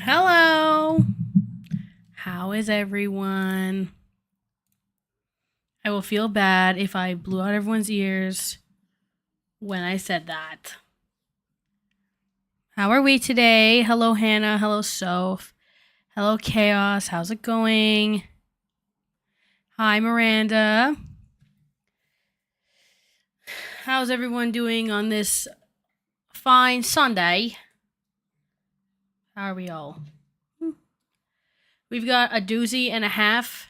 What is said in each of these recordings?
Hello. How is everyone? I will feel bad if I blew out everyone's ears when I said that. How are we today? Hello, Hannah. Hello, Soph. Hello, Chaos. How's it going? Hi, Miranda. How's everyone doing on this fine Sunday? How are we all? We've got a doozy and a half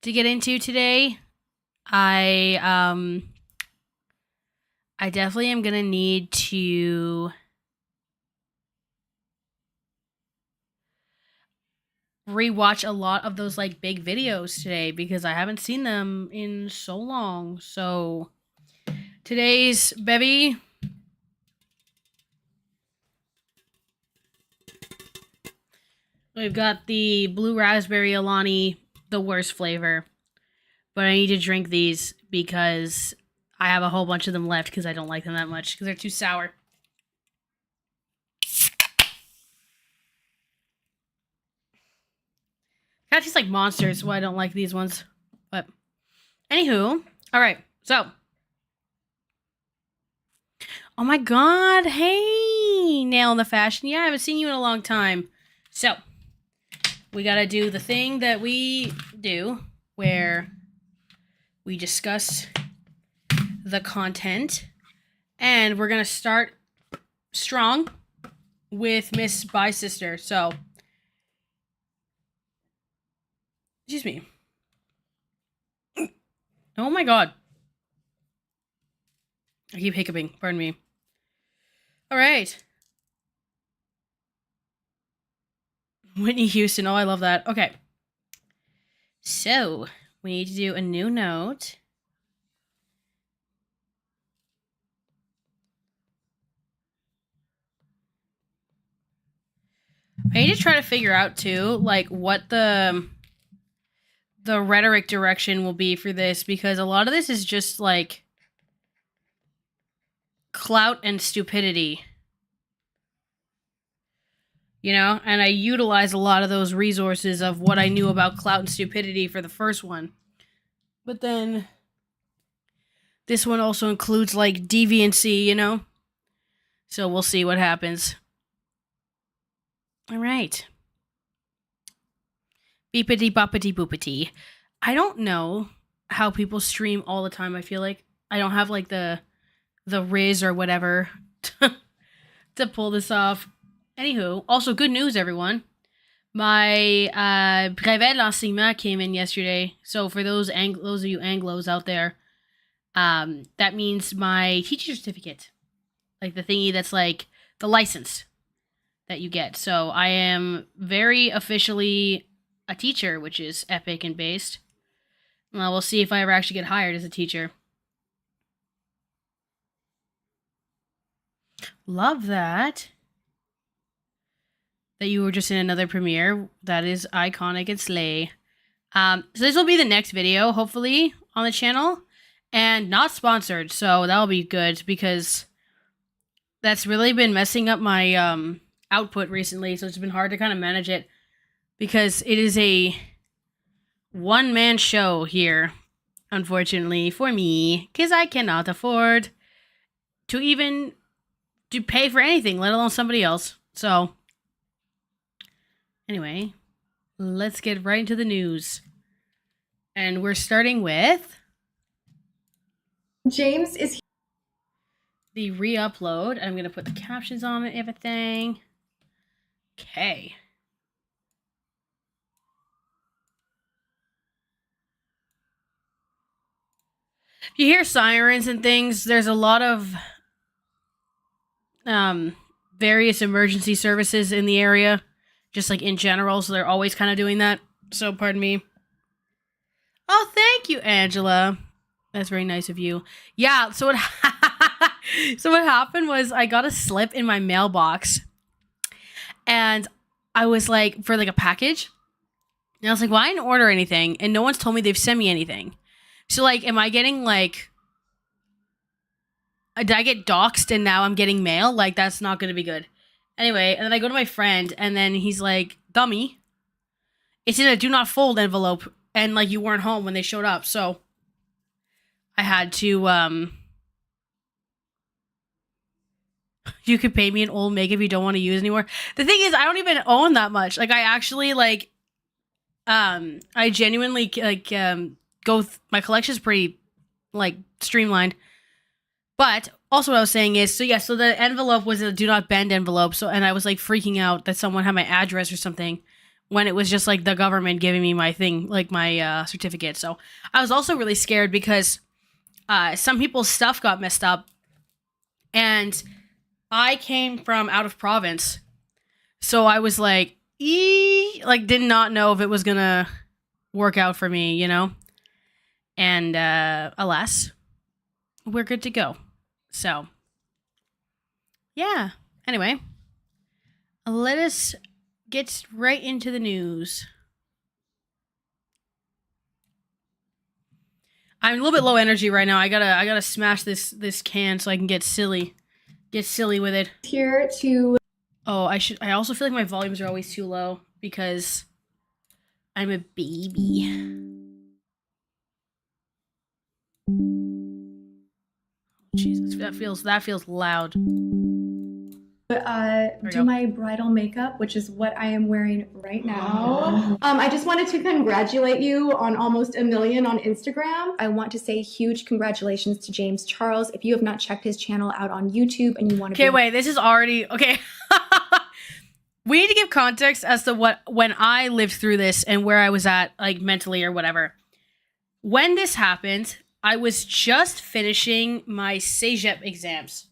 to get into today. I definitely am gonna need to rewatch a lot of those like big videos today because I haven't seen them in so long. So today's bevy, we've got the blue raspberry Alani, the worst flavor. But I need to drink these because I have a whole bunch of them left because I don't like them that much because they're too sour. Kind of tastes like Monsters, so I don't like these ones. But anywho, all right. So, oh my God, hey, nailing the fashion. Yeah, I haven't seen you in a long time. So, we gotta do the thing that we do where we discuss the content, and we're gonna start strong with Miss Bye Sister. So, excuse me. Oh my God. I keep hiccuping. Pardon me. All right. Whitney Houston. Oh, I love that. Okay. So, we need to do a new note. I need to try to figure out, too, like, what the the rhetoric direction will be for this, because a lot of this is just like clout and stupidity. You know, and I utilize a lot of those resources of what I knew about clout and stupidity for the first one. But then this one also includes like deviancy, you know? So we'll see what happens. All right. Beepity boppity boopity. I don't know how people stream all the time. I feel like I don't have like the Riz or whatever to pull this off. Anywho, also good news, everyone. My brevet d'enseignement came in yesterday. So for those of you Anglos out there, that means my teacher certificate, like the thingy that's like the license that you get. So I am very officially a teacher, which is epic and based. Well, we'll see if I ever actually get hired as a teacher. Love that. That you were just in another premiere. That is iconic and slay. So this will be the next video, hopefully, on the channel. And not sponsored, so that'll be good, because that's really been messing up my output recently, so it's been hard to kind of manage it, because it is a one-man show here, unfortunately, for me, because I cannot afford to even to pay for anything, let alone somebody else. So anyway, let's get right into the news. And we're starting with James is the re-upload. I'm going to put the captions on and everything. Okay. If you hear sirens and things, there's a lot of various emergency services in the area, just like in general, so they're always kind of doing that. So pardon me. Oh, thank you, Angela. That's very nice of you. Yeah, so what happened was I got a slip in my mailbox, and I was like, for like a package, and I was like, well, I didn't order anything, and no one's told me they've sent me anything. So like, am I getting like, did I get doxxed and now I'm getting mail? Like, that's not going to be good. Anyway, and then I go to my friend, and then he's like, dummy, it's in a do not fold envelope, and like you weren't home when they showed up, so I had to, you could pay me an old makeup you don't want to use anymore. The thing is, I don't even own that much. Like, I actually, like, I genuinely, like, my collection's pretty, like, streamlined. But also what I was saying is, so yeah, so the envelope was a do not bend envelope. So, and I was like freaking out that someone had my address or something, when it was just like the government giving me my thing, like my certificate. So I was also really scared because some people's stuff got messed up, and I came from out of province. So I was like, did not know if it was gonna work out for me, you know? And alas, we're good to go. So yeah, anyway, let us get right into the news. I'm a little bit low energy right now. I gotta smash this can so I can get silly with it. here to. Oh, I also feel like my volumes are always too low because I'm a baby. Jesus, that feels loud. Do my bridal makeup, which is what I am wearing right now. I just wanted to congratulate you on almost 1 million on Instagram. I want to say huge congratulations to James Charles. If you have not checked his channel out on YouTube and you want to Okay, wait, this is already okay. We need to give context as to when I lived through this and where I was at, like, mentally or whatever. When this happened, I was just finishing my cégep exams.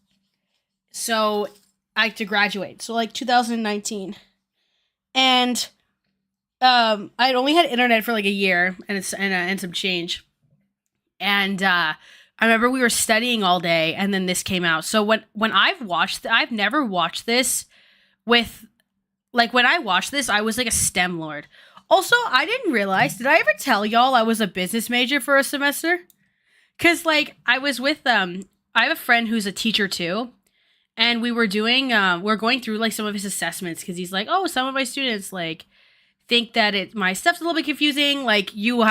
So I had to graduate. So like 2019. And I'd only had internet for like a year and some change. And I remember we were studying all day, and then this came out. So when I've never watched this with, like, when I watched this, I was like a STEM lord. Also, I didn't realize, did I ever tell y'all I was a business major for a semester? Because, like, I was with, I have a friend who's a teacher too. And we were doing, we're going through, like, some of his assessments. Because he's like, oh, some of my students, like, think that my stuff's a little bit confusing. Like, you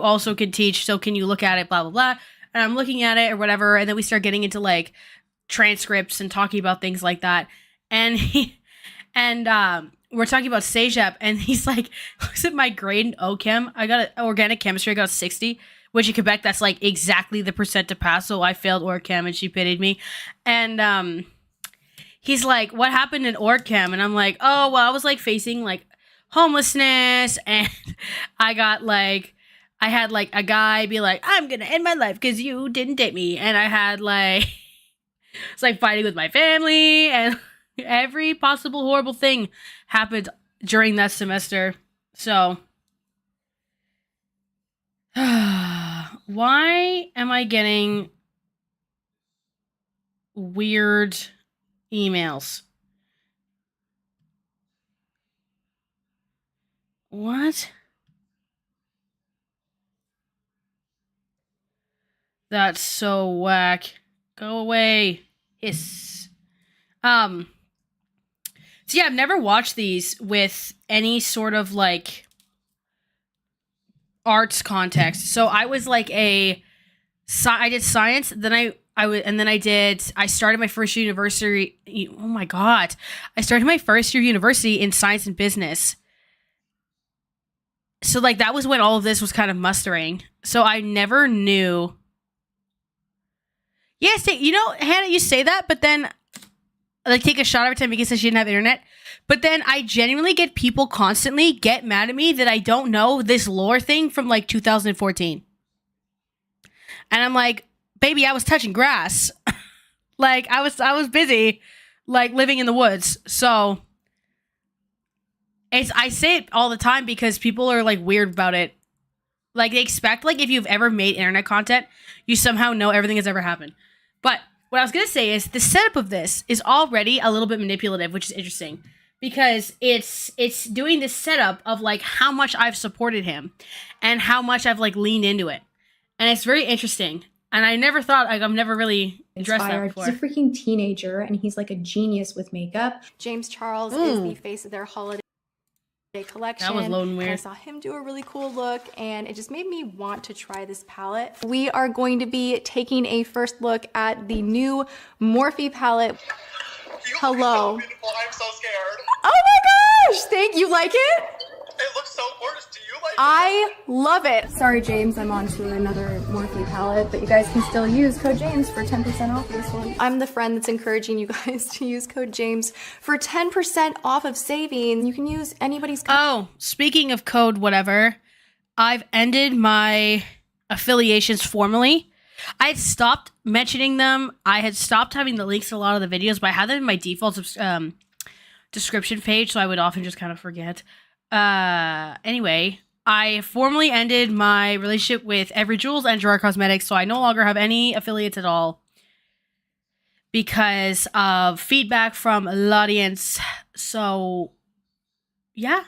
also can teach, so can you look at it, blah, blah, blah. And I'm looking at it or whatever. And then we start getting into, like, transcripts and talking about things like that. And we're talking about CEGEP, and he's like, looks at my grade in OChem. I got organic chemistry. I got a 60, which in Quebec, that's like exactly the percent to pass. So I failed OrChem, and she pitied me. And he's like, what happened in OrChem? And I'm like, oh, well, I was like facing like homelessness, and I had like a guy be like, I'm gonna end my life because you didn't date me, and I had like it's like fighting with my family, and every possible horrible thing happened during that semester. So, why am I getting weird emails? What? That's so whack. Go away. Hiss. So yeah, I've never watched these with any sort of like arts context. So I was like I did science, then I started my first year university. Oh my God. I started my first year university in science and business. So like that was when all of this was kind of mustering. So I never knew. Yes, Hannah, you say that, but then like take a shot every time because she didn't have internet. But then I genuinely get people constantly get mad at me that I don't know this lore thing from like 2014. And I'm like, baby, I was touching grass. Like I was busy like living in the woods. So I say it all the time because people are like weird about it. Like they expect like if you've ever made internet content, you somehow know everything that's ever happened. But what I was going to say is the setup of this is already a little bit manipulative, which is interesting because it's doing this setup of like how much I've supported him and how much I've like leaned into it. And it's very interesting. And I never thought, like, I've never really addressed that before. He's a freaking teenager and he's like a genius with makeup. James Charles is the face of their holiday collection. That was low and weird. I saw him do a really cool look and it just made me want to try this palette. We are going to be taking a first look at the new Morphe palette. Hello. So beautiful. I'm so scared. Oh my gosh! Thank you. Like it? It looks so gorgeous. Do you like it? I love it. Sorry, James, I'm on to another Morphe palette, but you guys can still use code James for 10% off this one. I'm the friend that's encouraging you guys to use code James for 10% off of saving. You can use anybody's code. Oh, speaking of code whatever, I've ended my affiliations formally. I had stopped mentioning them. I had stopped having the links to a lot of the videos, but I had them in my default description page, so I would often just kind of forget. Anyway, I formally ended my relationship with Every Jewels and Gerard Cosmetics, so I no longer have any affiliates at all because of feedback from l'audience. So, yeah.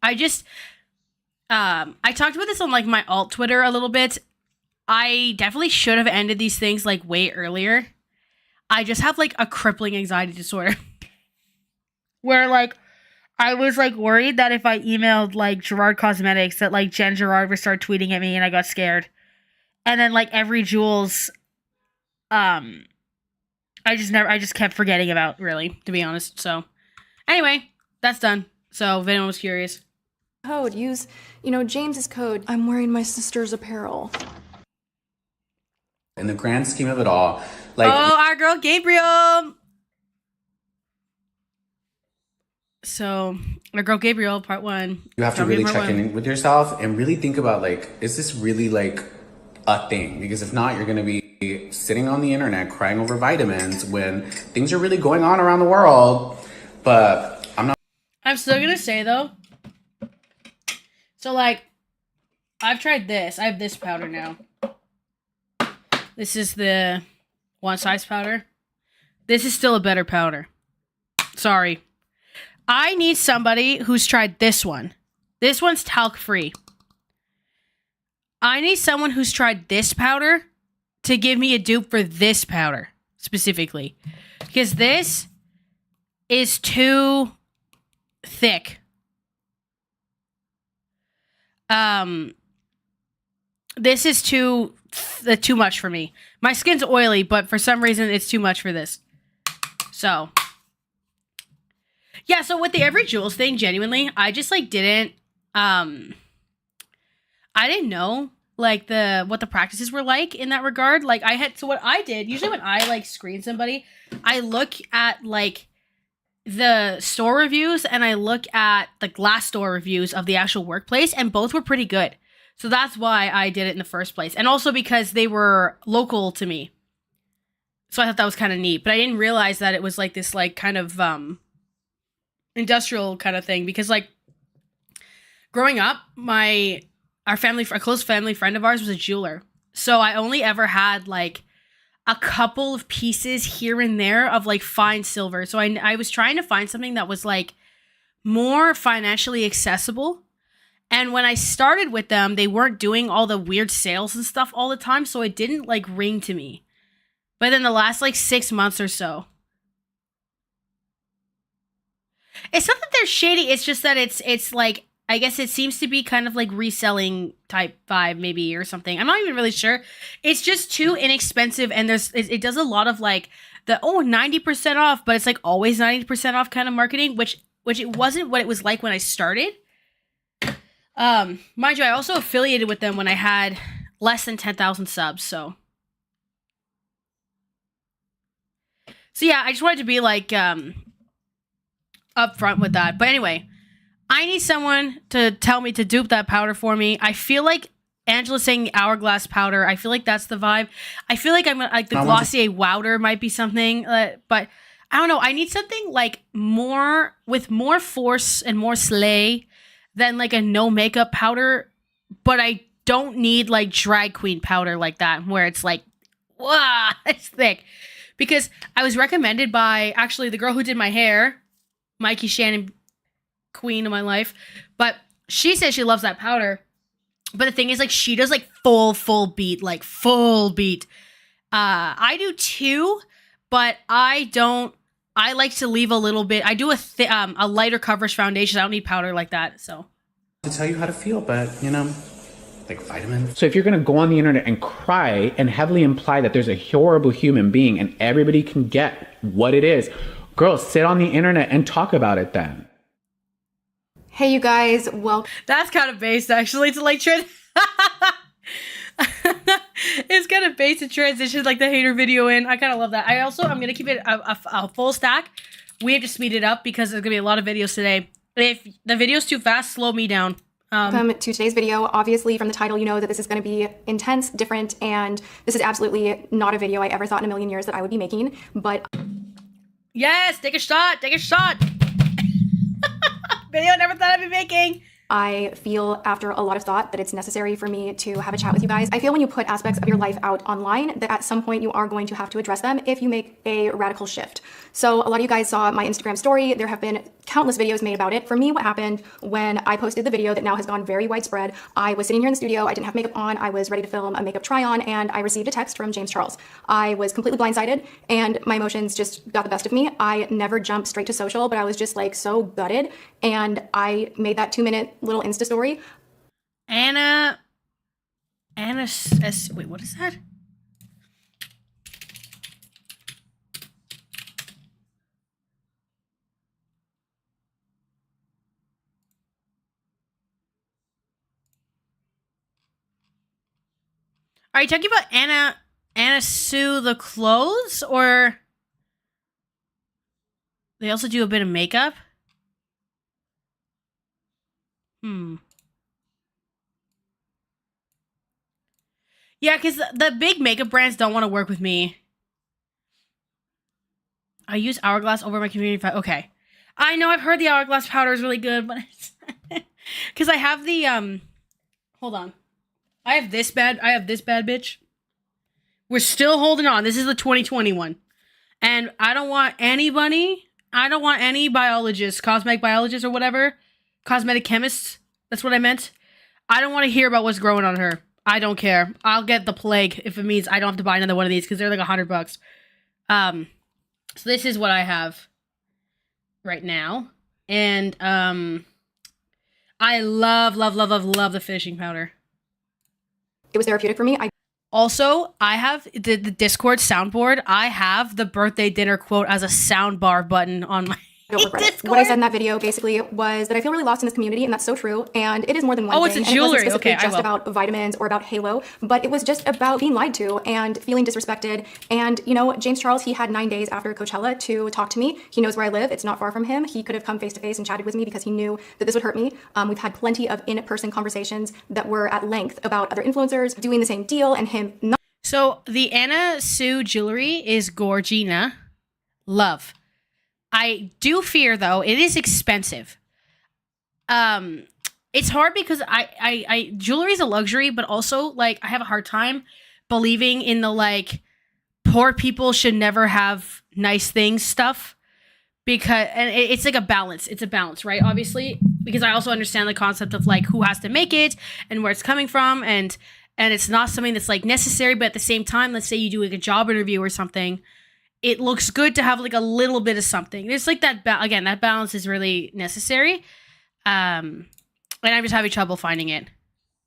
I talked about this on, like, my alt Twitter a little bit. I definitely should have ended these things, like, way earlier. I just have, like, a crippling anxiety disorder. Where, like, I was, like, worried that if I emailed, like, Gerard Cosmetics that, like, Jen Gerard would start tweeting at me, and I got scared. And then, like, Every Jewels, I just kept forgetting about, really, to be honest. So, anyway, that's done. So, if anyone was curious. Code. Use, James's code. I'm wearing my sister's apparel. In the grand scheme of it all, like... Oh, our girl Gabriel! So, our girl Gabriel, part one. You have to really check in with yourself and really think about, like, is this really, like, a thing? Because if not, you're going to be sitting on the internet crying over vitamins when things are really going on around the world. But I'm still going to say, though. So, like, I've tried this. I have this powder now. This is the one size powder. This is still a better powder. Sorry. I need somebody who's tried this one. This one's talc free. I need someone who's tried this powder to give me a dupe for this powder specifically, because this is too thick. This is too much for me. My skin's oily, but for some reason it's too much for this. So yeah, so with the Every Jewels thing, genuinely, I just like didn't I didn't know like what the practices were like in that regard. Like so what I did, usually when I like screen somebody, I look at like the store reviews and I look at the Glassdoor reviews of the actual workplace, and both were pretty good. So that's why I did it in the first place. And also because they were local to me. So I thought that was kind of neat, but I didn't realize that it was like this like kind of industrial kind of thing, because like growing up, a close family friend of ours was a jeweler. So I only ever had like a couple of pieces here and there of like fine silver. So I was trying to find something that was like more financially accessible. And when I started with them, they weren't doing all the weird sales and stuff all the time. So it didn't like ring to me. But in the last like 6 months or so, it's not that they're shady. It's just that it's like, I guess it seems to be kind of like reselling type vibe maybe or something. I'm not even really sure. It's just too inexpensive, and it does a lot of like the 90% off, but it's like always 90% off kind of marketing, which it wasn't what it was like when I started. Mind you, I also affiliated with them when I had less than 10,000 subs, so yeah, I just wanted to be like upfront with that. But anyway, I need someone to tell me to dupe that powder for me. I feel like Angela's saying the Hourglass powder. I feel like that's the vibe. I feel like I'm like the Glossier Wowder might be something, but I don't know. I need something like with more force and more slay than like a no makeup powder. But I don't need like drag queen powder like that, where it's like, wow, it's thick. Because I was recommended by actually the girl who did my hair, Mikey Shannon, queen of my life, but she says she loves that powder. But the thing is, like, she does like full beat, like full beat. I do too, but I like to leave a little bit. I do a lighter coverage foundation. I don't need powder like that. So to tell you how to feel, but you know, like vitamins. So if you're gonna go on the internet and cry and heavily imply that there's a horrible human being and everybody can get what it is, girls, sit on the internet and talk about it then. Hey, you guys, that's kind of based actually to like it's kind of based to transition like the hater video in. I kind of love that. I'm gonna keep it a full stack. We have to speed it up because there's gonna be a lot of videos today. If the video's too fast, slow me down. Welcome to today's video. Obviously, from the title, you know that this is going to be intense, different, and this is absolutely not a video I ever thought in a million years that I would be making, but... Yes, take a shot, take a shot! Video I never thought I'd be making! I feel after a lot of thought that it's necessary for me to have a chat with you guys. I feel when you put aspects of your life out online that at some point you are going to have to address them if you make a radical shift. So a lot of you guys saw my Instagram story. There have been countless videos made about it. For me, what happened when I posted the video that now has gone very widespread, I was sitting here in the studio, I didn't have makeup on, I was ready to film a makeup try on, and I received a text from James Charles. I was completely blindsided and my emotions just got the best of me. I never jumped straight to social, but I was just like so gutted, and I made that 2-minute little Insta story. Wait, what is that? Are you talking about Anna Sue the clothes, or they also do a bit of makeup? Yeah, because the big makeup brands don't want to work with me. I use Hourglass over my community. Okay. I know I've heard the Hourglass powder is really good, but it's... Because I have the, hold on. I have this bad bitch. We're still holding on. This is the 2021. And I don't want any biologists, cosmetic biologists or whatever, cosmetic chemists, That's what I meant. I don't want to hear about what's growing on her. I don't care. I'll get the plague if it means I don't have to buy another one of these because they're like $100. So this is what I have right now. And I love the finishing powder. It was therapeutic for me. Also, I have the Discord soundboard. I have the birthday dinner quote as a soundbar button on my don't regret it. Discord. What I said in that video basically was that I feel really lost in this community, and that's so true. And it is more than one thing. It's a and jewelry. it wasn't specifically Okay, just about vitamins or about Halo, but it was just about being lied to and feeling disrespected. And you know, James Charles, he had 9 days after Coachella to talk to me. He knows where I live. It's not far from him. He could have come face to face and chatted with me because he knew that this would hurt me. We've had plenty of in-person conversations that were at length about other influencers doing the same deal and him not. So the Anna Sue jewelry is Gorgina. Love. I do fear though, it is expensive. It's hard because I jewelry is a luxury, but also like I have a hard time believing in the like poor people should never have nice things stuff. Because and it's like a balance. It's a balance, right? Obviously, because I also understand the concept of like who has to make it and where it's coming from, and it's not something that's like necessary, but at the same time, let's say you do like a job interview or something, it looks good to have like a little bit of something. There's like that again, that balance is really necessary. And I'm just having trouble finding it.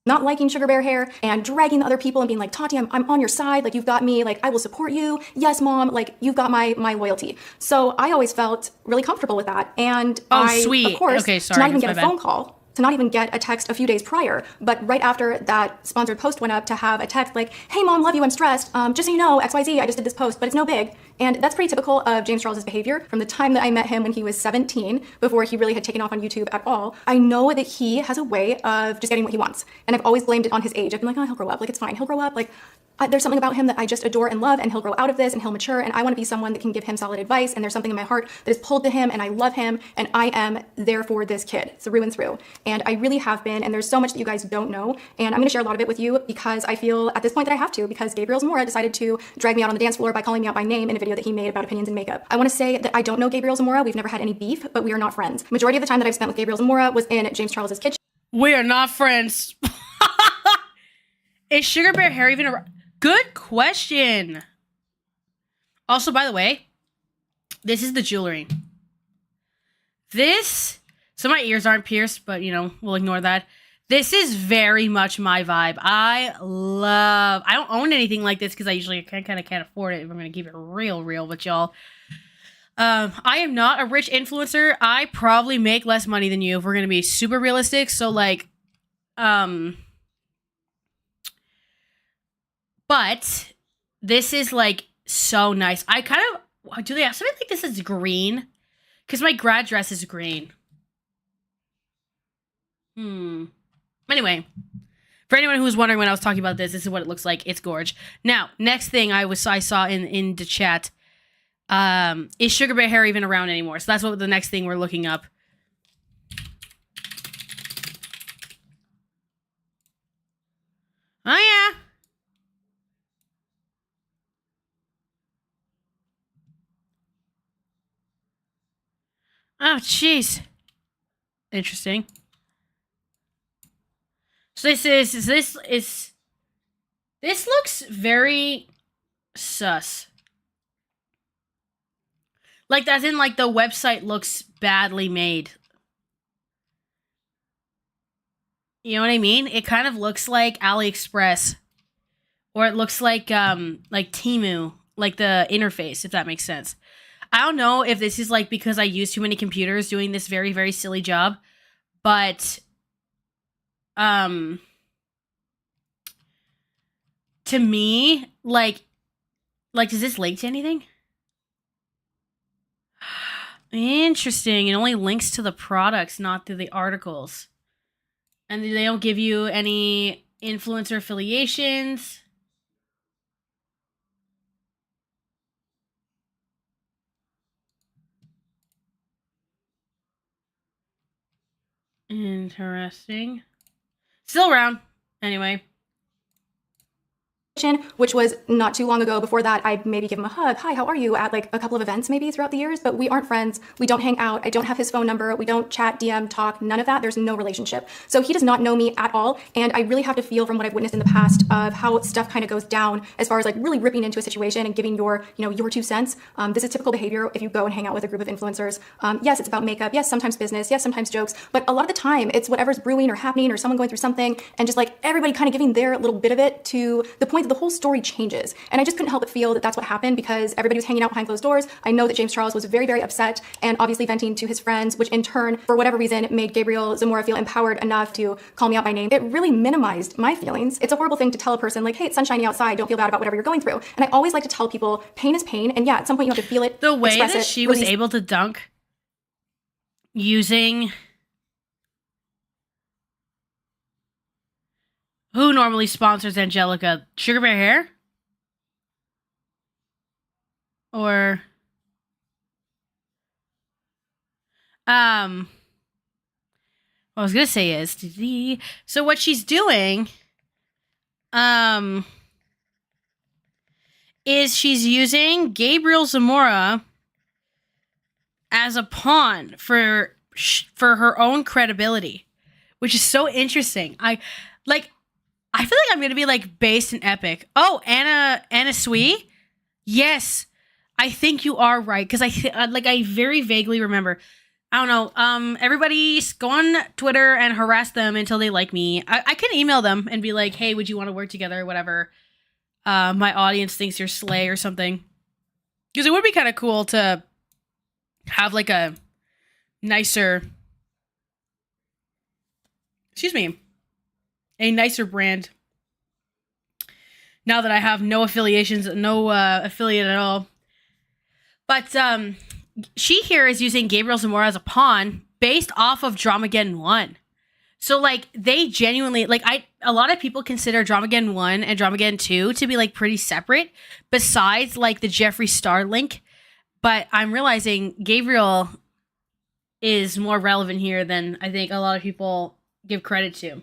Not liking sugar bear hair and dragging the other people and being like, Tati, I'm on your side. Like, you've got me. Like, I will support you. Yes, mom. Like, you've got my loyalty. So I always felt really comfortable with that. And sweet. Of course, okay, sorry, to not even get a bad. phone call, to not even get a text a few days prior, but right after that sponsored post went up, to have a text like, hey mom, love you, I'm stressed. Just so you know, XYZ, I just did this post, but it's no big. And that's pretty typical of James Charles's behavior from the time that I met him when he was 17, before he really had taken off on YouTube at all. I know that he has a way of just getting what he wants. And I've always blamed it on his age. I've been like, oh, he'll grow up. Like, it's fine. He'll grow up. Like, there's something about him that I just adore and love, and he'll grow out of this and he'll mature, and I want to be someone that can give him solid advice, and there's something in my heart that is pulled to him, and I love him, and I am there for this kid through and through. And I really have been, and there's so much that you guys don't know, and I'm going to share a lot of it with you because I feel at this point that I have to, because Gabriel Zamora decided to drag me out on the dance floor by calling me out by name in a video that he made about opinions in makeup. I want to say that I don't know Gabriel Zamora. We've never had any beef, but we are not friends. Majority of the time that I've spent with Gabriel Zamora was in James Charles's kitchen. We are not friends. Is sugar bear hair even a... Good question. Also, by the way, this is the jewelry. So my ears aren't pierced, but you know, we'll ignore that. This is very much my vibe. I don't own anything like this because I usually kind of can't afford it if I'm going to keep it real with y'all. I am not a rich influencer. I probably make less money than you if we're going to be super realistic. So like, but this is like so nice. I kind of, do they have something like this is green? Because my grad dress is green. Anyway, for anyone who was wondering when I was talking about this is what it looks like. It's gorge. Now, next thing I saw in the chat, is sugar bear hair even around anymore? So that's what the next thing we're looking up. Oh yeah. Oh, jeez. Interesting. So this looks very sus. Like, as in, like, the website looks badly made. You know what I mean? It kind of looks like AliExpress. Or it looks like Temu. Like, the interface, if that makes sense. I don't know if this is like because I use too many computers doing this very, very silly job, but to me, like does this link to anything? Interesting. It only links to the products, not to the articles. And they don't give you any influencer affiliations. Interesting. Still around. Anyway. which was not too long ago. Before that, I'd maybe give him a hug. Hi, how are you? At like a couple of events maybe throughout the years, but we aren't friends. We don't hang out. I don't have his phone number. We don't chat, DM, talk, none of that. There's no relationship. So he does not know me at all. And I really have to feel from what I've witnessed in the past of how stuff kind of goes down as far as like really ripping into a situation and giving your, your 2 cents. This is typical behavior if you go and hang out with a group of influencers. Yes, it's about makeup. Yes, sometimes business. Yes, sometimes jokes. But a lot of the time it's whatever's brewing or happening or someone going through something and just like everybody kind of giving their little bit of it to the point that the whole story changes. And I just couldn't help but feel that that's what happened because everybody was hanging out behind closed doors. I know that James Charles was very, very upset and obviously venting to his friends, which in turn, for whatever reason, made Gabriel Zamora feel empowered enough to call me out by name. It really minimized my feelings. It's a horrible thing to tell a person like, hey, it's sunshiny outside. Don't feel bad about whatever you're going through. And I always like to tell people pain is pain. And yeah, at some point you have to feel it. The way that it, she was able to dunk using who normally sponsors Angelica? Sugar Bear Hair? Or what I was gonna say is so what she's doing is she's using Gabriel Zamora as a pawn for her own credibility, which is so interesting. I feel like I'm gonna be like based and epic. Oh, Anna Sui? Yes, I think you are right because I very vaguely remember. I don't know. Everybody go on Twitter and harass them until they like me. I can email them and be like, hey, would you want to work together? Whatever. My audience thinks you're slay or something. Because it would be kind of cool to have like a nicer, a nicer brand. Now that I have no affiliations, no affiliate at all. But she here is using Gabriel Zamora as a pawn based off of Dramageddon 1. So like they genuinely a lot of people consider Dramageddon 1 and Dramageddon 2 to be like pretty separate besides like the Jeffree Star link. But I'm realizing Gabriel is more relevant here than I think a lot of people give credit to.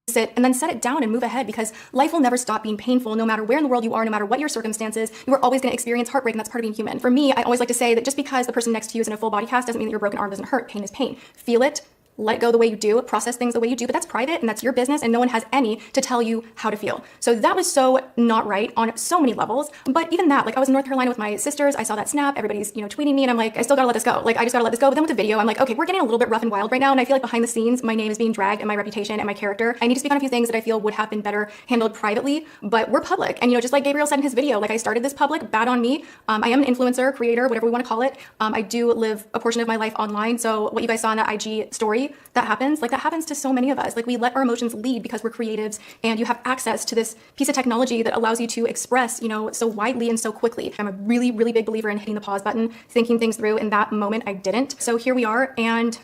Sit and then set it down and move ahead because life will never stop being painful no matter where in the world you are, no matter what your circumstances. You are always going to experience heartbreak, and that's part of being human. For me, I always like to say that just because the person next to you is in a full body cast doesn't mean that your broken arm doesn't hurt. Pain is pain. Feel it. Let go the way you do, process things the way you do, but that's private and that's your business and no one has any to tell you how to feel. So that was so not right on so many levels. But even that, like I was in North Carolina with my sisters, I saw that snap, everybody's, tweeting me and I'm like, I still gotta let this go. Like I just gotta let this go. But then with the video, I'm like, okay, we're getting a little bit rough and wild right now. And I feel like behind the scenes, my name is being dragged and my reputation and my character. I need to speak on a few things that I feel would have been better handled privately, but we're public. And just like Gabriel said in his video, like I started this public, bad on me. I am an influencer, creator, whatever we want to call it. I do live a portion of my life online. So what you guys saw in that IG story, that happens. Like that happens to so many of us. Like we let our emotions lead because we're creatives and you have access to this piece of technology that allows you to express, so widely and so quickly. I'm a really, really big believer in hitting the pause button, thinking things through. In that moment, I didn't. So here we are and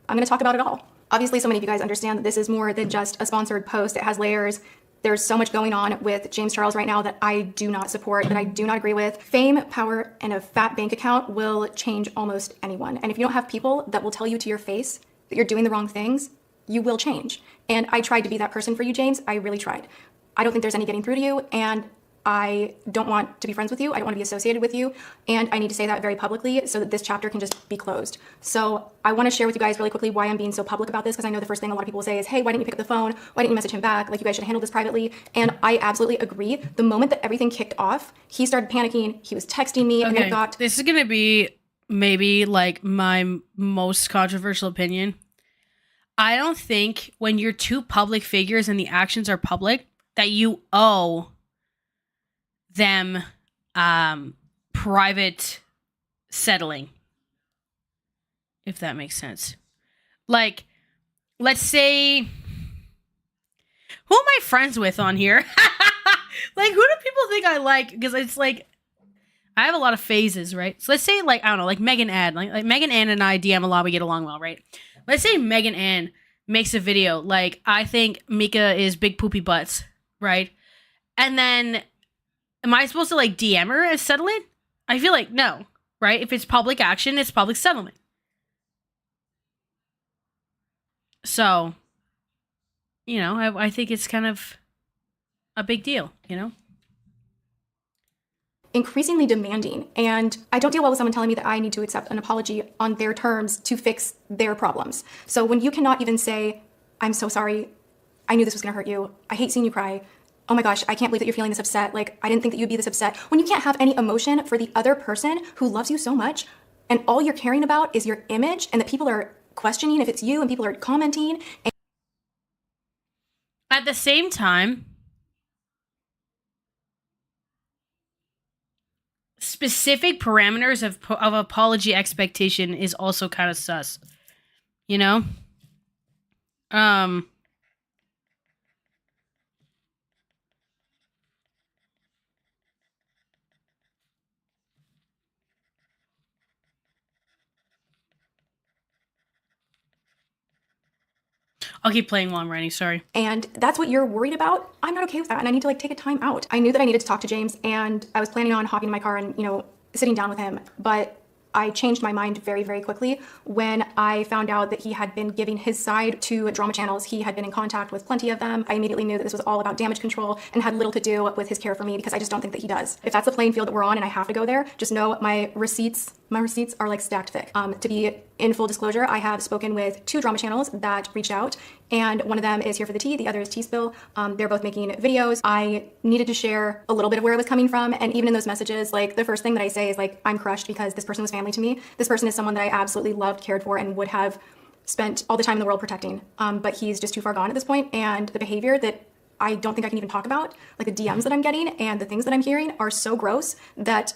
I'm going to talk about it all. Obviously, so many of you guys understand that this is more than just a sponsored post. It has layers. There's so much going on with James Charles right now that I do not support, that I do not agree with. Fame, power, and a fat bank account will change almost anyone. And if you don't have people that will tell you to your face that you're doing the wrong things, you will change. And I tried to be that person for you, James. I really tried. I don't think there's any getting through to you, and I don't want to be friends with you. I don't want to be associated with you. And I need to say that very publicly so that this chapter can just be closed. So I want to share with you guys really quickly why I'm being so public about this, because I know the first thing a lot of people will say is, hey, why didn't you pick up the phone? Why didn't you message him back? Like, you guys should handle this privately. And I absolutely agree. The moment that everything kicked off, he started panicking. He was texting me, and I thought, this is going to be maybe like my most controversial opinion. I don't think when you're two public figures and the actions are public that you owe them private settling, if that makes sense. Like, let's say, who am I friends with on here? Like, who do people think I like? Because it's like, I have a lot of phases, right? So let's say, like, I don't know, like Megan Ann. Like Megan Ann and I DM a lot, we get along well, right? Let's say Megan Ann makes a video, like, I think Mika is big poopy butts, right? And then, am I supposed to, like, DM her as settling? I feel like no, right? If it's public action, it's public settlement. So, I think it's kind of a big deal, you know? Increasingly demanding, and I don't deal well with someone telling me that I need to accept an apology on their terms to fix their problems. So when you cannot even say, I'm so sorry, I knew this was gonna hurt you, I hate seeing you cry, oh my gosh, I can't believe that you're feeling this upset, like I didn't think that you'd be this upset. When you can't have any emotion for the other person who loves you so much, and all you're caring about is your image, and that people are questioning if it's you, and people are commenting. At the same time, specific parameters of apology expectation is also kind of sus, you know? I'll keep playing while I'm writing, sorry. And that's what you're worried about. I'm not okay with that, and I need to like take a time out. I knew that I needed to talk to James, and I was planning on hopping in my car and, you know, sitting down with him, but I changed my mind very, very quickly when I found out that he had been giving his side to drama channels. He had been in contact with plenty of them. I immediately knew that this was all about damage control and had little to do with his care for me, because I just don't think that he does. If that's the playing field that we're on and I have to go there, just know my receipts are like stacked thick. To be in full disclosure, I have spoken with 2 drama channels that reached out, and one of them is Here for the Tea, the other is Tea Spill. They're both making videos. I needed to share a little bit of where I was coming from, and even in those messages, like the first thing that I say is like, I'm crushed because this person was family to me. This person is someone that I absolutely loved, cared for, and would have spent all the time in the world protecting. But he's just too far gone at this point, and the behavior that I don't think I can even talk about, like the DMs that I'm getting and the things that I'm hearing are so gross that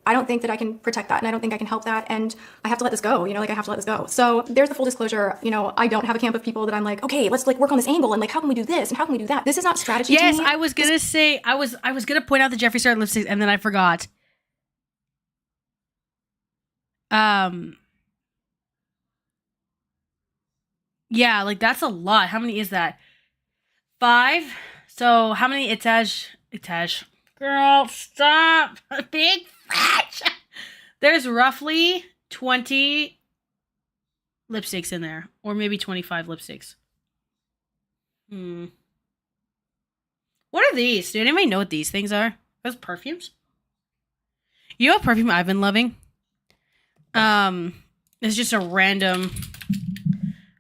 I don't think that I can protect that, and I don't think I can help that, and I have to let this go, you know, like I have to let this go. So there's the full disclosure, you know, I don't have a camp of people that I'm like, okay, let's like work on this angle, and like, how can we do this, and how can we do that? This is not strategy to me. Yes, I was gonna say, I was gonna point out the Jeffree Star lipsticks, and then I forgot. Yeah, like that's a lot. How many is that? 5? So how many etage? Girl, stop. Big flash. There's roughly 20 lipsticks in there. Or maybe 25 lipsticks. What are these? Do anybody know what these things are? Those perfumes? You know what perfume I've been loving? It's just a random...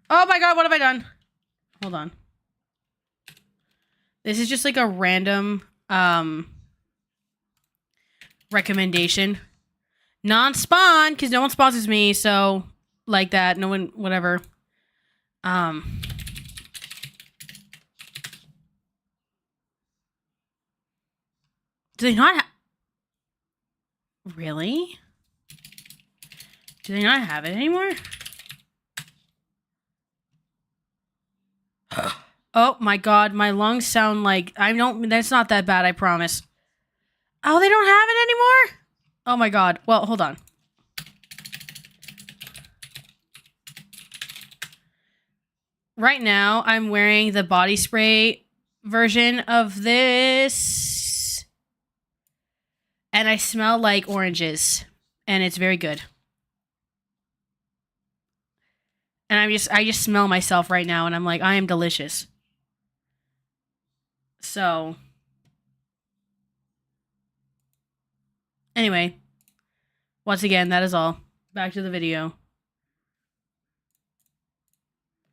Oh my god, what have I done? Hold on. This is just like a random recommendation. Non-spawn, because no one sponsors me, so like that. No one, whatever. Do they not really? Do they not have it anymore? Oh my god, my lungs sound like that's not that bad, I promise. Oh, they don't have it anymore? Oh my god. Well, hold on. Right now, I'm wearing the body spray version of this. And I smell like oranges. And it's very good. And I just smell myself right now, and I'm like, I am delicious. So, anyway, once again, that is all. Back to the video.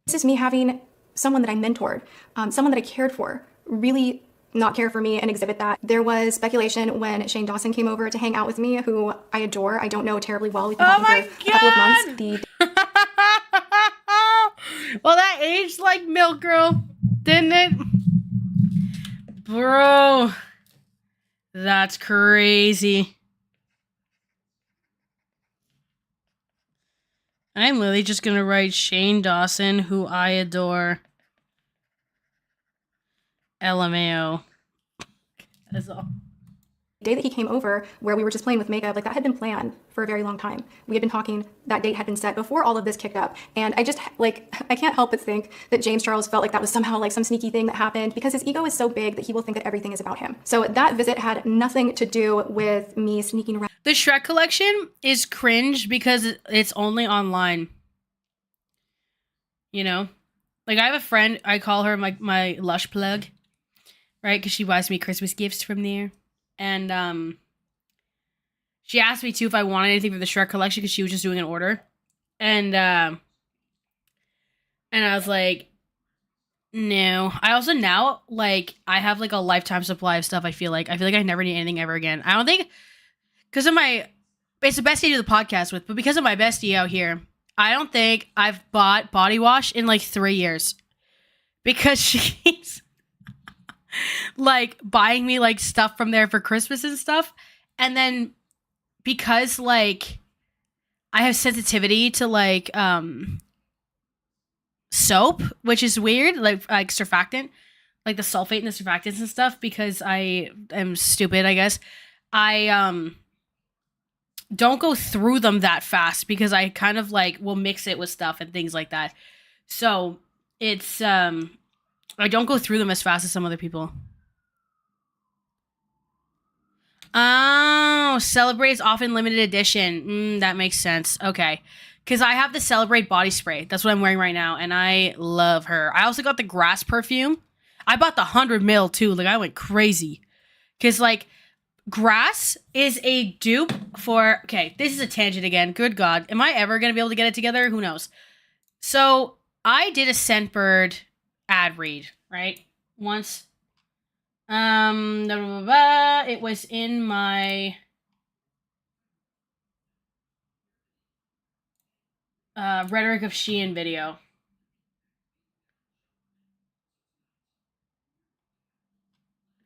This is me having someone that I mentored, someone that I cared for, really not care for me and exhibit that. There was speculation when Shane Dawson came over to hang out with me, who I adore. I don't know terribly well. We've been talking for a couple of months. Well, that aged like milk, girl, didn't it? Bro, that's crazy. I'm literally just gonna write Shane Dawson, who I adore. LMAO. That's all. The day that he came over, where we were just playing with makeup, like that had been planned for a very long time. We had been talking, that date had been set before all of this kicked up. And I just, like, I can't help but think that James Charles felt like that was somehow like some sneaky thing that happened, because his ego is so big that he will think that everything is about him. So that visit had nothing to do with me sneaking around. The Shrek collection is cringe because it's only online. You know? Like, I have a friend, I call her my Lush plug. right? Because she buys me Christmas gifts from there. And she asked me too if I wanted anything from the Shrek collection because she was just doing an order. And I was like, no. I also now, like, I have like a lifetime supply of stuff. I feel like I never need anything ever again. I don't think, because of my, it's the bestie to do the podcast with, but because of my bestie out here, I don't think I've bought body wash in like 3 years. Because she's like buying me like stuff from there for Christmas and stuff. And then because like I have sensitivity to like soap, which is weird, like surfactant, like the sulfate and the surfactants and stuff, because I am stupid, I guess. I don't go through them that fast because I kind of like will mix it with stuff and things like that. So it's I don't go through them as fast as some other people. Oh, Celebrate's often limited edition. That makes sense. Okay. Because I have the Celebrate body spray. That's what I'm wearing right now, and I love her. I also got the grass perfume. I bought the 100 ml too. Like, I went crazy. Because, like, grass is a dupe for... Okay, this is a tangent again. Good God. Am I ever going to be able to get it together? Who knows? So, I did a Scentbird ad read, right? Once. It was in my Rhetoric of Shein video.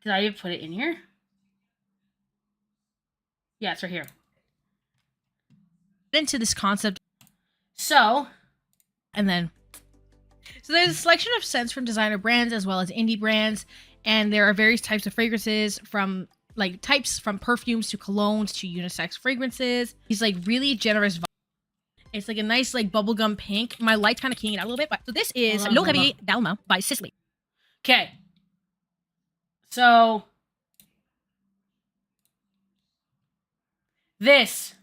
Did I even put it in here? Yeah, it's right here. Into this concept. So there's a selection of scents from designer brands as well as indie brands, and there are various types of fragrances from perfumes to colognes to unisex fragrances. These like really generous. It's like a nice like bubblegum pink. My light's kind of keying it out a little bit, but so this is L'Eau Réveillée d'Alma by Sisley. Okay. So this,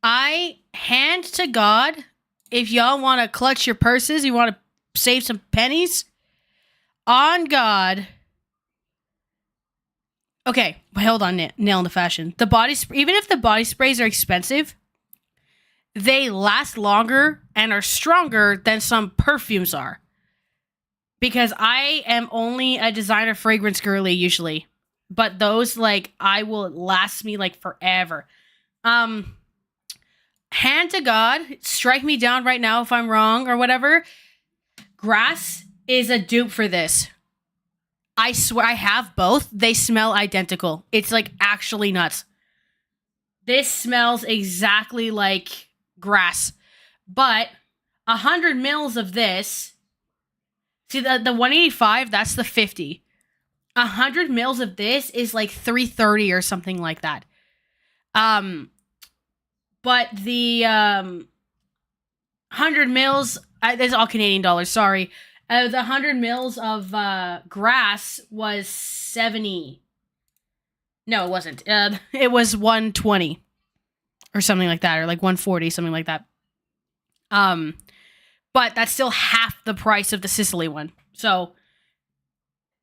I hand to God, if y'all want to clutch your purses, you want to save some pennies, on God. Okay, hold on, nail in the fashion. The body even if the body sprays are expensive, they last longer and are stronger than some perfumes are. Because I am only a designer fragrance girly usually. But those, like, I will last me, like, forever. Hand to God, strike me down right now if I'm wrong or whatever. Grass is a dupe for this. I swear I have both. They smell identical. It's, like, actually nuts. This smells exactly like grass. But 100 mils of this... See, the 185, that's the 50. 100 mils of this is like $330 or something like that. But the 100 mils, that's all Canadian dollars, sorry. The 100 mils of grass was 70. No, it wasn't. It was 120 or something like that, or like 140, something like that. But that's still half the price of the Sicily one. So,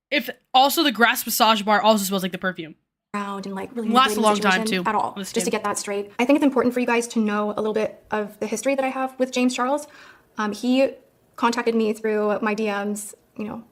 if also the grass massage bar also smells like the perfume. Around and like really lasts a long time situation too. At all, just to get that straight. I think it's important for you guys to know a little bit of the history that I have with James Charles. He contacted me through my DMs, you know,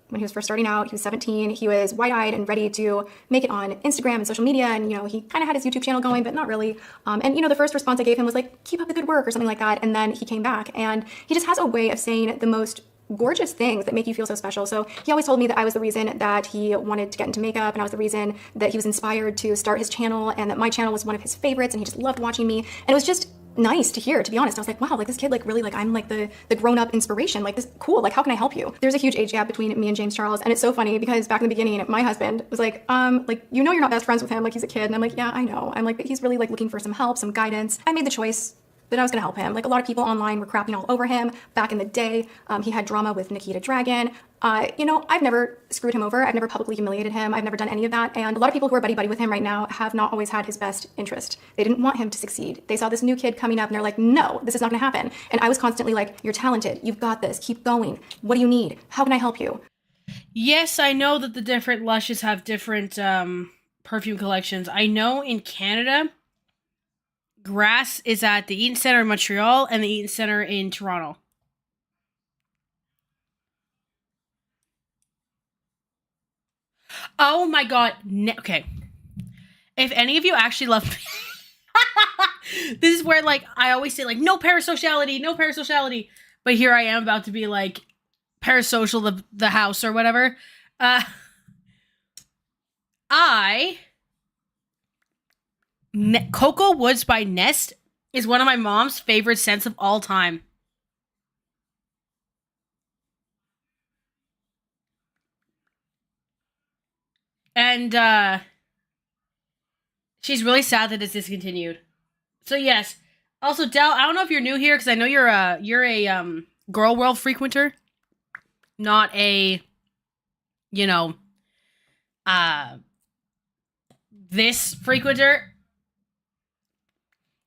when he was first starting out. He was 17. He was wide-eyed and ready to make it on Instagram and social media. And, you know, he kind of had his YouTube channel going, but not really. And, you know, the first response I gave him was like, keep up the good work or something like that. And then he came back and he just has a way of saying the most gorgeous things that make you feel so special. So he always told me that I was the reason that he wanted to get into makeup, and I was the reason that he was inspired to start his channel, and that my channel was one of his favorites, and he just loved watching me. And it was just nice to hear, to be honest. I was like, wow, like this kid, like really, like I'm like the grown-up inspiration, like this, cool, like how can I help you? There's a huge age gap between me and James Charles, and it's so funny because back in the beginning, my husband was like, you know you're not best friends with him, like he's a kid. And I'm like, yeah, I know. I'm like, but he's really like looking for some help, some guidance. I made the choice that I was gonna help him. Like a lot of people online were crapping all over him back in the day. He had drama with Nikita Dragon. You know, I've never screwed him over. I've never publicly humiliated him. I've never done any of that. And a lot of people who are buddy-buddy with him right now have not always had his best interest. They didn't want him to succeed. They saw this new kid coming up and they're like, no, this is not gonna happen. And I was constantly like, you're talented. You've got this. Keep going. What do you need? How can I help you? Yes, I know that the different Lushes have different perfume collections. I know in Canada, Grass is at the Eaton Center in Montreal and the Eaton Center in Toronto. Oh my god. Okay. If any of you actually love this is where, like, I always say, like, no parasociality, no parasociality. But here I am about to be, like, parasocial the house or whatever. Cocoa Woods by Nest is one of my mom's favorite scents of all time. And she's really sad that it's discontinued. So yes. Also, Del, I don't know if you're new here because I know you're a Girl World frequenter, not a, you know, this frequenter.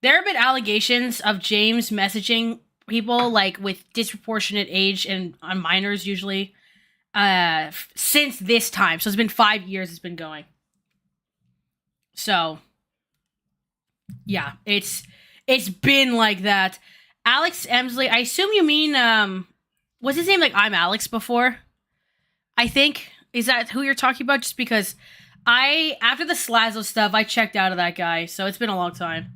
There have been allegations of James messaging people, like, with disproportionate age and on minors usually, since this time. So it's been 5 years it's been going. So yeah, it's been like that. Alex Emsley, I assume you mean was his name like I'm Alex before? I think. Is that who you're talking about? Just because after the Slazo stuff, I checked out of that guy, so it's been a long time.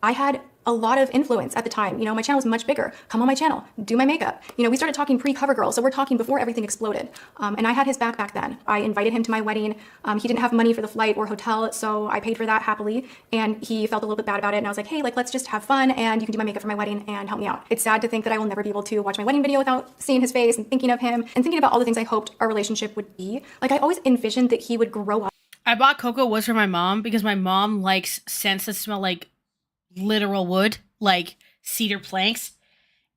I had a lot of influence at the time. You know, my channel was much bigger. Come on my channel, do my makeup. You know, we started talking pre-CoverGirl, so we're talking before everything exploded. And I had his back then. I invited him to my wedding. He didn't have money for the flight or hotel, so I paid for that happily. And he felt a little bit bad about it. And I was like, hey, like, let's just have fun, and you can do my makeup for my wedding and help me out. It's sad to think that I will never be able to watch my wedding video without seeing his face and thinking of him and thinking about all the things I hoped our relationship would be. Like, I always envisioned that he would grow up. I bought Cocoa Woods for my mom because my mom likes scents that smell like literal wood, like cedar planks,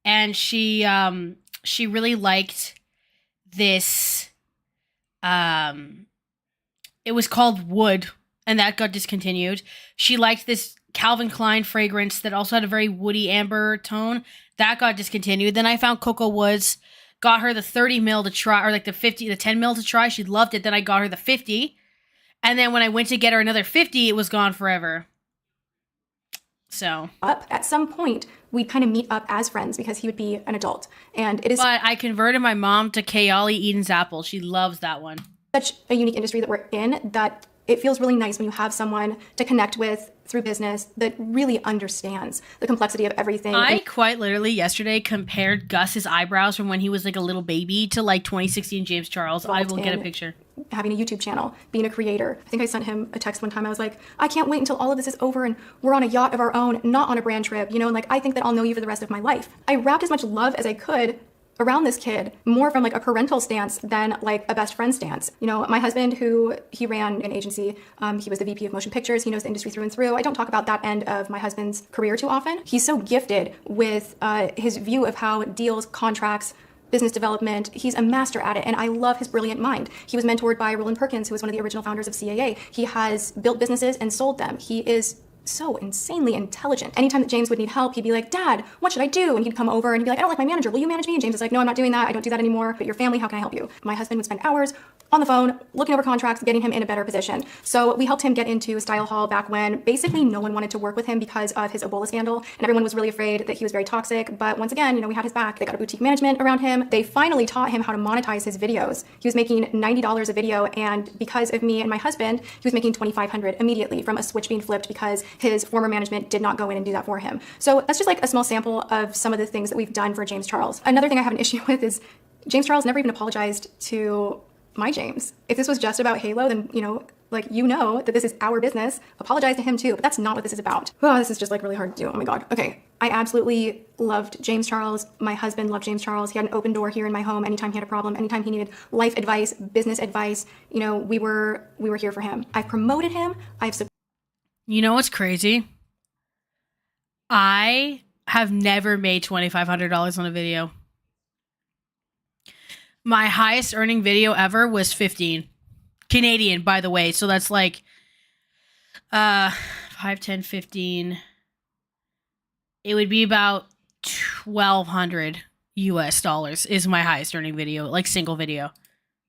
and she really liked this. It was called Wood, and that got discontinued. She liked this Calvin Klein fragrance that also had a very woody amber tone. That got discontinued. Then I found Cocoa Woods, got her the 30 mil to try, or like the 10 mil to try. She loved it. Then I got her the 50, and then when I went to get her another 50, it was gone forever. So up at some point we'd kind of meet up as friends because he would be an adult, and it is. But I converted my mom to Kayali Eden's Apple. She loves that one. Such a unique industry that we're in that it feels really nice when you have someone to connect with through business that really understands the complexity of everything. I quite literally yesterday compared Gus's eyebrows from when he was like a little baby to like 2016 James Charles. I will get a picture. Having a YouTube channel, being a creator. I think I sent him a text one time. I was like, I can't wait until all of this is over and we're on a yacht of our own, not on a brand trip, you know, and like, I think that I'll know you for the rest of my life. I wrapped as much love as I could around this kid, more from like a parental stance than like a best friend stance. You know, my husband, he ran an agency, he was the VP of motion pictures. He knows the industry through and through. I don't talk about that end of my husband's career too often. He's so gifted with his view of how deals, contracts, business development, he's a master at it, and I love his brilliant mind. He was mentored by Roland Perkins, who was one of the original founders of CAA. He has built businesses and sold them. He is so insanely intelligent. Anytime that James would need help, he'd be like, Dad, what should I do? And he'd come over and he'd be like, I don't like my manager. Will you manage me? And James is like, no, I'm not doing that. I don't do that anymore. But your family, how can I help you? My husband would spend hours on the phone, looking over contracts, getting him in a better position. So we helped him get into Style Hall back when basically no one wanted to work with him because of his Ebola scandal. And everyone was really afraid that he was very toxic. But once again, you know, we had his back. They got a boutique management around him. They finally taught him how to monetize his videos. He was making $90 a video. And because of me and my husband, he was making $2,500 immediately from a switch being flipped because his former management did not go in and do that for him. So that's just like a small sample of some of the things that we've done for James Charles. Another thing I have an issue with is James Charles never even apologized to my James. If this was just about Halo, then, you know, like, you know that this is our business. Apologize to him too, but that's not what this is about. Oh, this is just like really hard to do. Oh my God. Okay. I absolutely loved James Charles. My husband loved James Charles. He had an open door here in my home anytime he had a problem, anytime he needed life advice, business advice. You know, we were here for him. I've promoted him. You know what's crazy? I have never made $2,500 on a video. My highest earning video ever was 15 Canadian, by the way. So that's like 5, 10, 15. It would be about 1,200 US dollars is my highest earning video, like single video.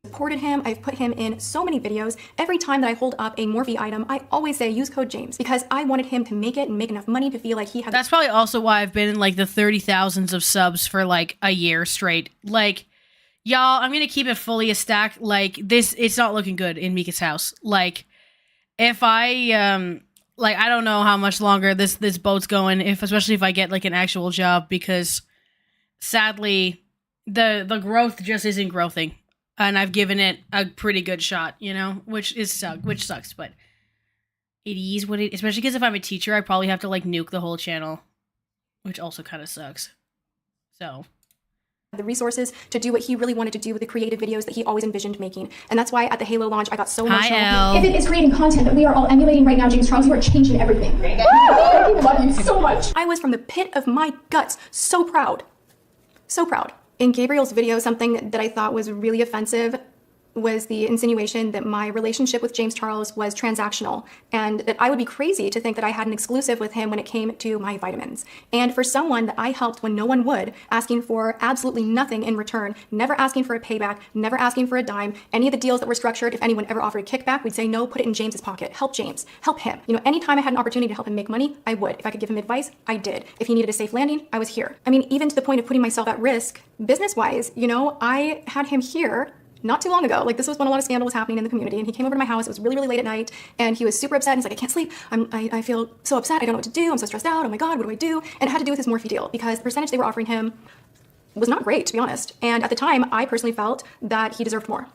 Supported him. I've put him in so many videos. Every time that I hold up a Morphe item, I always say use code James because I wanted him to make it and make enough money to feel like he had. That's probably also why I've been in like the 30,000s of subs for like a year straight. Like, y'all, I'm gonna keep it fully a stack. Like this, it's not looking good in Mika's house. Like, if I like, I don't know how much longer this boat's going. Especially if I get like an actual job, because sadly, the growth just isn't growthing. And I've given it a pretty good shot, you know, which sucks, but it is what it. Especially because if I'm a teacher, I probably have to like nuke the whole channel, which also kind of sucks. So the resources to do what he really wanted to do with the creative videos that he always envisioned making, and that's why at the Halo launch I got so emotional. Hi, Elle. If it is creating content that we are all emulating right now, James Charles, you are changing everything. I love you so much. I was from the pit of my guts so proud, so proud. In Gabriel's video, something that I thought was really offensive was the insinuation that my relationship with James Charles was transactional and that I would be crazy to think that I had an exclusive with him when it came to my vitamins. And for someone that I helped when no one would, asking for absolutely nothing in return, never asking for a payback, never asking for a dime, any of the deals that were structured, if anyone ever offered a kickback, we'd say no, put it in James's pocket. Help James, help him. You know, anytime I had an opportunity to help him make money, I would. If I could give him advice, I did. If he needed a safe landing, I was here. I mean, even to the point of putting myself at risk, business-wise, you know, I had him here not too long ago. Like, this was when a lot of scandal was happening in the community, and he came over to my house. It was really, really late at night, and he was super upset. And he's like, I can't sleep. I feel so upset. I don't know what to do. I'm so stressed out. Oh my God, what do I do? And it had to do with his Morphe deal, because the percentage they were offering him was not great, to be honest. And at the time, I personally felt that he deserved more.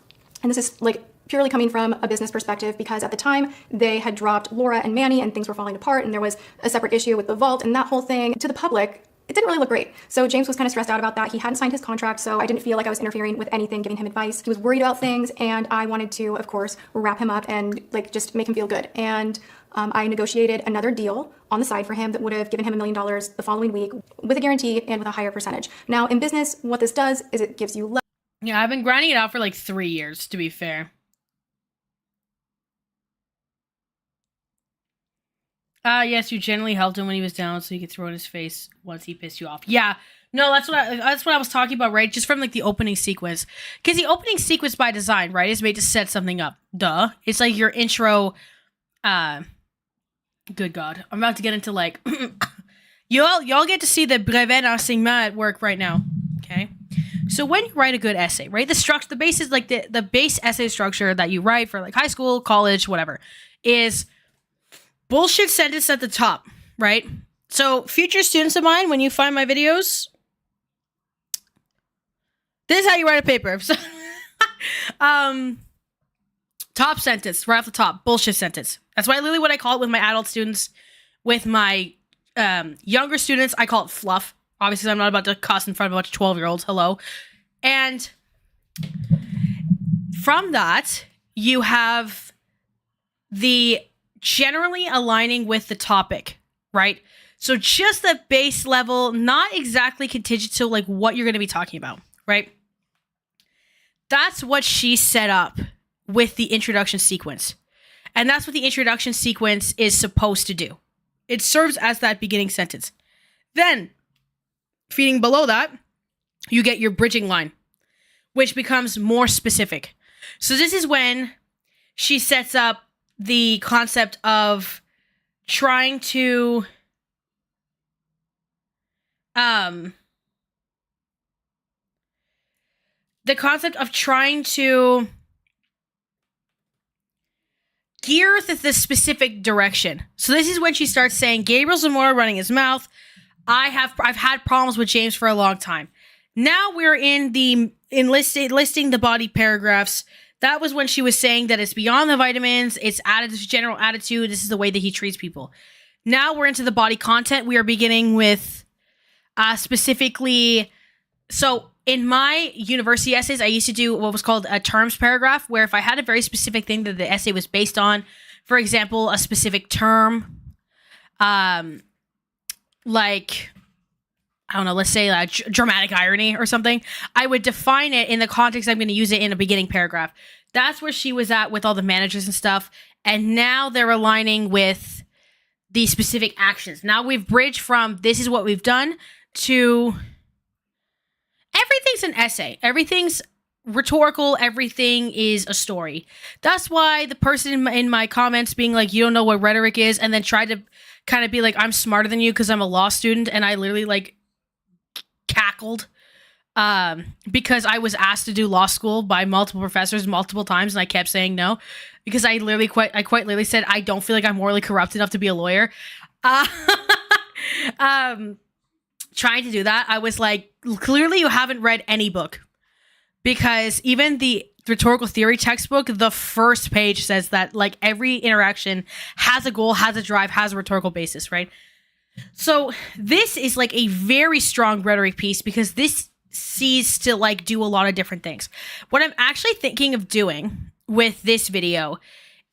And this is like purely coming from a business perspective, because at the time they had dropped Laura and Manny and things were falling apart, and there was a separate issue with the vault, and that whole thing to the public, it didn't really look great. So James was kind of stressed out about that. He hadn't signed his contract, so I didn't feel like I was interfering with anything, giving him advice. He was worried about things, and I wanted to, of course, wrap him up and like just make him feel good. And I negotiated another deal on the side for him that would have given him $1 million the following week with a guarantee and with a higher percentage. Now, in business, what this does is it gives you yeah, I've been grinding it out for like 3 years, to be fair. Yes, you generally helped him when he was down, so you could throw in his face once he pissed you off. Yeah, no, that's what I was talking about, right? Just from like the opening sequence, because the opening sequence by design, right, is made to set something up. Duh, it's like your intro. Good God, I'm about to get into like y'all get to see the brevet enseignement at work right now. Okay, so when you write a good essay, right, the structure, the base is like the base essay structure that you write for like high school, college, whatever, is bullshit sentence at the top, right? So future students of mine, when you find my videos, this is how you write a paper. So, top sentence, right off the top, bullshit sentence. That's why literally what I call it with my adult students. With my younger students, I call it fluff. Obviously, I'm not about to cuss in front of a bunch of 12-year-olds. Hello. And from that, you have the generally aligning with the topic, right? So just the base level, not exactly contingent to like what you're going to be talking about, right? That's what she set up with the introduction sequence. And that's what the introduction sequence is supposed to do. It serves as that beginning sentence. Then, feeding below that, you get your bridging line, which becomes more specific. So this is when she sets up the concept of trying to gear this specific direction. So this is when she starts saying Gabriel Zamora running his mouth. I've had problems with James for a long time. Now we're in listing the body paragraphs. That was when she was saying that it's beyond the vitamins, it's added this general attitude, this is the way that he treats people. Now we're into the body content. We are beginning with specifically, so in my university essays, I used to do what was called a terms paragraph, where if I had a very specific thing that the essay was based on, for example, a specific term, like, I don't know, let's say dramatic irony or something, I would define it in the context I'm going to use it in a beginning paragraph. That's where she was at with all the managers and stuff. And now they're aligning with the specific actions. Now we've bridged from this is what we've done to, everything's an essay. Everything's rhetorical. Everything is a story. That's why the person in my comments being like, you don't know what rhetoric is, and then tried to kind of be like, I'm smarter than you because I'm a law student, and I literally like cackled because I was asked to do law school by multiple professors multiple times, and I kept saying no because I quite literally said I don't feel like I'm morally corrupt enough to be a lawyer. Trying to do that, I was like, clearly you haven't read any book, because even the rhetorical theory textbook, the first page says that like every interaction has a goal, has a drive, has a rhetorical basis, right? So this is like a very strong rhetoric piece because this sees to like do a lot of different things. What I'm actually thinking of doing with this video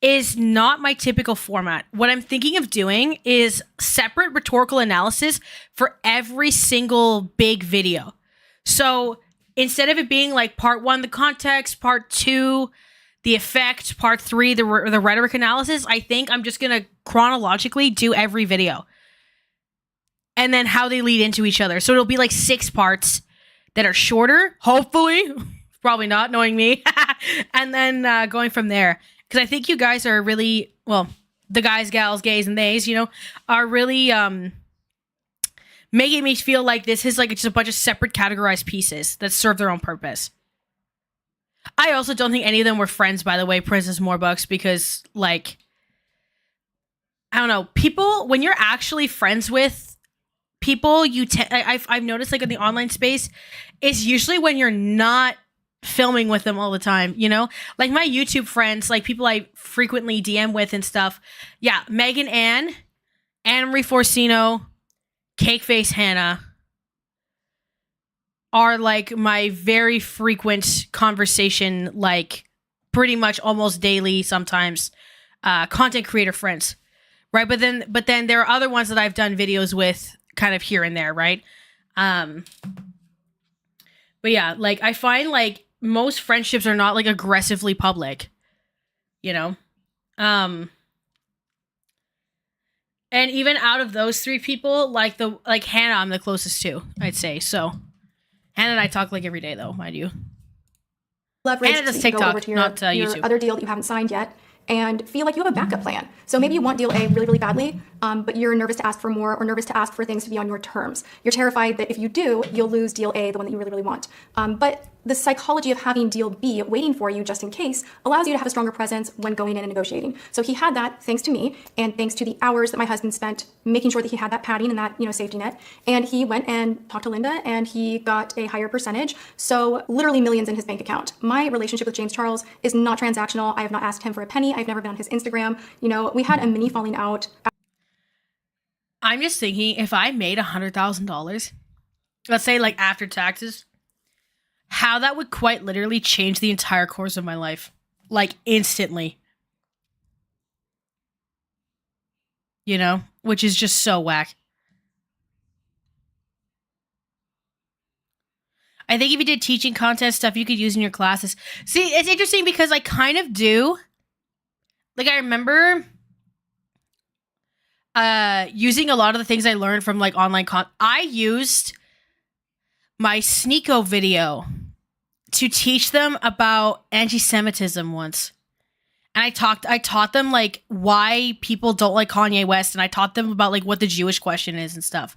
is not my typical format. What I'm thinking of doing is separate rhetorical analysis for every single big video. So instead of it being like part 1, the context, part 2, the effect, part 3, the rhetoric analysis, I think I'm just going to chronologically do every video. And then how they lead into each other. So it'll be like 6 parts that are shorter, hopefully. Probably not, knowing me. And then going from there. Because I think you guys are really, well, the guys, gals, gays, and theys, you know, are really making me feel like this is like just a bunch of separate categorized pieces that serve their own purpose. I also don't think any of them were friends, by the way, Princess Morbucks, because, like, I don't know, people, when you're actually friends with people, I've noticed, like, in the online space, is usually when you're not filming with them all the time, you know? Like, my YouTube friends, like, people I frequently DM with and stuff, yeah, Megan Ann, Anne-Marie Forcino, Cakeface Hannah are, like, my very frequent conversation, like, pretty much almost daily, sometimes, content creator friends, right? But then there are other ones that I've done videos with kind of here and there, right? But yeah, like, I find, like, most friendships are not, like, aggressively public, you know? And even out of those 3 people, like Hannah, I'm the closest to, I'd say. So Hannah and I talk like every day, though, mind you. Leverage Hannah does so you can go over TikTok, to not your YouTube. other deal that you haven't signed yet, and feel like you have a backup plan. So maybe you want deal A really, really badly, but you're nervous to ask for more or nervous to ask for things to be on your terms. You're terrified that if you do, you'll lose deal A, the one that you really, really want. But the psychology of having deal B waiting for you just in case allows you to have a stronger presence when going in and negotiating. So he had that thanks to me and thanks to the hours that my husband spent making sure that he had that padding and that, you know, safety net. And he went and talked to Linda and he got a higher percentage. So literally millions in his bank account. My relationship with James Charles is not transactional. I have not asked him for a penny. I've never been on his Instagram. You know, we had a mini falling out. I'm just thinking, if I made $100,000, let's say, like, after taxes, how that would quite literally change the entire course of my life. Like, instantly. You know? Which is just so whack. I think if you did teaching content stuff you could use in your classes. See, it's interesting because I kind of do. Like, I remember using a lot of the things I learned from, like, online I used my Sneeko video to teach them about anti-Semitism once. And I taught them, like, why people don't like Kanye West, and I taught them about, like, what the Jewish question is and stuff.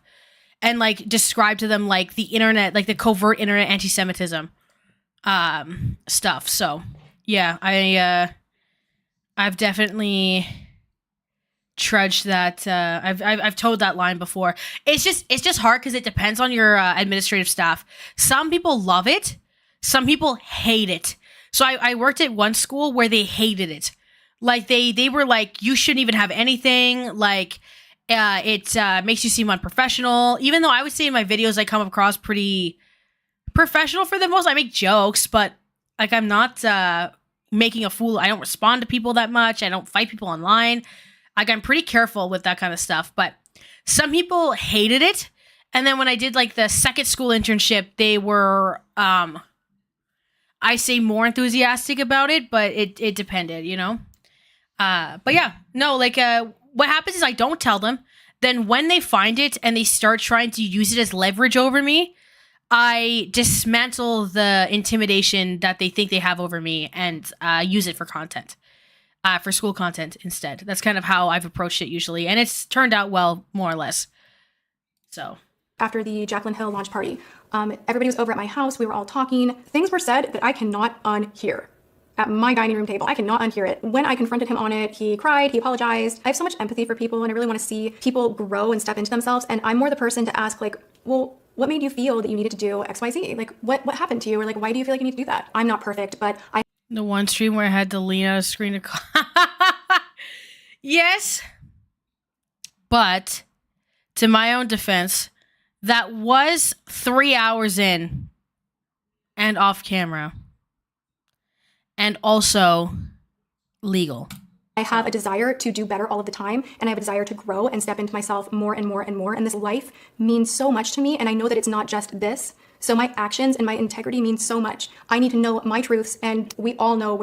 And, like, described to them, like, the internet, like, the covert internet anti-Semitism stuff. So, yeah, I've definitely trudged that. I've told that line before. It's just hard because it depends on your administrative staff. Some people love it. Some people hate it. So I worked at one school where they hated it. Like, they were like, you shouldn't even have anything. Like, it makes you seem unprofessional. Even though I would say in my videos I come across pretty professional for the most. I make jokes, but, like, I'm not making a fool. I don't respond to people that much. I don't fight people online. Like, I'm pretty careful with that kind of stuff. But some people hated it. And then when I did, like, the second school internship, they were I say more enthusiastic about it, but it depended, you know? But yeah, no, like, what happens is I don't tell them. Then when they find it and they start trying to use it as leverage over me, I dismantle the intimidation that they think they have over me and use it for content, for school content instead. That's kind of how I've approached it usually, and it's turned out well, more or less. So after the Jaclyn Hill launch party, everybody was over at my house. We were all talking. Things were said that I cannot unhear. At my dining room table, I cannot unhear it. When I confronted him on it, he cried, he apologized. I have so much empathy for people, and I really want to see people grow and step into themselves. And I'm more the person to ask, like, well, what made you feel that you needed to do X, Y, Z? Like, what happened to you? Or like, why do you feel like you need to do that? I'm not perfect, but the one stream where I had to lean out a screen to yes, but to my own defense, that was 3 hours in and off camera. And also legal. I have a desire to do better all of the time, and I have a desire to grow and step into myself more and more and more. And this life means so much to me, and I know that it's not just this. So my actions and my integrity mean so much. I need to know my truths, and we all know.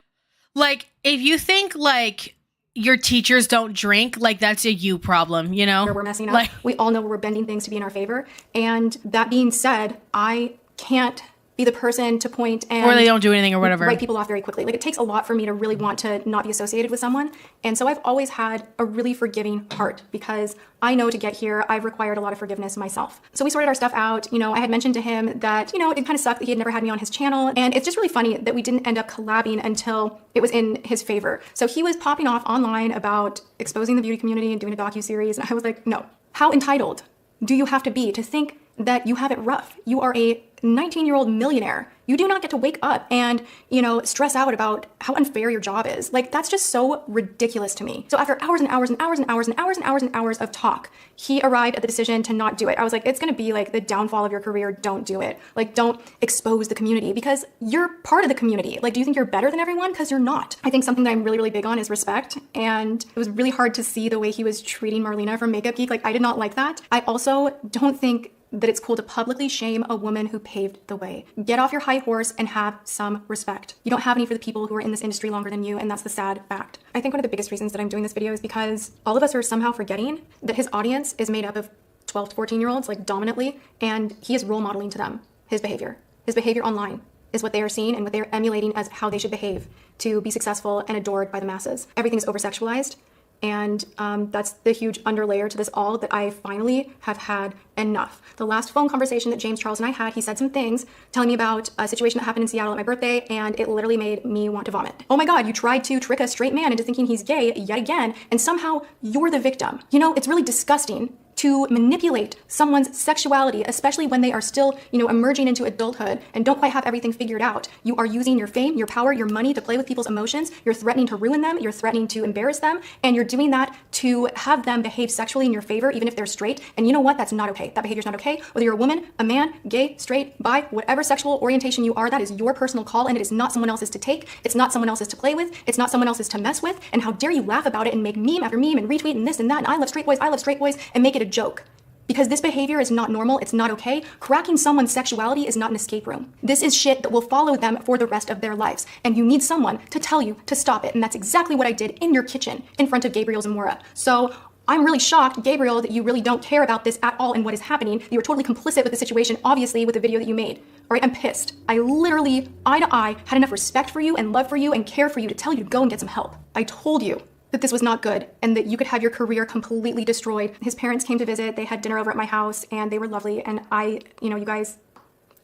Like, if you think, like, your teachers don't drink, like, that's a you problem, you know? Where we're messing up. Like, we all know where we're bending things to be in our favor. And that being said, I can't be the person to point and or they don't do anything or whatever. Write people off very quickly. Like, it takes a lot for me to really want to not be associated with someone. And so I've always had a really forgiving heart because I know to get here, I've required a lot of forgiveness myself. So we sorted our stuff out. You know, I had mentioned to him that, you know, it kind of sucked that he had never had me on his channel. And it's just really funny that we didn't end up collabing until it was in his favor. So he was popping off online about exposing the beauty community and doing a docuseries. And I was like, no, how entitled do you have to be to think that you have it rough? You are a 19-year-old millionaire. You do not get to wake up and, you know, stress out about how unfair your job is. Like, that's just so ridiculous to me. So after hours and hours and hours and hours and hours and hours and hours of talk, he arrived at the decision to not do it. I was like, it's going to be like the downfall of your career. Don't do it. Like, don't expose the community because you're part of the community. Like, do you think you're better than everyone? Because you're not. I think something that I'm really, really big on is respect. And it was really hard to see the way he was treating Marlena from Makeup Geek. Like, I did not like that. I also don't think that it's cool to publicly shame a woman who paved the way. Get off your high horse and have some respect. You don't have any for the people who are in this industry longer than you, and that's the sad fact. I think one of the biggest reasons that I'm doing this video is because all of us are somehow forgetting that his audience is made up of 12 to 14-year-olds, like dominantly, and he is role modeling to them his behavior. His behavior online is what they are seeing and what they are emulating as how they should behave to be successful and adored by the masses. Everything's over-sexualized. And that's the huge underlayer to this all, that I finally have had enough. The last phone conversation that James Charles and I had, he said some things telling me about a situation that happened in Seattle at my birthday, and it literally made me want to vomit. Oh my God, you tried to trick a straight man into thinking he's gay yet again, and somehow you're the victim. You know, it's really disgusting to manipulate someone's sexuality, especially when they are still, you know, emerging into adulthood and don't quite have everything figured out. You are using your fame, your power, your money to play with people's emotions. You're threatening to ruin them. You're threatening to embarrass them. And you're doing that to have them behave sexually in your favor, even if they're straight. And you know what? That's not okay. That behavior's not okay. Whether you're a woman, a man, gay, straight, bi, whatever sexual orientation you are, that is your personal call, and it is not someone else's to take. It's not someone else's to play with. It's not someone else's to mess with. And how dare you laugh about it and make meme after meme and retweet and this and that, and I love straight boys, and make it a joke. Because this behavior is not normal, it's not okay. Cracking someone's sexuality is not an escape room. This is shit that will follow them for the rest of their lives. And you need someone to tell you to stop it. And that's exactly what I did in your kitchen in front of Gabriel Zamora. So I'm really shocked, Gabriel, that you really don't care about this at all and what is happening. You were totally complicit with the situation, obviously, with the video that you made. All right, I'm pissed. I literally, eye to eye, had enough respect for you and love for you and care for you to tell you to go and get some help. I told you that this was not good and that you could have your career completely destroyed. His parents came to visit, they had dinner over at my house, and they were lovely. And I, you know, you guys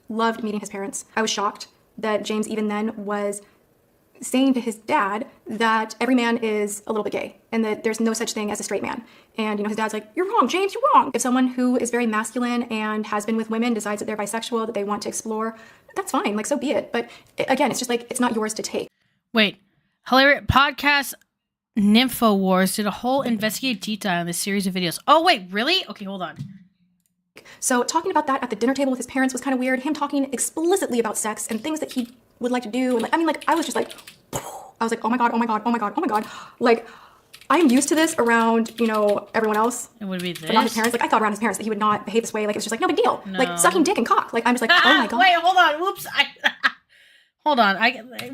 loved meeting his parents. I was shocked that James even then was saying to his dad that every man is a little bit gay and that there's no such thing as a straight man. And, you know, his dad's like, you're wrong, James, you're wrong. If someone who is very masculine and has been with women decides that they're bisexual, that they want to explore, that's fine, like, so be it. But again, it's just like, it's not yours to take. Wait, hilarious podcast Nympho Wars did a whole investigative deep dive on this series of videos. Oh, wait, really? Okay, hold on. So talking about that at the dinner table with his parents was kind of weird. Him talking explicitly about sex and things that he would like to do. And like, I mean, like, I was just like, I was like, oh my God, oh my God, oh my God, oh my God. Like, I'm used to this around, you know, everyone else. It would be this. But not his parents. Like, I thought around his parents that he would not behave this way. Like, it was just like, no big deal. No. Like, sucking dick and cock. Like, I'm just like, oh my God. Wait, hold on. Whoops. Hold on.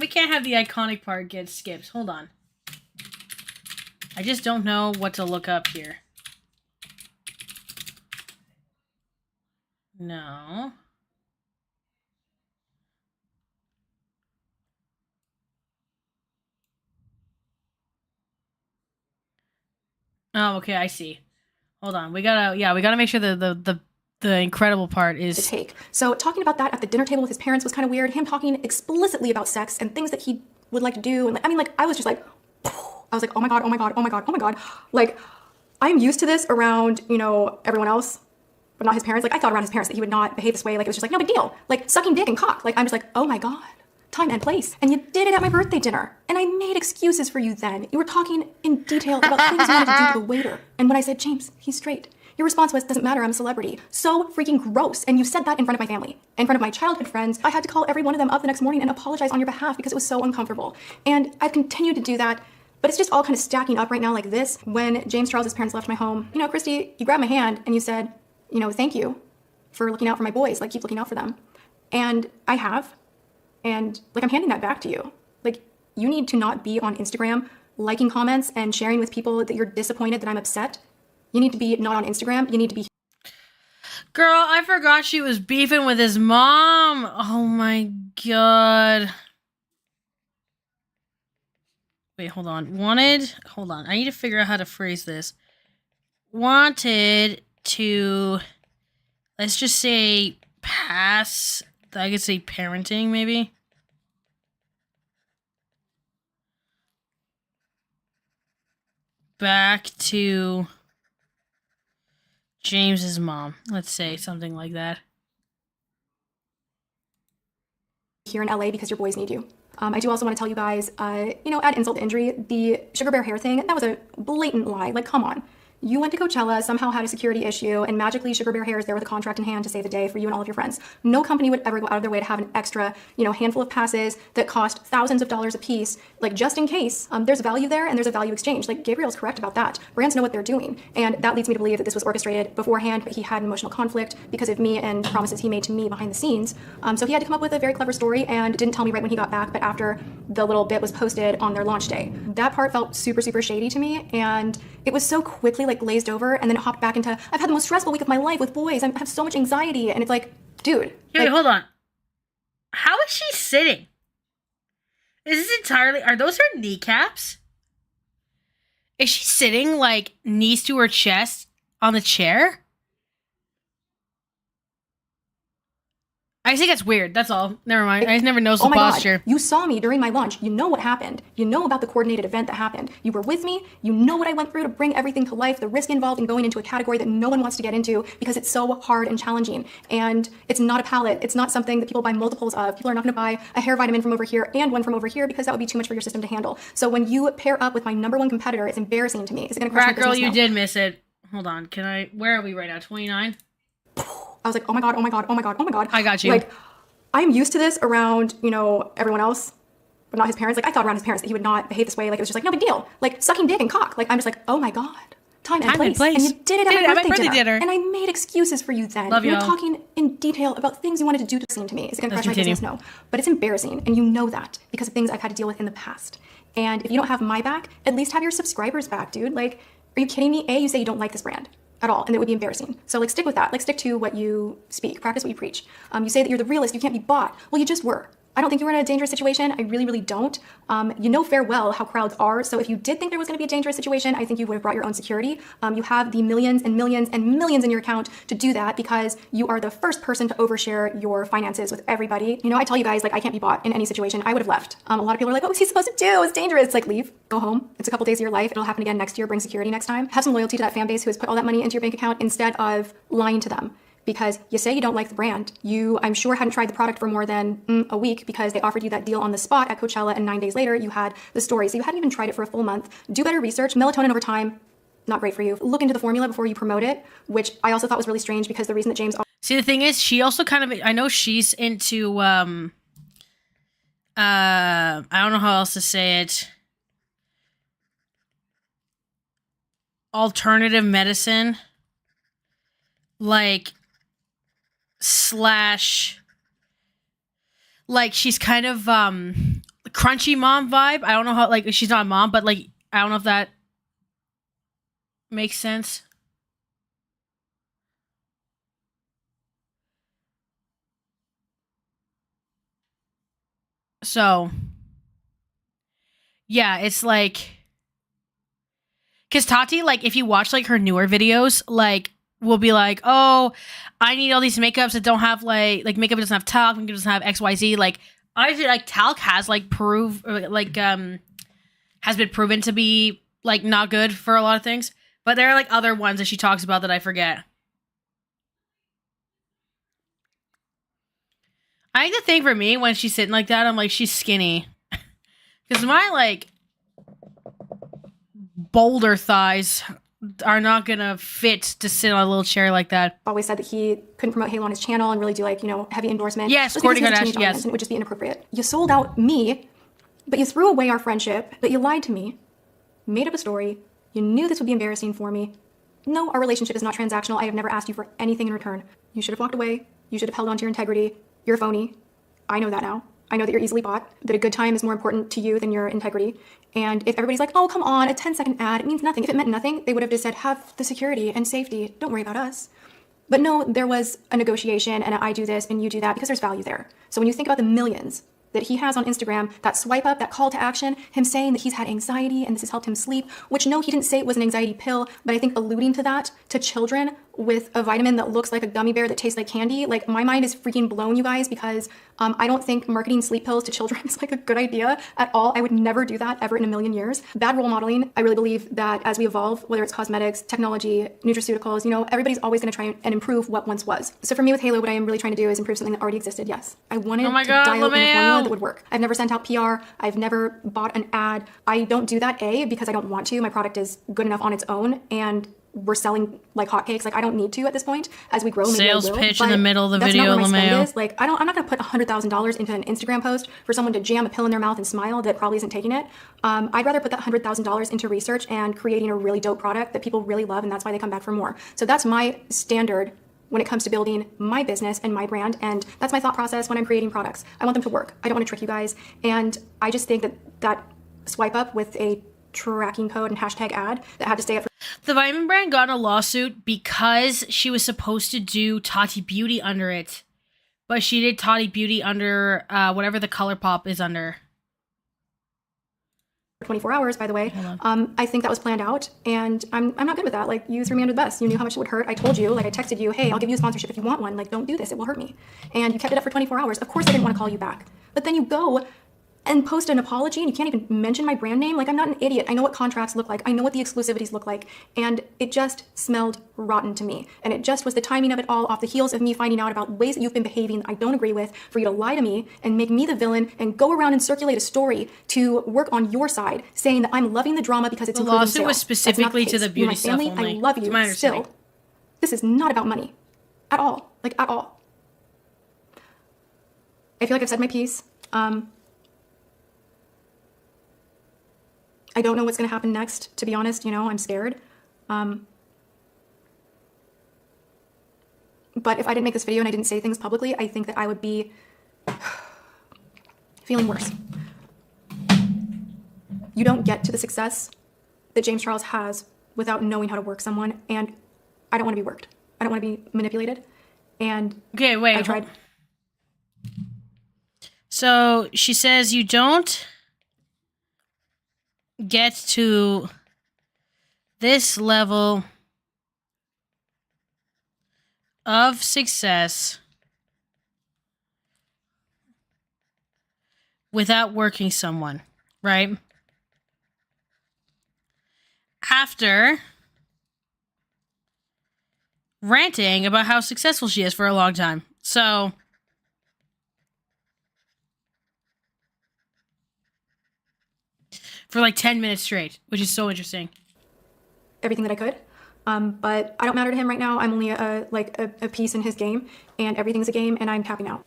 We can't have the iconic part get skipped. Hold on. I just don't know what to look up here. No. Oh, okay, I see. Hold on. We gotta make sure the incredible part to is take. So talking about that at the dinner table with his parents was kind of weird. Him talking explicitly about sex and things that he would like to do. And I was just like, I was like, oh my God, oh my God, oh my God, oh my God. Like, I'm used to this around, everyone else, but not his parents. Like, I thought around his parents that he would not behave this way. Like, it was just like, no big deal. Like, sucking dick and cock. Like, I'm just like, oh my God. Time and place. And you did it at my birthday dinner. And I made excuses for you then. You were talking in detail about things you wanted to do to the waiter. And when I said, James, he's straight, your response was, doesn't matter, I'm a celebrity. So freaking gross. And you said that in front of my family, in front of my childhood friends. I had to call every one of them up the next morning and apologize on your behalf because it was so uncomfortable. And I've continued to do that, but it's just all kind of stacking up right now like this. When James Charles's parents left my home, Christy, you grabbed my hand and you said, thank you for looking out for my boys. Like, keep looking out for them. And I have. And I'm handing that back to you. Like, you need to not be on Instagram liking comments and sharing with people that you're disappointed that I'm upset. You need to be not on Instagram. You need to be. Girl, I forgot she was beefing with his mom. Oh my God. Wait, hold on. Hold on. I need to figure out how to phrase this. Wanted to, let's just say, pass. I could say parenting, maybe. Back to James's mom. Let's say something like that. Here in LA because your boys need you. I do also want to tell you guys, add insult to injury, the sugar bear hair thing, that was a blatant lie. Like, come on. You went to Coachella, somehow had a security issue, and magically Sugar Bear Hair is there with a contract in hand to save the day for you and all of your friends. No company would ever go out of their way to have an extra, handful of passes that cost thousands of dollars a piece, like just in case. There's value there and there's a value exchange. Like, Gabriel's correct about that. Brands know what they're doing. And that leads me to believe that this was orchestrated beforehand, but he had an emotional conflict because of me and promises he made to me behind the scenes. So he had to come up with a very clever story and didn't tell me right when he got back, but after the little bit was posted on their launch day. That part felt super, super shady to me, and it was so quickly glazed over, and then it hopped back into, I've had the most stressful week of my life with boys. I have so much anxiety, and it's like, dude. Wait, hold on. How is she sitting? Is this entirely, are those her kneecaps? Is she sitting knees to her chest on the chair? I think that's weird. That's all. Never mind. I just never noticed the posture. God. You saw me during my lunch. You know what happened. You know about the coordinated event that happened. You were with me. You know what I went through to bring everything to life, the risk involved in going into a category that no one wants to get into because it's so hard and challenging. And it's not a palette. It's not something that people buy multiples of. People are not going to buy a hair vitamin from over here and one from over here because that would be too much for your system to handle. So when you pair up with my number one competitor, it's embarrassing to me. Is it going to crush my business? Girl, you now? did miss it. Hold on. Where are we right now? 29? I was like, oh my God, oh my God, oh my God, oh my God. I got you. I'm used to this around, everyone else, but not his parents. I thought around his parents that he would not behave this way. It was just no big deal. Sucking dick and cock. I'm just oh my God. Time and place. And you did it at my birthday dinner. And I made excuses for you then. Love you were talking in detail about things you wanted to do to seem to me. Is it going to crush my business? No. But it's embarrassing, and you know that because of things I've had to deal with in the past. And if you don't have my back, at least have your subscribers back, dude. Are you kidding me? You say you don't like this brand at all, and it would be embarrassing. So stick with that. Stick to what you speak. Practice what you preach. You say that you're the realist. You can't be bought. Well, you just were. I don't think you were in a dangerous situation. I really, really don't. You know fair well how crowds are. So if you did think there was going to be a dangerous situation, I think you would have brought your own security. You have the millions and millions and millions in your account to do that because you are the first person to overshare your finances with everybody. I tell you guys, I can't be bought in any situation. I would have left. A lot of people are like, what was he supposed to do? It's dangerous. Leave, go home. It's a couple days of your life. It'll happen again next year. Bring security next time. Have some loyalty to that fan base who has put all that money into your bank account instead of lying to them. Because you say you don't like the brand. You, I'm sure, hadn't tried the product for more than a week because they offered you that deal on the spot at Coachella, and 9 days later you had the story. So you hadn't even tried it for a full month. Do better research. Melatonin over time, not great for you. Look into the formula before you promote it, which I also thought was really strange because the reason that James... See, the thing is, she also I know she's into, I don't know how else to say it. Alternative medicine. She's kind of crunchy mom vibe. I don't know how she's not a mom, but I don't know if that makes sense. So yeah, it's Because Tati, like, if you watch like her newer videos, like, will be like, oh, I need all these makeups that don't have like makeup doesn't have talc, makeup doesn't have XYZ. Like, obviously, like talc has like has been proven to be like not good for a lot of things. But there are like other ones that she talks about that I forget. I think the thing for me when she's sitting like that, I'm like, she's skinny. Because my like boulder thighs are not gonna fit to sit on a little chair like that. Always said that he couldn't promote Halo on his channel and really do like, you know, heavy endorsement. Yes, just because Kourtney he has a Kardashian, teenage yes. audience and it would just be inappropriate. You sold out me, but you threw away our friendship, but you lied to me, made up a story. You knew this would be embarrassing for me. No, our relationship is not transactional. I have never asked you for anything in return. You should have walked away. You should have held on to your integrity. You're a phony. I know that now. I know that you're easily bought, that a good time is more important to you than your integrity. And if everybody's like, oh, come on, a 10-second ad, it means nothing. If it meant nothing, they would have just said, have the security and safety. Don't worry about us. But no, there was a negotiation and I do this and you do that because there's value there. So when you think about the millions that he has on Instagram, that swipe up, that call to action, him saying that he's had anxiety and this has helped him sleep, which no, he didn't say it was an anxiety pill, but I think alluding to that to children with a vitamin that looks like a gummy bear that tastes like candy, like my mind is freaking blown, you guys, because I don't think marketing sleep pills to children is like a good idea at all. I would never do that ever in a million years. Bad role modeling. I really believe that as we evolve, whether it's cosmetics, technology, nutraceuticals, you know, everybody's always going to try and improve what once was. So for me with Halo, what I am really trying to do is improve something that already existed. Yes, I wanted to dial in a formula that would work. I've never sent out PR. I've never bought an ad. I don't do that, A, because I don't want to. My product is good enough on its own, and we're selling like hotcakes. Like I don't need to at this point. As we grow, maybe sales I will, pitch in the middle of the that's video, not where my spend LeMayo. is. Like I'm not gonna put $100,000 into an Instagram post for someone to jam a pill in their mouth and smile that probably isn't taking it. I'd rather put that $100,000 into research and creating a really dope product that people really love, and that's why they come back for more. So that's my standard when it comes to building my business and my brand, and that's my thought process when I'm creating products. I want them to work. I don't want to trick you guys, and I just think that swipe up with a tracking code and hashtag ad that had to stay up for The vitamin brand got in a lawsuit because she was supposed to do Tati Beauty under it, but she did Tati Beauty under whatever the ColourPop is under. 24 hours, by the way. I think that was planned out, and I'm not good with that. Like, you threw me under the bus. You knew how much it would hurt. I told you, like, I texted you, hey, I'll give you a sponsorship if you want one. Like, don't do this. It will hurt me. And you kept it up for 24 hours. Of course I didn't want to call you back. But then you go and post an apology, and you can't even mention my brand name. Like, I'm not an idiot. I know what contracts look like. I know what the exclusivities look like. And it just smelled rotten to me. And it just was the timing of it all off the heels of me finding out about ways that you've been behaving that I don't agree with, for you to lie to me and make me the villain and go around and circulate a story to work on your side, saying that I'm loving the drama because it's improving sales. The lawsuit was specifically to the beauty You're my stuff family. only. I love It's you. my understanding. Still, this is not about money. At all. Like, at all. I feel like I've said my piece. I don't know what's going to happen next, to be honest. You know, I'm scared. But if I didn't make this video and I didn't say things publicly, I think that I would be feeling worse. You don't get to the success that James Charles has without knowing how to work someone, and I don't want to be worked. I don't want to be manipulated. And okay, wait. I tried. So she says you don't get to this level of success without working someone, right? After ranting about how successful she is for a long time. So for like 10 minutes straight, which is so interesting. Everything that I could. But I don't matter to him right now. I'm only a piece in his game, and everything's a game, and I'm tapping out.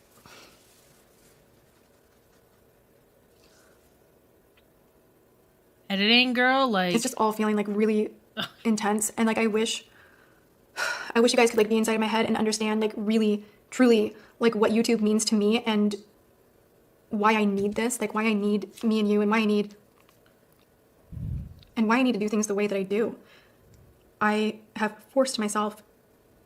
Editing, girl, like it's just all feeling like really intense, and like I wish you guys could like be inside my head and understand like really, truly like what YouTube means to me and why I need this, like why I need me and you, and why I need to do things the way that I do. I have forced myself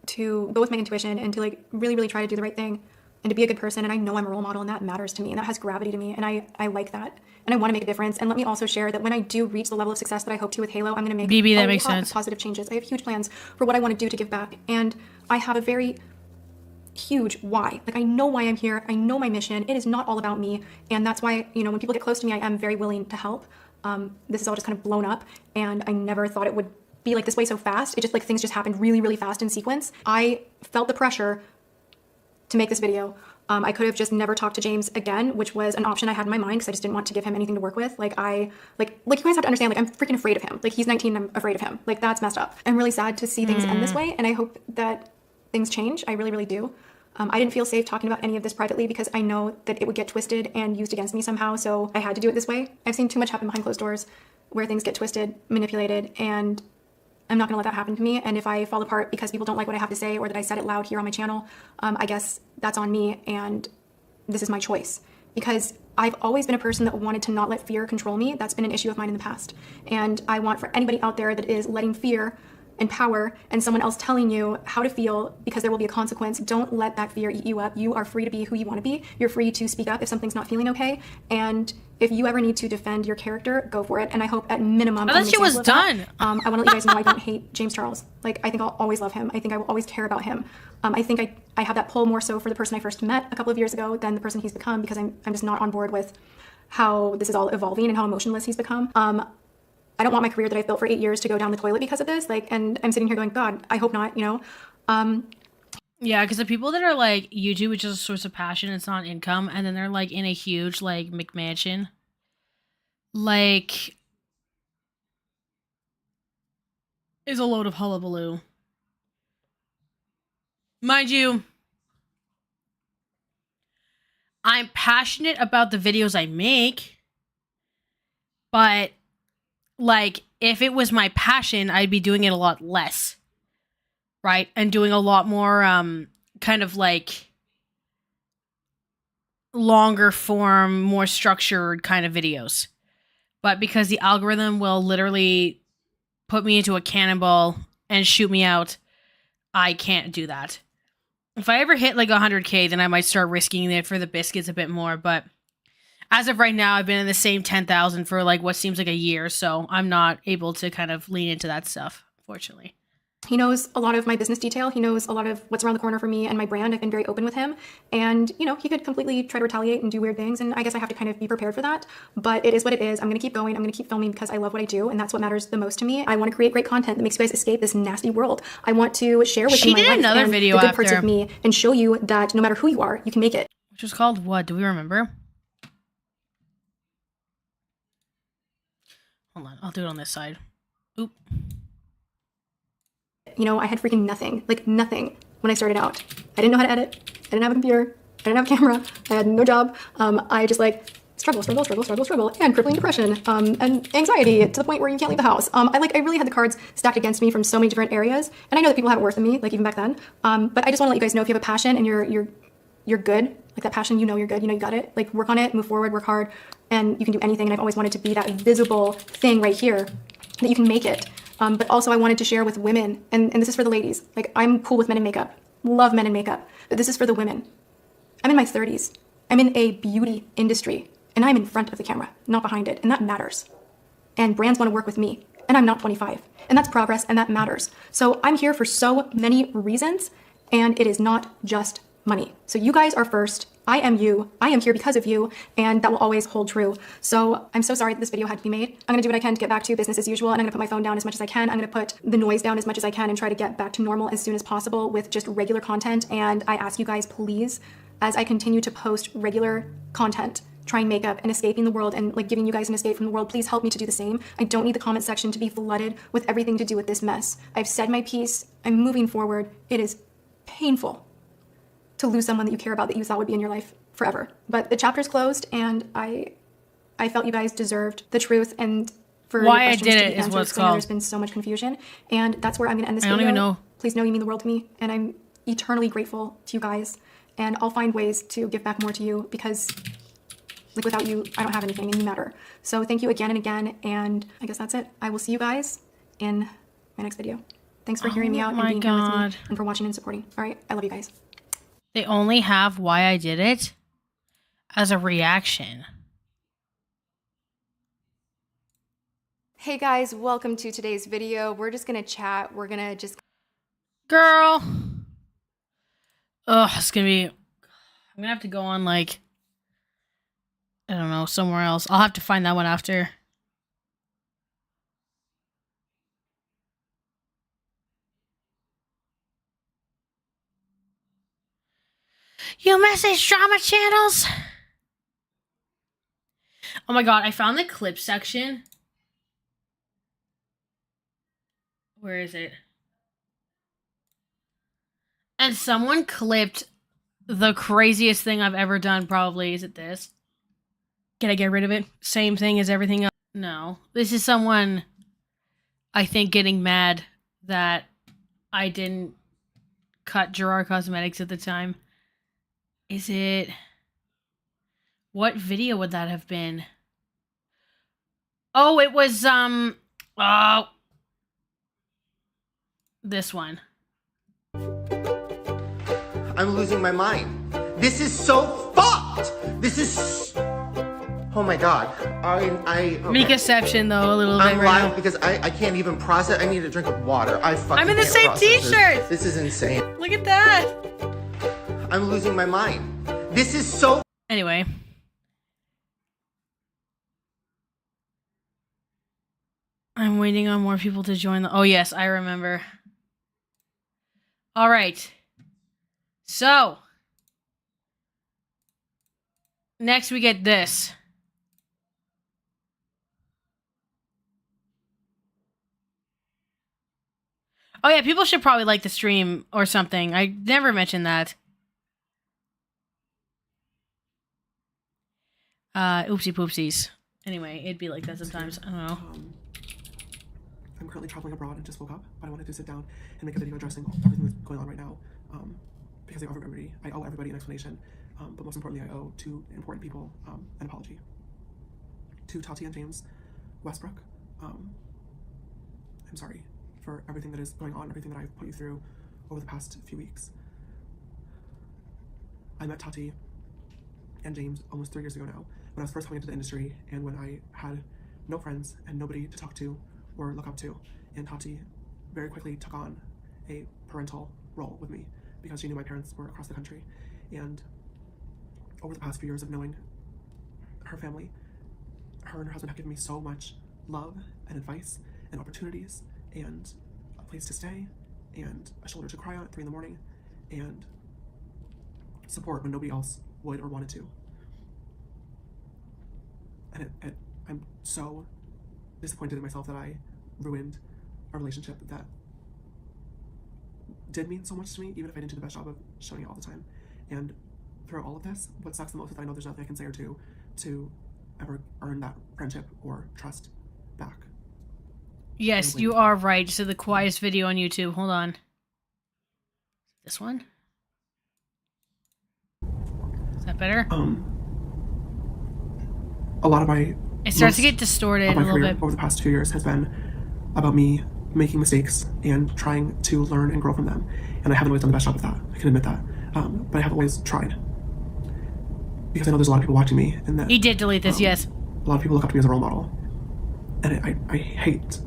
to go with my intuition and to like really, really try to do the right thing. and to be a good person. And I know I'm a role model, and that matters to me, and that has gravity to me. And I like that. And I want to make a difference. And let me also share that when I do reach the level of success that I hope to with Halo, I'm going to make BB, that a makes lot sense. of positive changes. I have huge plans for what I want to do to give back. And I have a very huge why. Like, I know why I'm here. I know my mission. It is not all about me. And that's why, you know, when people get close to me, I am very willing to help. This is all just kind of blown up, and I never thought it would be like this way so fast. It just, like, things just happened really, really fast in sequence. I felt the pressure to make this video. I could have just never talked to James again, which was an option I had in my mind because I just didn't want to give him anything to work with. Like, you guys have to understand, like, I'm freaking afraid of him. Like, he's 19 and I'm afraid of him. Like, that's messed up. I'm really sad to see things end this way, and I hope that things change. I really, really do. I didn't feel safe talking about any of this privately because I know that it would get twisted and used against me somehow, so I had to do it this way. I've seen too much happen behind closed doors where things get twisted, manipulated, and I'm not gonna let that happen to me. And if I fall apart because people don't like what I have to say or that I said it loud here on my channel, I guess that's on me, and this is my choice. Because I've always been a person that wanted to not let fear control me. That's been an issue of mine in the past. And I want for anybody out there that is letting fear and power and someone else telling you how to feel because there will be a consequence, don't let that fear eat you up. You are free to be who you want to be. You're free to speak up if something's not feeling okay. And if you ever need to defend your character, go for it. And I hope at minimum, I thought she was done. I want to let you guys know I don't hate James Charles. Like, I think I'll always love him. I think I will always care about him. I think I have that pull more so for the person I first met a couple of years ago than the person he's become, because I'm just not on board with how this is all evolving and how emotionless he's become. I don't want my career that I've built for 8 years to go down the toilet because of this. Like, and I'm sitting here going, God, I hope not, you know? Yeah, because the people that are like, YouTube is just a source of passion, it's not income, and then they're like in a huge like McMansion. Like, is a load of hullabaloo. Mind you, I'm passionate about the videos I make, but like, if it was my passion, I'd be doing it a lot less, right? And doing a lot more kind of like longer form, more structured kind of videos. But because the algorithm will literally put me into a cannonball and shoot me out, I can't do that. If I ever hit like 100K, then I might start risking it for the biscuits a bit more. But as of right now, I've been in the same 10,000 for like what seems like a year. So I'm not able to kind of lean into that stuff, unfortunately. He knows a lot of my business detail. He knows a lot of what's around the corner for me and my brand. I've been very open with him. And, you know, he could completely try to retaliate and do weird things. And I guess I have to kind of be prepared for that. But it is what it is. I'm going to keep going. I'm going to keep filming because I love what I do. And that's what matters the most to me. I want to create great content that makes you guys escape this nasty world. I want to share with you my life another and video the good parts after. of me and show you that no matter who you are, you can make it. Which was called what? Do we remember? Hold on. I'll do it on this side. Oop. You know, I had freaking nothing, like nothing when I started out. I didn't know how to edit. I didn't have a computer. I didn't have a camera. I had no job. I just like struggle, and crippling depression, and anxiety to the point where you can't leave the house. I really had the cards stacked against me from so many different areas. And I know that people have it worse than me, like even back then. But I just want to let you guys know, if you have a passion and you're good, like that passion, you know you're good, you know you got it. Like, work on it, move forward, work hard, and you can do anything. And I've always wanted to be that visible thing right here, that you can make it. But also I wanted to share with women, and this is for the ladies. Like, I'm cool with men in makeup, love men in makeup, but this is for the women. I'm in my 30s. I'm in a beauty industry, and I'm in front of the camera, not behind it, and that matters. And brands want to work with me, and I'm not 25, and that's progress, and that matters. So I'm here for so many reasons, and it is not just money. So you guys are first. I am you. I am here because of you, and that will always hold true. So I'm so sorry that this video had to be made. I'm gonna do what I can to get back to business as usual, and I'm gonna put my phone down as much as I can. I'm gonna put the noise down as much as I can and try to get back to normal as soon as possible with just regular content. And I ask you guys, please, as I continue to post regular content, trying makeup and escaping the world and like giving you guys an escape from the world, please help me to do the same. I don't need the comment section to be flooded with everything to do with this mess. I've said my piece. I'm moving forward. It is painful to lose someone that you care about, that you thought would be in your life forever. But the chapter's closed, and I felt you guys deserved the truth, and for Why your I questions did to it be is answered, what it's 'cause I know called. there's been so much confusion, and that's where I'm gonna end this I video. don't even know. Please know you mean the world to me, and I'm eternally grateful to you guys, and I'll find ways to give back more to you, because like, without you, I don't have anything, and you matter. So thank you again and again, and I guess that's it. I will see you guys in my next video. Thanks for hearing me out and being here with me, and for watching and supporting. All right, I love you guys. They only have why I did it as a reaction. Hey guys, welcome to today's video. We're just gonna chat. We're gonna just... Girl. Ugh, it's gonna be... I'm gonna have to go on, like... I don't know, somewhere else. I'll have to find that one after. You message drama channels? Oh my god, I found the clip section. Where is it? And someone clipped the craziest thing I've ever done, probably. Is it this? Can I get rid of it? Same thing as everything else? No. This is someone, I think, getting mad that I didn't cut Gerard Cosmetics at the time. Is it... What video would that have been? Oh, it was, oh... This one. I'm losing my mind. This is so fucked! This is... Oh my god. Okay. Meek-exception, though, a little bit I'm right lying now. because I can't even process. I need a drink of water. I fucking I'm in the can't same process t-shirt! This is insane. Look at that! I'm losing my mind. This is so... Anyway. I'm waiting on more people to join the... Oh, yes, I remember. All right. So. Next, we get this. Oh, yeah, people should probably like the stream or something. I never mentioned that. Oopsie poopsies. Anyway, it'd be like that sometimes. I don't know. I'm currently traveling abroad and just woke up, but I wanted to sit down and make a video addressing everything that's going on right now, because I owe everybody an explanation, but most importantly, I owe two important people an apology. To Tati and James Westbrook, I'm sorry for everything that is going on, everything that I've put you through over the past few weeks. I met Tati and James almost 3 years ago now, when I was first coming into the industry and when I had no friends and nobody to talk to or look up to, and Tati very quickly took on a parental role with me because she knew my parents were across the country. And over the past few years of knowing her family, her and her husband have given me so much love and advice and opportunities and a place to stay and a shoulder to cry on at 3 in the morning and support when nobody else would or wanted to. And I'm so disappointed in myself that I ruined a relationship that did mean so much to me, even if I didn't do the best job of showing it all the time. And throughout all of this, what sucks the most is that I know there's nothing I can say or do to ever earn that friendship or trust back. Yes, you are right. So the quietest video on YouTube. Hold on. This one? Is that better? A lot of my... It starts to get distorted a little bit. Over the past few years has been about me making mistakes and trying to learn and grow from them. And I haven't always done the best job of that. I can admit that. But I have always tried. Because I know there's a lot of people watching me. And that He did delete this, yes. A lot of people look up to me as a role model. And I hate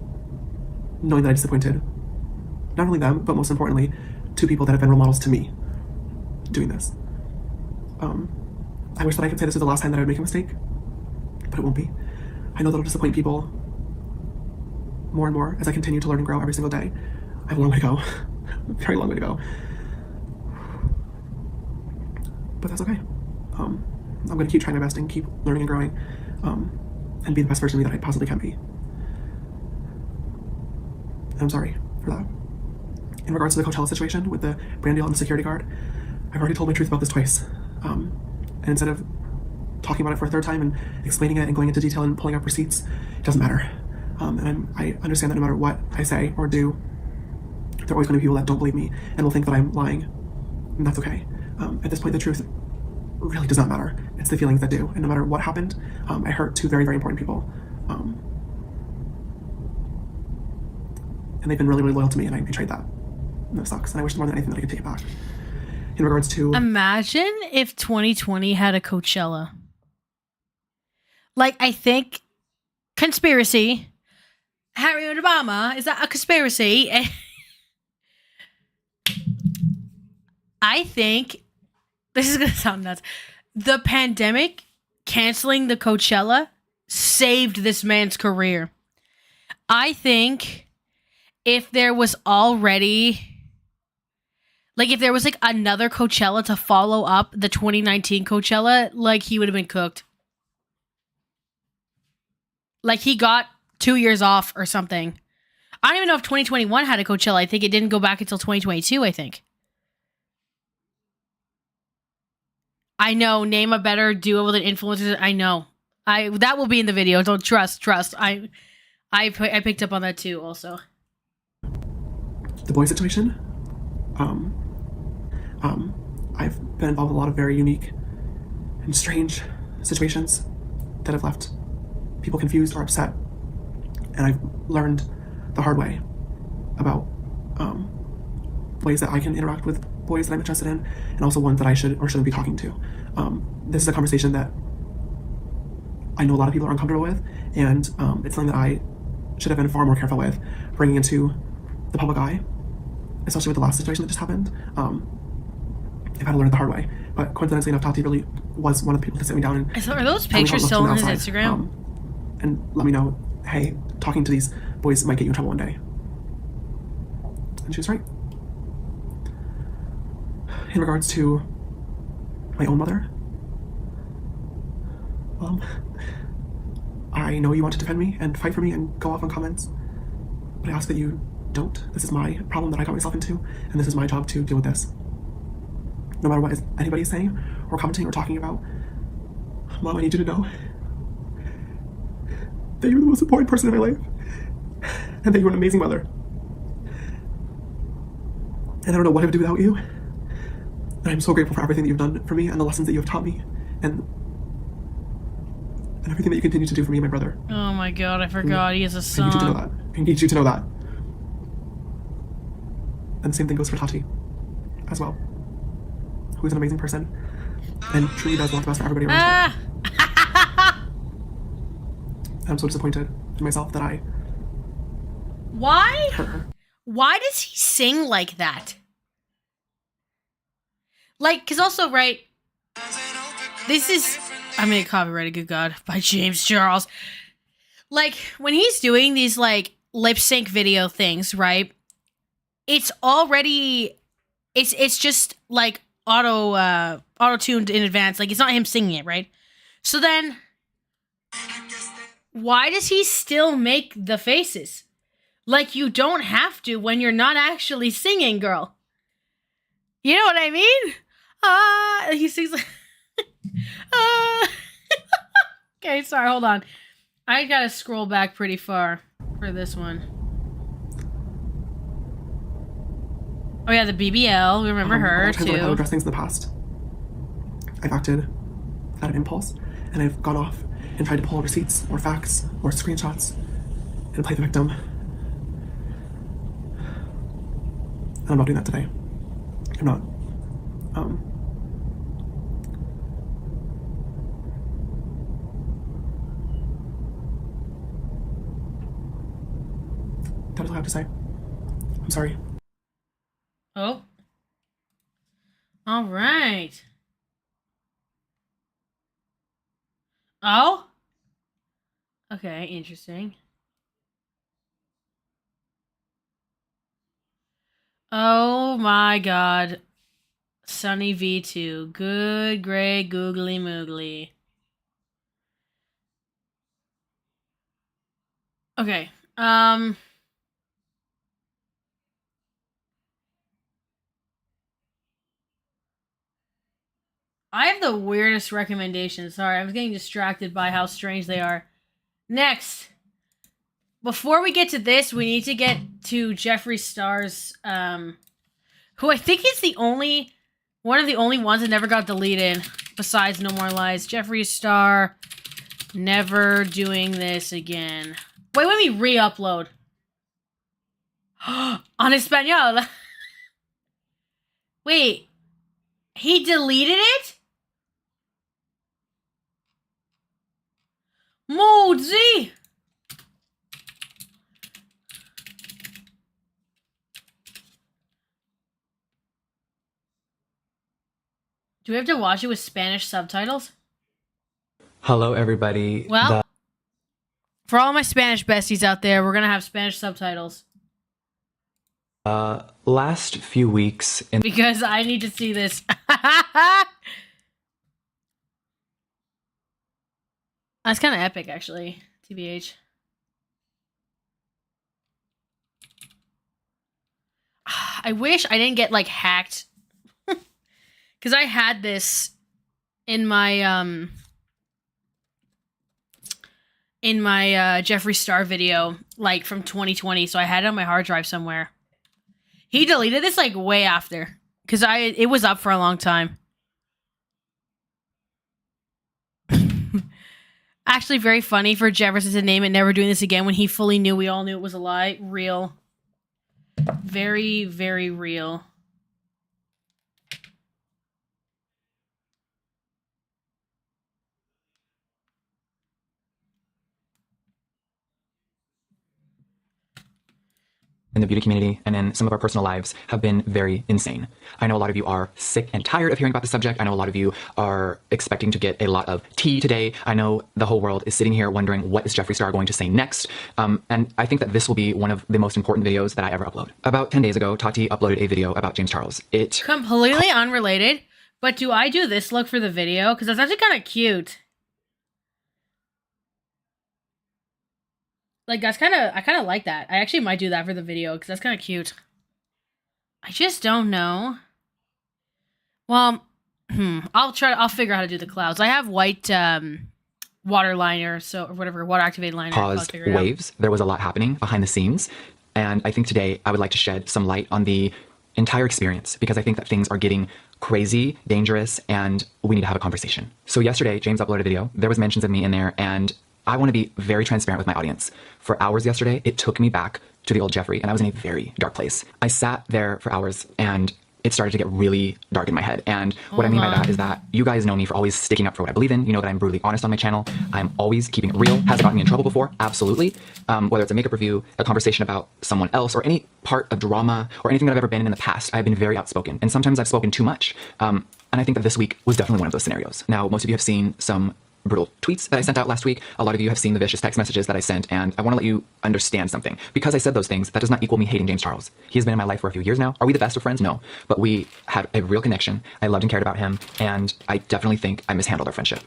knowing that I disappointed not only them, but most importantly, two people that have been role models to me doing this. I wish that I could say this is the last time that I would make a mistake, but it won't be. I know that'll disappoint people more and more as I continue to learn and grow every single day. I have a long way to go. A very long way to go. But that's okay. I'm going to keep trying my best and keep learning and growing, and be the best version of me that I possibly can be. And I'm sorry for that. In regards to the Coachella situation with the brand deal and the security guard, I've already told my truth about this twice. And instead of talking about it for a third time and explaining it and going into detail and pulling up receipts, it doesn't matter. And I understand that no matter what I say or do, there are always going to be people that don't believe me and will think that I'm lying. And that's okay. At this point, the truth really does not matter. It's the feelings that do. And no matter what happened, I hurt two very, very important people. And they've been really, really loyal to me, and I betrayed that. And that sucks. And I wish more than anything that I could take it back. in regards to... Imagine if 2020 had a Coachella. Like, I think conspiracy. Harry and Obama, is that a conspiracy? I think, this is going to sound nuts, the pandemic canceling the Coachella saved this man's career. I think if there was already, like, if there was, like, another Coachella to follow up the 2019 Coachella, like, he would have been cooked. Like, he got 2 years off or something. I don't even know if 2021 had a Coachella. I think it didn't go back until 2022, I think. I know, name a better duo with an influencer. I know. That will be in the video. Don't trust. I picked up on that too also. The boy situation. I've been involved in a lot of very unique and strange situations that have left people confused or upset. And I've learned the hard way about ways that I can interact with boys that I'm interested in, and also ones that I should or shouldn't be talking to. This is a conversation that I know a lot of people are uncomfortable with, and it's something that I should have been far more careful with bringing into the public eye, especially with the last situation that just happened. I've had to learn it the hard way, but coincidentally enough, Tati really was one of the people to sit me down and... Are those pictures still on his Instagram? And let me know, hey, talking to these boys might get you in trouble one day. And she was right. In regards to my own mother, I know you want to defend me and fight for me and go off on comments, but I ask that you don't. This is my problem that I got myself into, and this is my job to deal with this. No matter what anybody is saying or commenting or talking about, Mom, I need you to know that you're the most important person in my life, and that you're an amazing mother. And I don't know what I would do without you. And I'm so grateful for everything that you've done for me and the lessons that you have taught me, and everything that you continue to do for me and my brother. Oh my god, I forgot he has a son. I need you to know that. I need you to know that. And the same thing goes for Tati as well, who is an amazing person and truly does want the best for everybody around her. And I'm so disappointed in myself that I hurt her. Why does he sing like that? Like, because also, right, this is, I'm gonna copyright it, good God, by James Charles. Like, when he's doing these, like, lip sync video things, right, it's already, it's just, like, auto-tuned in advance. Like, it's not him singing it, right? So then, why does he still make the faces? Like, you don't have to when you're not actually singing, girl. You know what I mean? He sings like... Okay, sorry, hold on. I gotta scroll back pretty far for this one. Oh yeah, the BBL. We remember her, too. I've addressed things in the past. I've acted out of impulse, and I've gone off and tried to pull receipts or facts or screenshots and play the victim. And I'm not doing that today. I'm not. That is all I have to say. I'm sorry. Oh. All right. Oh? Okay, interesting. Oh my god. Sunny V2. Good, great, googly moogly. Okay. I have the weirdest recommendations. Sorry, I was getting distracted by how strange they are. Next. Before we get to this, we need to get to Jeffree Star's, who I think is one of the only ones that never got deleted, besides No More Lies. Jeffree Star, never doing this again. Wait, let me re-upload. En Espanol. Wait. He deleted it? Moodzy! Do we have to watch it with Spanish subtitles? Hello, everybody. Well, for all my Spanish besties out there, we're gonna have Spanish subtitles. Last few weeks in Because I need to see this. That's kind of epic, actually, TBH. I wish I didn't get, like, hacked. Because I had this in my Jeffree Star video, like, from 2020. So I had it on my hard drive somewhere. He deleted this, like, way after. Because it was up for a long time. Actually, very funny for Jefferson to name it Never Doing This Again when he fully knew, we all knew it was a lie. Real. Very, very real. in the beauty community and in some of our personal lives have been very insane. I know a lot of you are sick and tired of hearing about the subject. I know a lot of you are expecting to get a lot of tea today. I know the whole world is sitting here wondering, what is Jeffree Star going to say next? And I think that this will be one of the most important videos that I ever upload. About 10 days ago, Tati uploaded a video about James Charles. It completely unrelated, but do I do this look for the video? Because that's actually kind of cute. Like, I kind of like that. I actually might do that for the video, because that's kind of cute. I just don't know. Well, I'll figure out how to do the clouds. I have white water liner, or whatever, water activated liner. Caused waves. There was a lot happening behind the scenes. And I think today I would like to shed some light on the entire experience, because I think that things are getting crazy, dangerous, and we need to have a conversation. So yesterday, James uploaded a video. There was mentions of me in there, and I want to be very transparent with my audience. For hours yesterday, it took me back to the old Jeffree, and I was in a very dark place. I sat there for hours, and it started to get really dark in my head. And what I mean by that is that you guys know me for always sticking up for what I believe in. You know that I'm brutally honest on my channel. I'm always keeping it real. Has it gotten me in trouble before? Absolutely. Whether it's a makeup review, a conversation about someone else, or any part of drama, or anything that I've ever been in the past, I've been very outspoken. And sometimes I've spoken too much. And I think that this week was definitely one of those scenarios. Now, most of you have seen some brutal tweets that I sent out last week. A lot of you have seen the vicious text messages that I sent, and I want to let you understand something. Because I said those things, that does not equal me hating James Charles. He has been in my life for a few years now. Are we the best of friends? No. But we had a real connection. I loved and cared about him, and I definitely think I mishandled our friendship,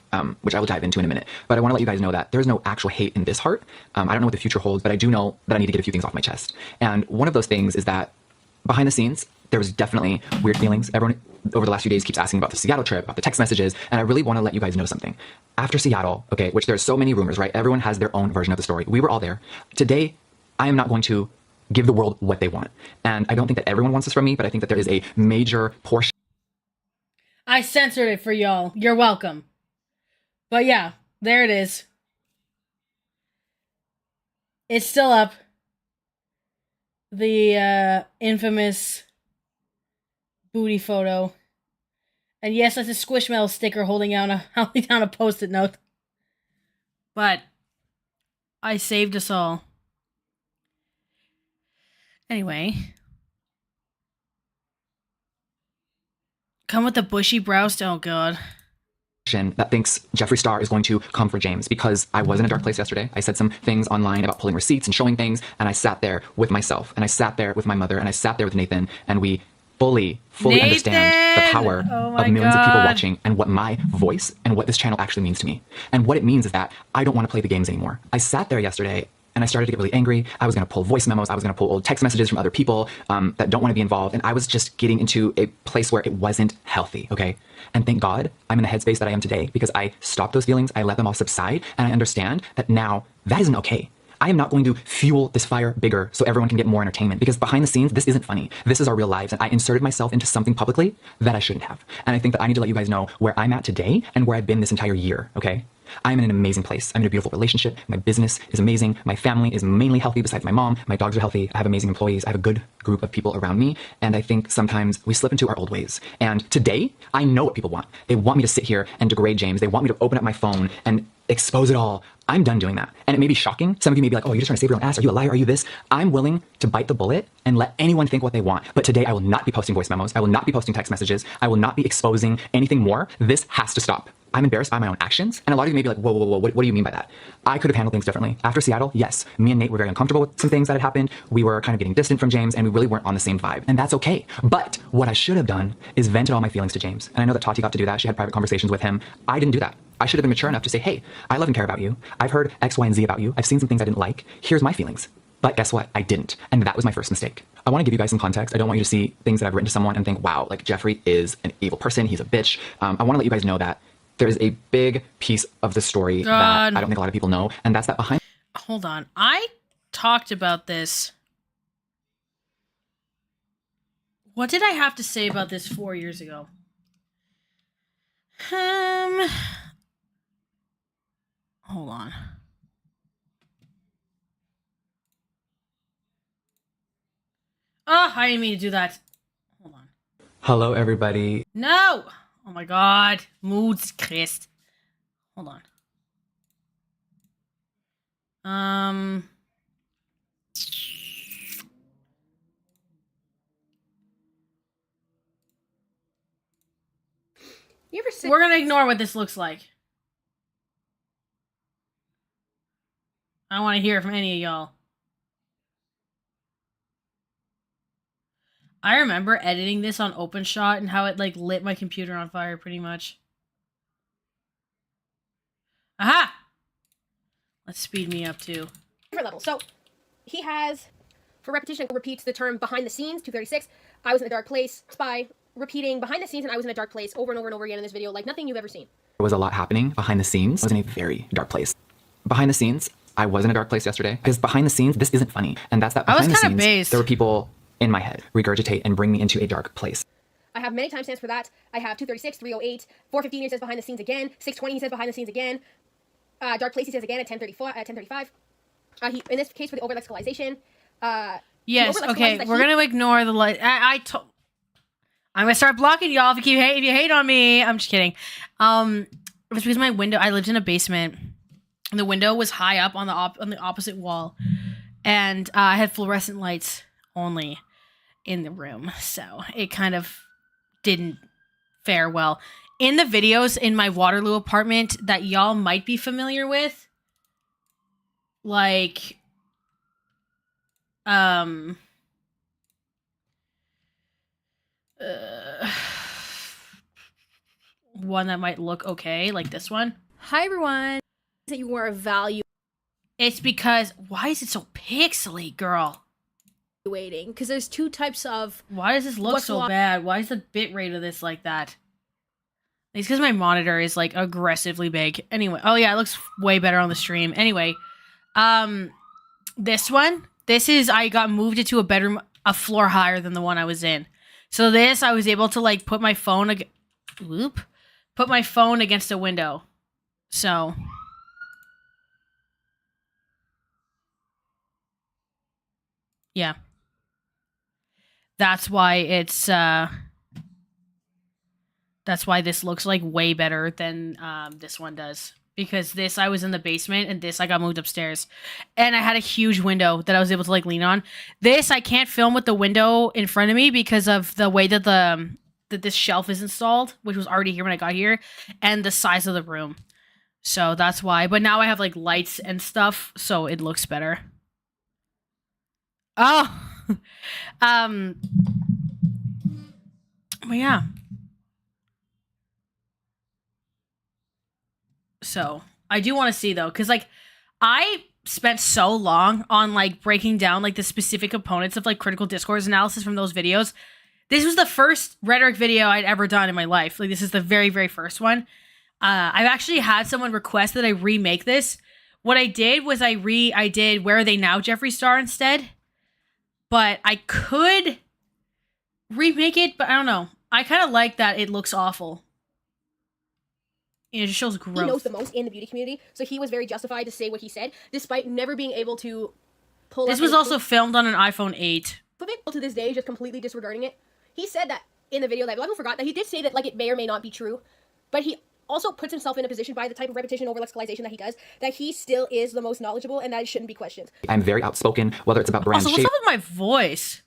which I will dive into in a minute. But I want to let you guys know that there's no actual hate in this heart. I don't know what the future holds, but I do know that I need to get a few things off my chest. And one of those things is that behind the scenes, there was definitely weird feelings. Everyone over the last few days keeps asking about the Seattle trip, about the text messages, and I really want to let you guys know something. After Seattle, okay, which there's so many rumors, right? Everyone has their own version of the story. We were all there. Today, I am not going to give the world what they want. And I don't think that everyone wants this from me, but I think that there is a major portion. I censored it for y'all. You're welcome. But yeah, there it is. It's still up. The infamous booty photo. And yes, that's a Squishmallow sticker holding down a post-it note. But I saved us all. Anyway. Come with the bushy brows. Oh, God. That thinks Jeffree Star is going to come for James, because I was in a dark place yesterday. I said some things online about pulling receipts and showing things, and I sat there with myself, and I sat there with my mother, and I sat there with Nathan, and we fully understand the power of millions of people watching, and what my voice and what this channel actually means to me. And what it means is that I don't want to play the games anymore. I sat there yesterday and I started to get really angry. I was going to pull voice memos. I was going to pull old text messages from other people that don't want to be involved. And I was just getting into a place where it wasn't healthy, okay? And thank God I'm in the headspace that I am today, because I stopped those feelings. I let them all subside. And I understand that now that isn't okay. I am not going to fuel this fire bigger so everyone can get more entertainment, because behind the scenes, this isn't funny. This is our real lives, and I inserted myself into something publicly that I shouldn't have. And I think that I need to let you guys know where I'm at today and where I've been this entire year, okay? I'm in an amazing place. I'm in a beautiful relationship. My business is amazing. My family is mainly healthy besides my mom. My dogs are healthy. I have amazing employees. I have a good group of people around me. And I think sometimes we slip into our old ways. And today, I know what people want. They want me to sit here and degrade James. They want me to open up my phone and expose it all. I'm done doing that. And it may be shocking. Some of you may be like, oh, you're just trying to save your own ass. Are you a liar? Are you this? I'm willing to bite the bullet and let anyone think what they want. But today, I will not be posting voice memos. I will not be posting text messages. I will not be exposing anything more. This has to stop. I'm embarrassed by my own actions. And a lot of you may be like, whoa, what do you mean by that? I could have handled things differently. After Seattle, yes, me and Nate were very uncomfortable with some things that had happened. We were kind of getting distant from James, and we really weren't on the same vibe. And that's okay. But what I should have done is vented all my feelings to James. And I know that Tati got to do that. She had private conversations with him. I didn't do that. I should have been mature enough to say, hey, I love and care about you. I've heard X, Y, and Z about you. I've seen some things I didn't like. Here's my feelings. But guess what? I didn't. And that was my first mistake. I want to give you guys some context. I don't want you to see things that I've written to someone and think, wow, like Jeffree is an evil person. He's a bitch. I want to let you guys know that there's a big piece of the story that I don't think a lot of people know. And that's that behind. Hold on. I talked about this. What did I have to say about this 4 years ago? Hold on. Oh, I didn't mean to do that. Hold on. Hello, everybody. No! Oh my god. Moods, Christ. Hold on. You ever sit? We're gonna ignore what this looks like. I don't want to hear from any of y'all. I remember editing this on OpenShot and how it like lit my computer on fire pretty much. Aha! Let's speed me up too. Different level. So he has, for repetition, repeats the term behind the scenes, 236. I was in a dark place. By repeating behind the scenes and I was in a dark place over and over and over again in this video, like nothing you've ever seen. There was a lot happening behind the scenes. I was in a very dark place. Behind the scenes, I was in a dark place yesterday. Because behind the scenes, this isn't funny. And that's that behind the scenes, based. there were people in my head regurgitate and bring me into a dark place. I have many timestamps for that. I have 236, 308, 415 he says behind the scenes again, 620 he says behind the scenes again, dark place he says again at 1035. In this case for the over-lexicalization. Yes, okay, we're gonna ignore the light. I'm gonna start blocking y'all if you hate on me. I'm just kidding. It was because my window, I lived in a basement, and the window was high up on the opposite wall, and I had fluorescent lights only in the room, so it kind of didn't fare well. In the videos in my Waterloo apartment that y'all might be familiar with, like, one that might look okay, like this one. Hi everyone. That you were evaluating. It's because, why is it so pixely, girl? Because there's two types of... Why does this look so bad? Why is the bit rate of this like that? It's because my monitor is like aggressively big. Anyway, oh yeah, it looks way better on the stream. Anyway, this one, I got moved into a bedroom a floor higher than the one I was in. So this, I was able to like put my phone against a window. So yeah. That's why it's that's why this looks like way better than this one does. Because this, I was in the basement, and this, I got moved upstairs. And I had a huge window that I was able to like lean on. This, I can't film with the window in front of me because of the way that that this shelf is installed, which was already here when I got here, and the size of the room. So that's why. But now I have like lights and stuff, so it looks better. Oh, but yeah. So I do want to see though, because like I spent so long on like breaking down like the specific components of like critical discourse analysis from those videos. This was the first rhetoric video I'd ever done in my life. Like this is the very, very first one. I've actually had someone request that I remake this what I did was I did Where Are They Now, Jeffree Star instead. But I could remake it, but I don't know. I kind of like that it looks awful. It just shows growth. He knows the most in the beauty community, so he was very justified to say what he said, despite never being able to pull This was also filmed on an iPhone 8. To this day, just completely disregarding it. He said that in the video that a lot of people forgot that he did say that like it may or may not be true, but he also puts himself in a position by the type of repetition over lexicalization that he does that he still is the most knowledgeable and that it shouldn't be questioned. I'm very outspoken, whether it's about brand Also, what's up with my voice?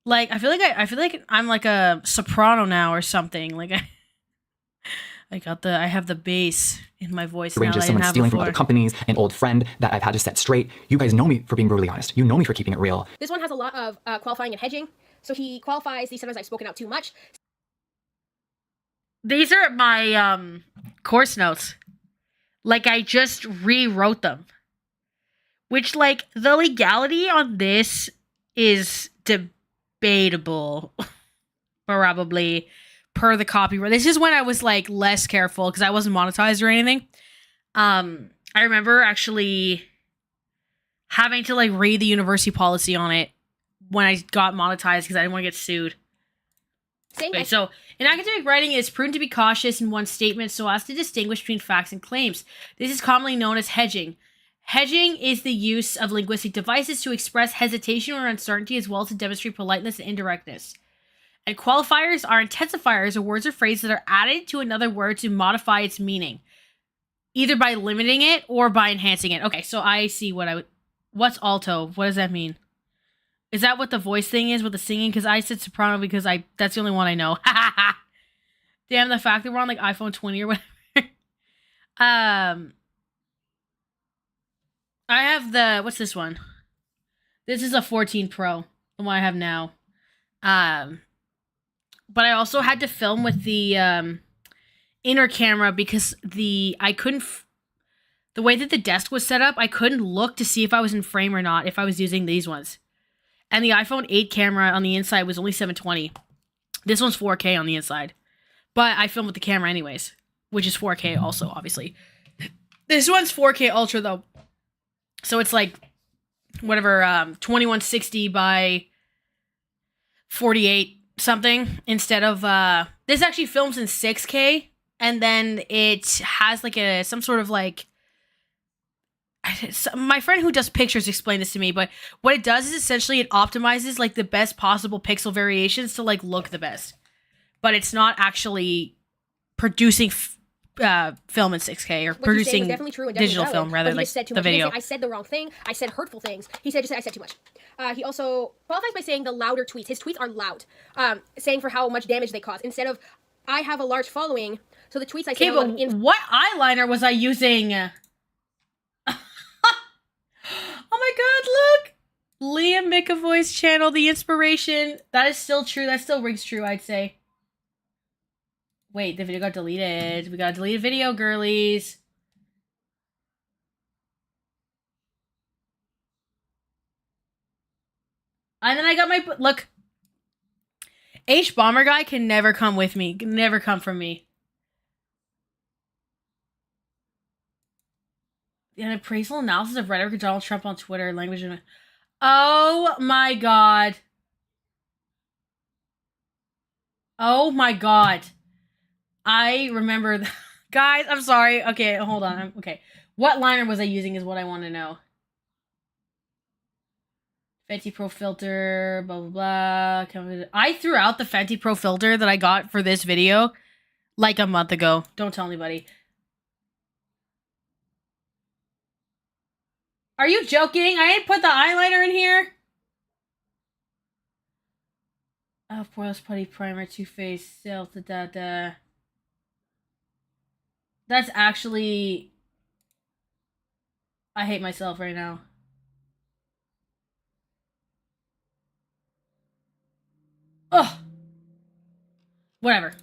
Like I feel like I'm like a soprano now or something. Like I have the bass in my voice now ranges, that I someone didn't have stealing from before. other companies, an old friend that I've had to set straight. You guys know me for being brutally honest. You know me for keeping it real. This one has a lot of qualifying and hedging. So he qualifies these sometimes I've spoken out too much. These are my course notes. Like I just rewrote them. Which like the legality on this is debatable. Probably per the copyright. This is when I was like less careful because I wasn't monetized or anything. I remember actually having to like read the university policy on it when I got monetized because I didn't want to get sued. Okay, so in academic writing, it is prudent to be cautious in one's statements so as to distinguish between facts and claims. This is commonly known as hedging. Hedging is the use of linguistic devices to express hesitation or uncertainty as well as to demonstrate politeness and indirectness. And qualifiers are intensifiers or words or phrases that are added to another word to modify its meaning, either by limiting it or by enhancing it. Okay, so I see what's alto? What does that mean? Is that what the voice thing is with the singing? Because I said soprano because that's the only one I know. Damn, the fact that we're on like iPhone 20 or whatever. I have what's this one? This is a 14 Pro, the one I have now. But I also had to film with the inner camera because the way that the desk was set up, I couldn't look to see if I was in frame or not if I was using these ones. And the iPhone 8 camera on the inside was only 720. This one's 4K on the inside. But I filmed with the camera anyways, which is 4K also, obviously. This one's 4K Ultra, though. So it's like, whatever, 2160 by 48 something instead of... this actually films in 6K, and then it has like some sort of like... My friend who does pictures explained this to me, but what it does is essentially it optimizes like the best possible pixel variations to like look the best, but it's not actually producing film in 6K or producing digital film rather, like the video. I said the wrong thing. I said hurtful things. He said I said too much. He also qualifies by saying the louder tweets. His tweets are loud, saying for how much damage they cause. Instead of I have a large following, so the tweets I say. Okay, but what eyeliner was I using? Oh my god, look! Liam McAvoy's channel, The Inspiration. That is still true. That still rings true, I'd say. Wait, the video got deleted. We got a deleted video, girlies. And then I got my... Look. H Bomber Guy can never come with me. Can never come from me. An appraisal analysis of rhetoric of Donald Trump on Twitter, language and... Oh my god. Oh my god. I remember... Guys, I'm sorry. Okay, hold on. Okay. What liner was I using is what I want to know. Fenty Pro filter, blah, blah, blah. I threw out the Fenty Pro filter that I got for this video like a month ago. Don't tell anybody. Are you joking? I didn't put the eyeliner in here? Oh, Poreless Putty Primer, Too Faced, Stealth, da. That's actually... I hate myself right now. Ugh. Whatever.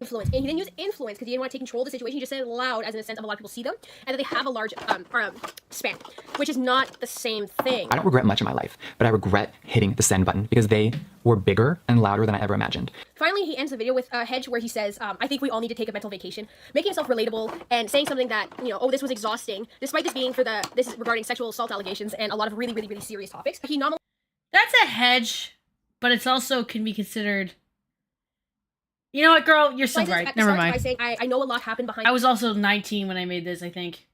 Influence. And he didn't use influence because he didn't want to take control of the situation. He just said it loud, as in the sense of a lot of people see them, and that they have a large span, which is not the same thing. I don't regret much in my life, but I regret hitting the send button because they were bigger and louder than I ever imagined. Finally, he ends the video with a hedge where he says, I think we all need to take a mental vacation, making himself relatable and saying something that, you know, oh, this was exhausting, despite this being this is regarding sexual assault allegations and a lot of really, really, really serious topics. He nominally... That's a hedge, but it's also can be considered... You know what, girl? You're so right. Never mind. By saying, I know a lot happened behind... I was also 19 when I made this, I think.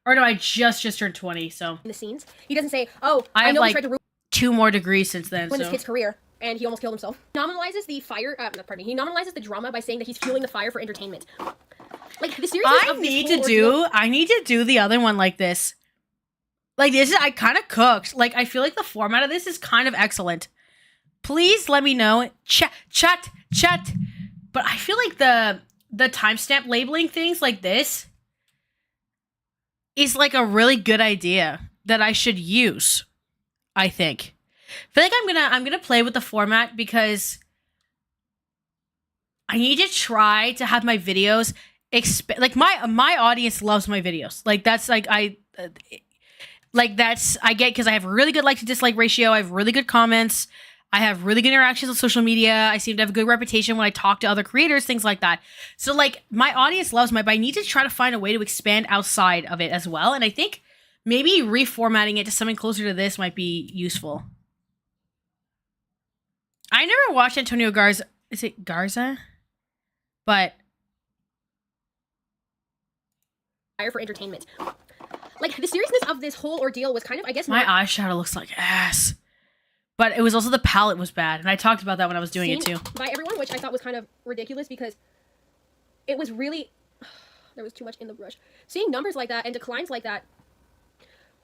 Or no, I just turned 20, so... In the scenes. He doesn't say, oh, I know like he tried to ruin 2 more degrees since then, this kid's career. And he almost killed himself. Nominalizes the fire, he nominalizes the drama by saying that he's fueling the fire for entertainment. Like, the seriousness of I need to do the other one like this. Like, this is, I kind of cooked. Like, I feel like the format of this is kind of excellent. Please let me know. Chat. But I feel like the timestamp labeling things like this is like a really good idea that I should use, I think. I feel like I'm gonna play with the format because I need to try to have my videos like my audience loves my videos. Like that's like I get because I have really good like to dislike ratio. I have really good comments. I have really good interactions on social media. I seem to have a good reputation when I talk to other creators, things like that. So like my audience loves but I need to try to find a way to expand outside of it as well. And I think maybe reformatting it to something closer to this might be useful. I never watched Antonio Garza. Is it Garza? But fire for entertainment. Like the seriousness of this whole ordeal was kind of, I guess, my eyeshadow looks like ass. But it was also the palette was bad, and I talked about that when I was doing it too. By everyone, which I thought was kind of ridiculous because it was really there was too much in the brush. Seeing numbers like that and declines like that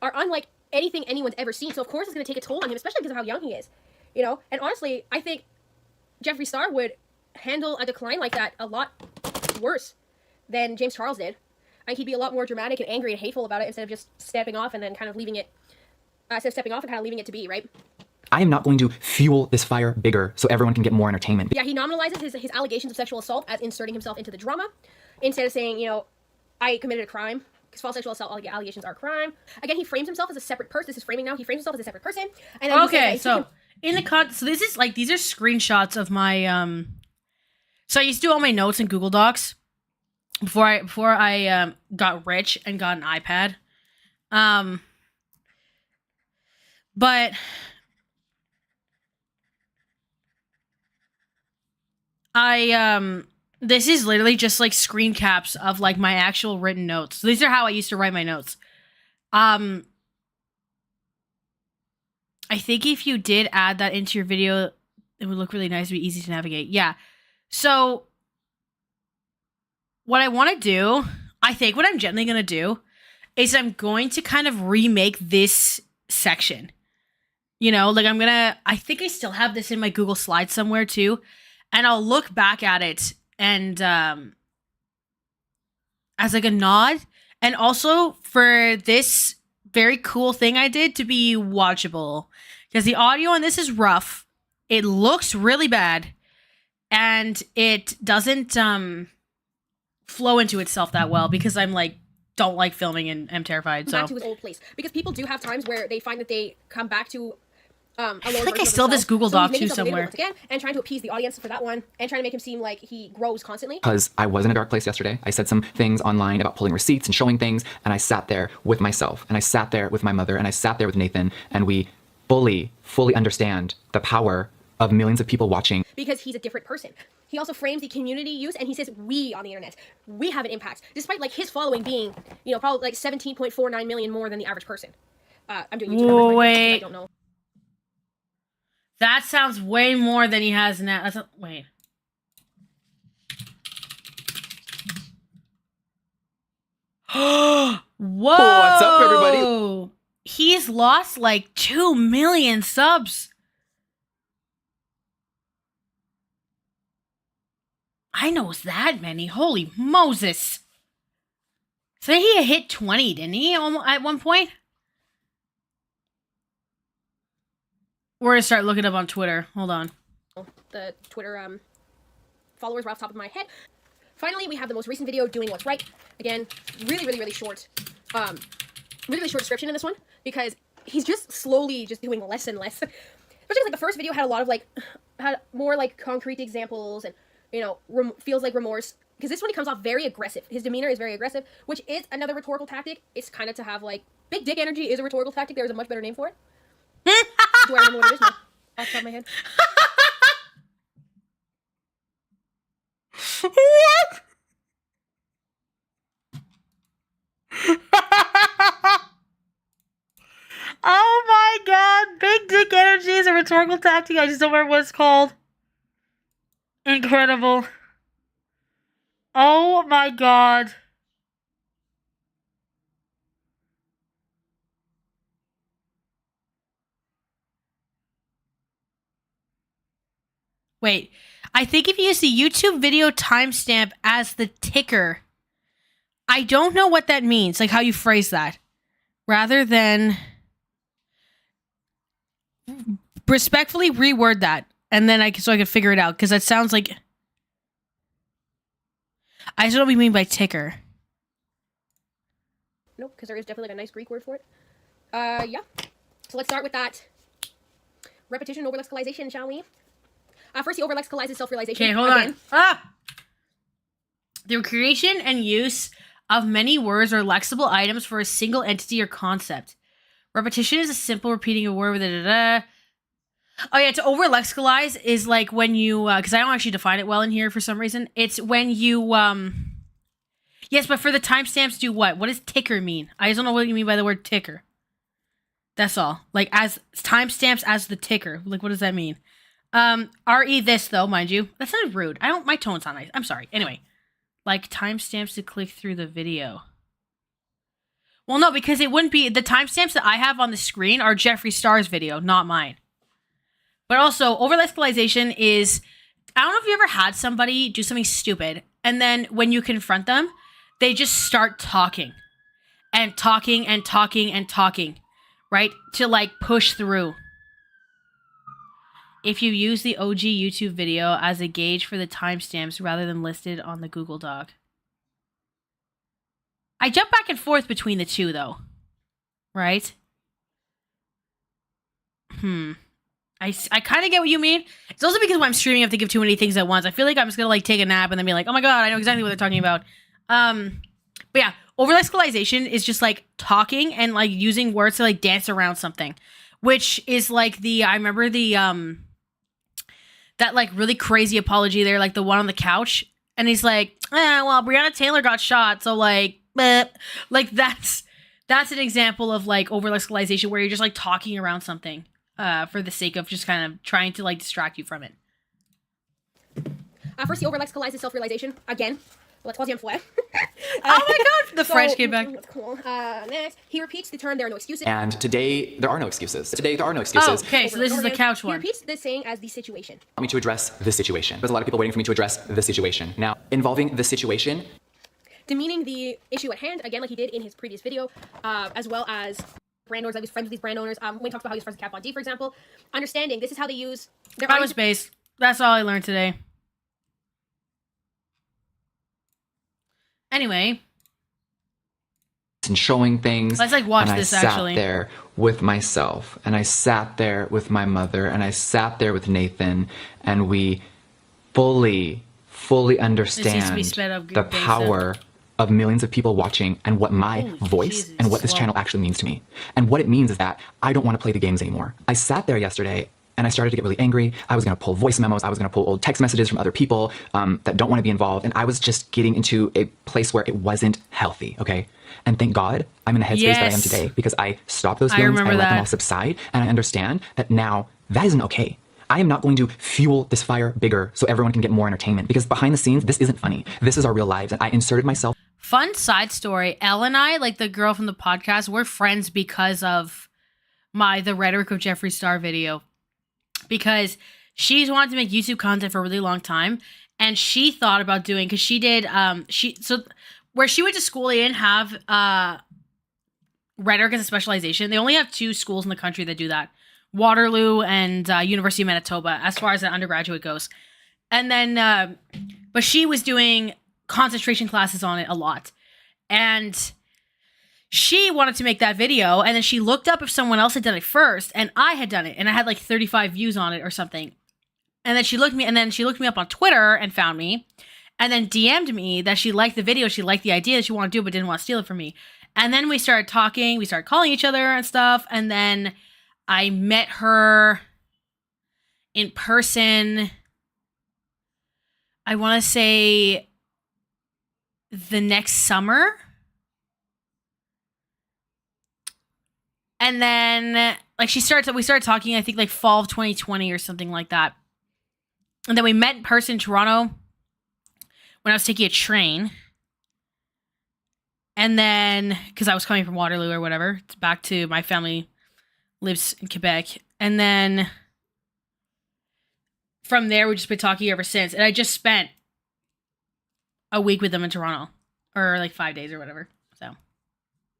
are unlike anything anyone's ever seen. So of course it's going to take a toll on him, especially because of how young he is. You know, and honestly, I think Jeffree Star would handle a decline like that a lot worse than James Charles did. I think he'd be a lot more dramatic and angry and hateful about it instead of just stepping off and then kind of leaving it, leaving it to be, right? I am not going to fuel this fire bigger so everyone can get more entertainment. Yeah, he nominalizes his allegations of sexual assault as inserting himself into the drama instead of saying, you know, I committed a crime. Because false sexual assault allegations are a crime. Again, he frames himself as a separate person. This is framing now. He frames himself as a separate person. And then okay, so in the so this is like these are screenshots of my So I used to do all my notes in Google Docs before I got rich and got an iPad. But this is literally just like screen caps of like my actual written notes. So these are how I used to write my notes. I think if you did add that into your video, it would look really nice. It'd be easy to navigate. Yeah. So what I want to do, I think what I'm generally going to do is I'm going to kind of remake this section. You know, like I think I still have this in my Google Slides somewhere too. And I'll look back at it and as like a nod. And also for this very cool thing I did to be watchable. Because the audio on this is rough. It looks really bad. And it doesn't flow into itself that well because I'm like, don't like filming and I'm terrified. So back to his old place. Because people do have times where they find that they come back to I feel like I still have this Google Doc too somewhere. Again, and trying to appease the audience for that one, and trying to make him seem like he grows constantly. Because I was in a dark place yesterday. I said some things online about pulling receipts and showing things, and I sat there with myself, and I sat there with my mother, and I sat there with Nathan, and we fully understand the power of millions of people watching. Because he's a different person. He also frames the community use, and he says we on the internet. We have an impact, despite like his following being, you know, probably like 17.49 million more than the average person. I'm doing YouTube numbers right now, I don't know. That sounds way more than he has now. Wait. Whoa! What's up, everybody? He's lost like 2 million subs. I know it's that many. Holy Moses. So he hit 20, didn't he, at one point? We're gonna start looking up on Twitter. Hold on. The Twitter followers were off the top of my head. Finally, we have the most recent video doing what's right. Again, really short. Really short description in this one because he's just slowly just doing less and less. Especially like the first video had a lot of like had more like concrete examples and, you know, feels like remorse. Because this one, he comes off very aggressive. His demeanor is very aggressive, which is another rhetorical tactic. It's kind of to have like big dick energy is a rhetorical tactic. There's a much better name for it. Do I remember what it is now? Off the top of my head. What? Oh my god, big dick energy is a rhetorical tactic. I just don't remember what it's called. Incredible. Oh my god. Wait, I think if you use the YouTube video timestamp as the ticker, I don't know what that means, like how you phrase that. Rather than respectfully reword that, and then I can figure it out, because that sounds like I just don't know what you mean by ticker. Nope, because there is definitely like a nice Greek word for it. Yeah. So let's start with that repetition over lexicalization, shall we? First, he over lexicalizes self-realization. Okay, hold on. The creation and use of many words or lexical items for a single entity or concept. Repetition is a simple repeating a word with a Oh yeah, to over lexicalize is like when you, because I don't actually define it well in here for some reason. It's when you, yes, but for the timestamps, do what? What does ticker mean? I just don't know what you mean by the word ticker. That's all. Like as timestamps as the ticker. Like what does that mean? RE this though, mind you. That sounded rude. My tone's not nice. I'm sorry. Anyway, like timestamps to click through the video. Well, no, because it wouldn't be, the timestamps that I have on the screen are Jeffree Star's video, not mine. But also, over lexicalization is, I don't know if you ever had somebody do something stupid, and then when you confront them, they just start talking. And talking and talking and talking. Right? To like push through. If you use the OG YouTube video as a gauge for the timestamps rather than listed on the Google Doc. I jump back and forth between the two, though. Right? I kind of get what you mean. It's also because when I'm streaming, I have to give too many things at once. I feel like I'm just going to like take a nap and then be like, oh my god, I know exactly what they're talking about. But yeah, over lexicalization is just like talking and like using words to like dance around something. Which is like I remember the, that like really crazy apology there, like the one on the couch. And he's like, well, Breonna Taylor got shot, so like, bleh. Like that's an example of like over lexicalization where you're just like talking around something for the sake of just kind of trying to like distract you from it. First, he over lexicalizes self-realization again. Let's pause him for oh my god, the French came back. Cool. Next, he repeats the term "there are no excuses." And today, there are no excuses. Today, there are no excuses. Oh, okay, so this is the couch one. He repeats this saying as the situation. Want me to address the situation. There's a lot of people waiting for me to address the situation. Now, involving the situation. Demeaning the issue at hand, again, like he did in his previous video, as well as brand owners, like he's friends with these brand owners. When he talks about how he's friends with Kat Von D, for example. Understanding, this is how they use their That was base. That's all I learned today. Anyway. And showing things. Let's like watch and this I actually. sat there with myself, and I sat there with my mother, and I sat there with Nathan, and we fully understand the power of millions of people watching and what my voice and what this channel actually means to me. And what it means is that I don't want to play the games anymore. I sat there yesterday and I started to get really angry. I was going to pull voice memos. I was going to pull old text messages from other people that don't want to be involved. And I was just getting into a place where it wasn't healthy, okay? And thank God I'm in the headspace that I am today because I stopped those feelings, I let them all subside, and I understand that now that isn't okay. I am not going to fuel this fire bigger so everyone can get more entertainment because behind the scenes, this isn't funny. This is our real lives, and I inserted myself. Fun side story. Elle and I, like the girl from the podcast, we're friends because of the Rhetorical Jeffree Star video. Because she's wanted to make YouTube content for a really long time, and she thought about doing, because she did, where she went to school, they didn't have rhetoric as a specialization. They only have 2 schools in the country that do that. Waterloo and University of Manitoba, as far as an undergraduate goes. And then, but she was doing concentration classes on it a lot. And she wanted to make that video, and then she looked up if someone else had done it first, and I had done it, and I had like 35 views on it or something. And then she looked me up on Twitter and found me, and then DM'd me that she liked the video, she liked the idea that she wanted to do, but didn't want to steal it from me. And then we started talking, we started calling each other and stuff, and then I met her in person, I want to say the next summer. And then we started talking, I think like fall of 2020 or something like that. And then we met in person in Toronto when I was taking a train. And then, because I was coming from Waterloo or whatever, it's back to my family lives in Quebec. And then from there, we've just been talking ever since. And I just spent a week with them in Toronto, or like 5 days or whatever. So,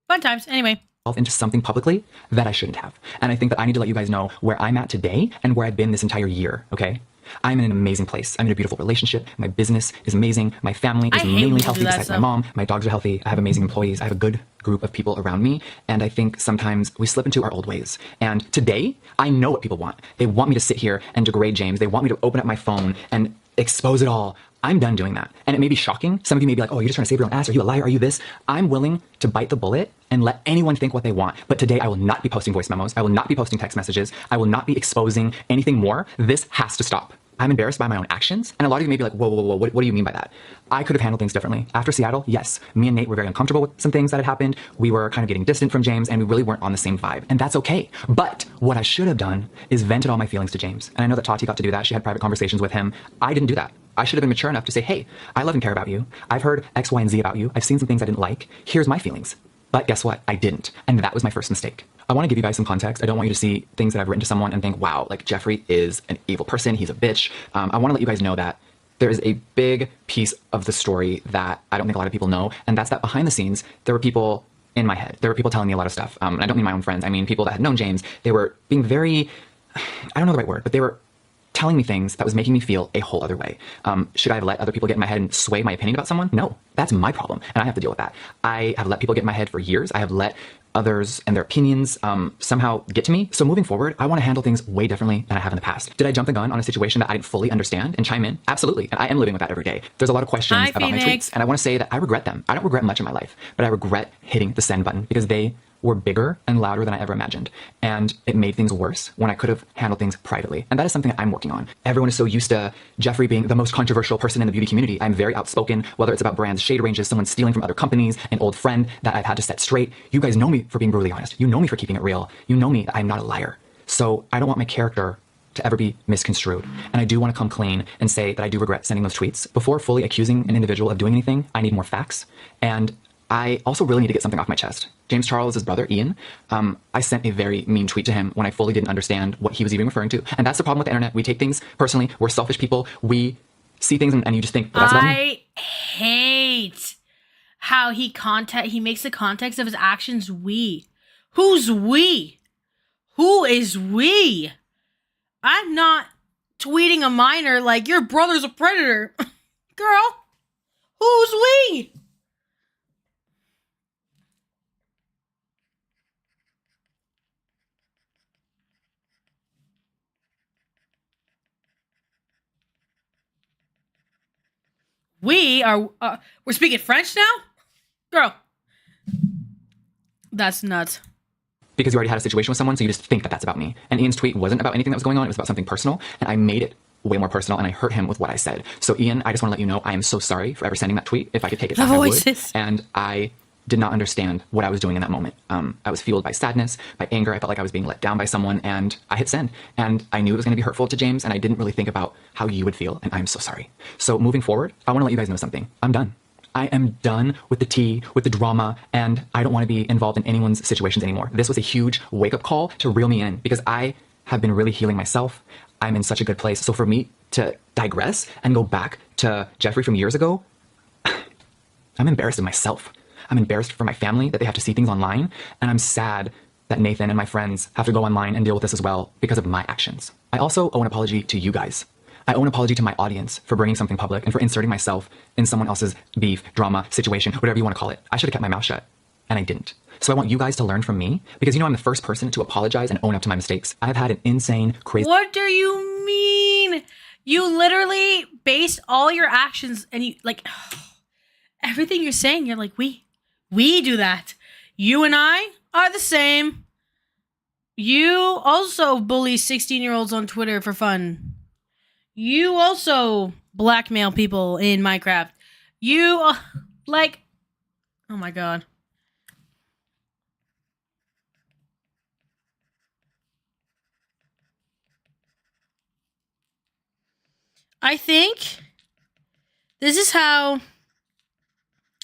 fun times. Anyway. Into something publicly that I shouldn't have. And I think that I need to let you guys know where I'm at today and where I've been this entire year, okay? I'm in an amazing place. I'm in a beautiful relationship. My business is amazing. My family is mainly healthy besides my mom. My dogs are healthy. I have amazing employees. I have a good group of people around me. And I think sometimes we slip into our old ways. And today, I know what people want. They want me to sit here and degrade James. They want me to open up my phone and expose it all. I'm done doing that. And it may be shocking. Some of you may be like, oh, you're just trying to save your own ass. Are you a liar? Are you this? I'm willing to bite the bullet and let anyone think what they want. But today I will not be posting voice memos. I will not be posting text messages. I will not be exposing anything more. This has to stop. I'm embarrassed by my own actions. And a lot of you may be like, whoa, what do you mean by that? I could have handled things differently. After Seattle, yes, me and Nate were very uncomfortable with some things that had happened. We were kind of getting distant from James and we really weren't on the same vibe. And that's okay. But what I should have done is vented all my feelings to James. And I know that Tati got to do that. She had private conversations with him. I didn't do that. I should have been mature enough to say, hey, I love and care about you. I've heard X, Y, and Z about you. I've seen some things I didn't like. Here's my feelings. But guess what? I didn't. And that was my first mistake. I want to give you guys some context. I don't want you to see things that I've written to someone and think, wow, like Jeffree is an evil person. He's a bitch. I want to let you guys know that there is a big piece of the story that I don't think a lot of people know. And that's that behind the scenes, there were people in my head. There were people telling me a lot of stuff. And I don't mean my own friends. I mean people that had known James. They were being very, I don't know the right word, but they were telling me things that was making me feel a whole other way. Should I have let other people get in my head and sway my opinion about someone? No, that's my problem. And I have to deal with that. I have let people get in my head for years. I have let others and their opinions somehow get to me. So moving forward, I want to handle things way differently than I have in the past. Did I jump the gun on a situation that I didn't fully understand and chime in? Absolutely. And I am living with that every day. There's a lot of questions about my tweets, and I want to say that I regret them. I don't regret much in my life, but I regret hitting the send button because they were bigger and louder than I ever imagined. And it made things worse when I could have handled things privately. And that is something I'm working on. Everyone is so used to Jeffree being the most controversial person in the beauty community. I'm very outspoken, whether it's about brands, shade ranges, someone stealing from other companies, an old friend that I've had to set straight. You guys know me for being brutally honest. You know me for keeping it real. You know me that I'm not a liar. So I don't want my character to ever be misconstrued. And I do want to come clean and say that I do regret sending those tweets. Before fully accusing an individual of doing anything, I need more facts. And I also really need to get something off my chest. James Charles' brother, Ian, I sent a very mean tweet to him when I fully didn't understand what he was even referring to. And that's the problem with the internet. We take things personally. We're selfish people. We see things and you just think, well, that's about me. I hate how he makes the context of his actions we. Who's we? Who is we? I'm not tweeting a minor like, your brother's a predator. Girl, who's we? We are, we're speaking French now? Girl. That's nuts. Because you already had a situation with someone, so you just think that that's about me. And Ian's tweet wasn't about anything that was going on. It was about something personal. And I made it way more personal, and I hurt him with what I said. So Ian, I just want to let you know, I am so sorry for ever sending that tweet. If I could take it back, I would. And I did not understand what I was doing in that moment. I was fueled by sadness, by anger. I felt like I was being let down by someone, and I hit send. And I knew it was going to be hurtful to James, and I didn't really think about how you would feel, and I'm so sorry. So moving forward, I want to let you guys know something. I'm done. I am done with the tea, with the drama, and I don't want to be involved in anyone's situations anymore. This was a huge wake-up call to reel me in, because I have been really healing myself. I'm in such a good place. So for me to digress and go back to Jeffree from years ago, I'm embarrassed of myself. I'm embarrassed for my family that they have to see things online, and I'm sad that Nathan and my friends have to go online and deal with this as well because of my actions. I also owe an apology to you guys. I owe an apology to my audience for bringing something public and for inserting myself in someone else's beef, drama, situation, whatever you want to call it. I should have kept my mouth shut, and I didn't. So I want you guys to learn from me, because you know I'm the first person to apologize and own up to my mistakes. I've had an insane, crazy... What do you mean? You literally base all your actions and you like everything you're saying. You're like, we do that. You and I are the same. You also bully 16-year-olds on Twitter for fun. You also blackmail people in Minecraft. You like, oh my god. I think this is how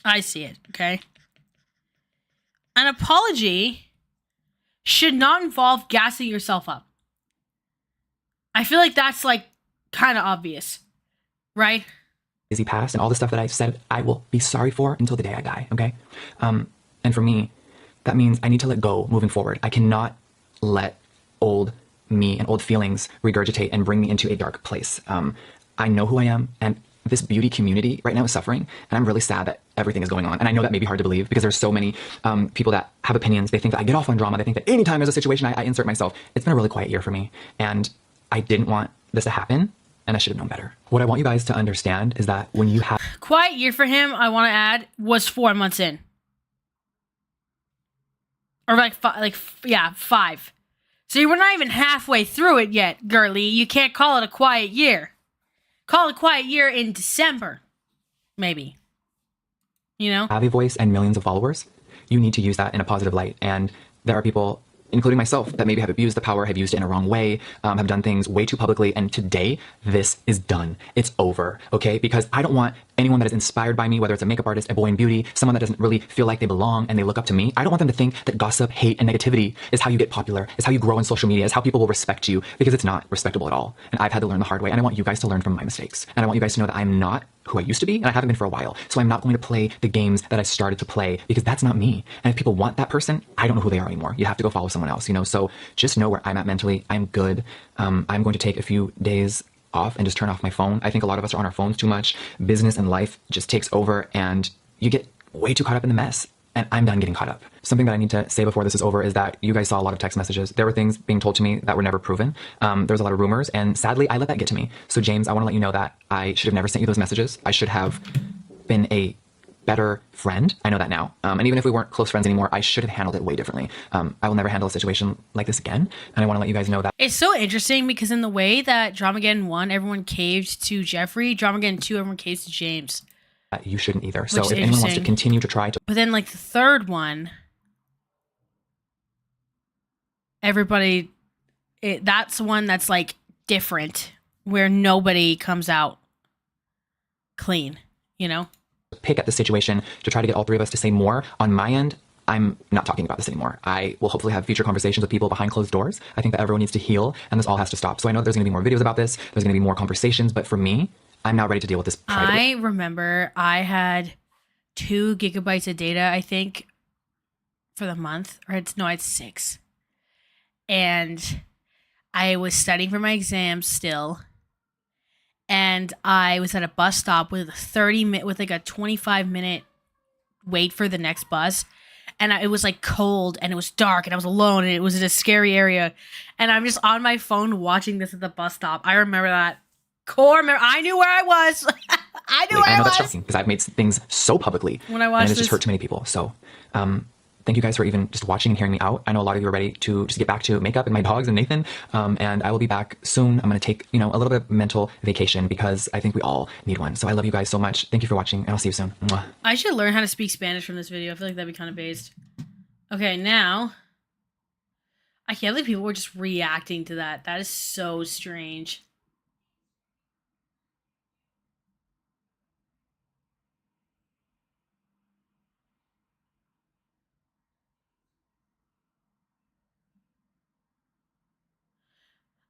I see it, okay? An apology should not involve gassing yourself up. I feel like that's like kind of obvious, right? Busy past and all the stuff that I've said I will be sorry for until the day I die, okay? And for me, that means I need to let go moving forward. I cannot let old me and old feelings regurgitate and bring me into a dark place. I know who I am, and this beauty community right now is suffering, and I'm really sad that everything is going on. And I know that may be hard to believe because there's so many people that have opinions. They think that I get off on drama. They think that anytime there's a situation, I insert myself. It's been a really quiet year for me, and I didn't want this to happen, and I should have known better. What I want you guys to understand is that when you have... Quiet year for him, I want to add, was 4 months in. Or like 5. So you were not even halfway through it yet, girly. You can't call it a quiet year. Call it a quiet year in December. Maybe. You know? Have a voice and millions of followers, you need to use that in a positive light. And there are people, including myself, that maybe have abused the power, have used it in a wrong way, have done things way too publicly. And today, this is done. It's over, okay? Because I don't want anyone that is inspired by me, whether it's a makeup artist, a boy in beauty, someone that doesn't really feel like they belong and they look up to me. I don't want them to think that gossip, hate, and negativity is how you get popular, is how you grow on social media, is how people will respect you, because it's not respectable at all. And I've had to learn the hard way, and I want you guys to learn from my mistakes. And I want you guys to know that I'm not who I used to be, and I haven't been for a while. So I'm not going to play the games that I started to play, because that's not me. And if people want that person, I don't know who they are anymore. You have to go follow someone else, you know? So just know where I'm at mentally. I'm good. I'm going to take a few days off and just turn off my phone. I think a lot of us are on our phones too much. Business and life just takes over, and you get way too caught up in the mess. And I'm done getting caught up. Something that I need to say before this is over is that you guys saw a lot of text messages. There were things being told to me that were never proven. There's a lot of rumors, and sadly, I let that get to me. So James, I want to let you know that I should have never sent you those messages. I should have been a better friend. I know that now. And even if we weren't close friends anymore, I should have handled it way differently. I will never handle a situation like this again. And I want to let you guys know that. It's so interesting because in the way that Dramageddon 1, everyone caved to Jeffree, Dramageddon 2, everyone caves to James. You shouldn't either. So if anyone wants to continue to try to... But then like the third one, everybody, that's one that's like different, where nobody comes out clean, you know? Pick at the situation to try to get all three of us to say more. On my end, I'm not talking about this anymore. I will hopefully have future conversations with people behind closed doors. I think that everyone needs to heal, and this all has to stop. So I know there's going to be more videos about this. There's going to be more conversations, but for me, I'm now ready to deal with this privately. I remember I had 2 gigabytes of data, I think, for the month. Or I had 6. And I was studying for my exams still. And I was at a bus stop with with like a 25-minute wait for the next bus. And it was like cold and it was dark and I was alone and it was in a scary area. And I'm just on my phone watching this at the bus stop. I remember that. I knew where I was. I knew where I know was. that's shocking because I've made things so publicly when I watched and it's just hurt too many people. So thank you guys for even just watching and hearing me out. I know a lot of you are ready to just get back to makeup and my dogs and Nathan. And I will be back soon. I'm going to take, a little bit of mental vacation because I think we all need one. So I love you guys so much. Thank you for watching and I'll see you soon. Mwah. I should learn how to speak Spanish from this video. I feel like that'd be kind of based. Okay, now I can't believe people were just reacting to that. That is so strange.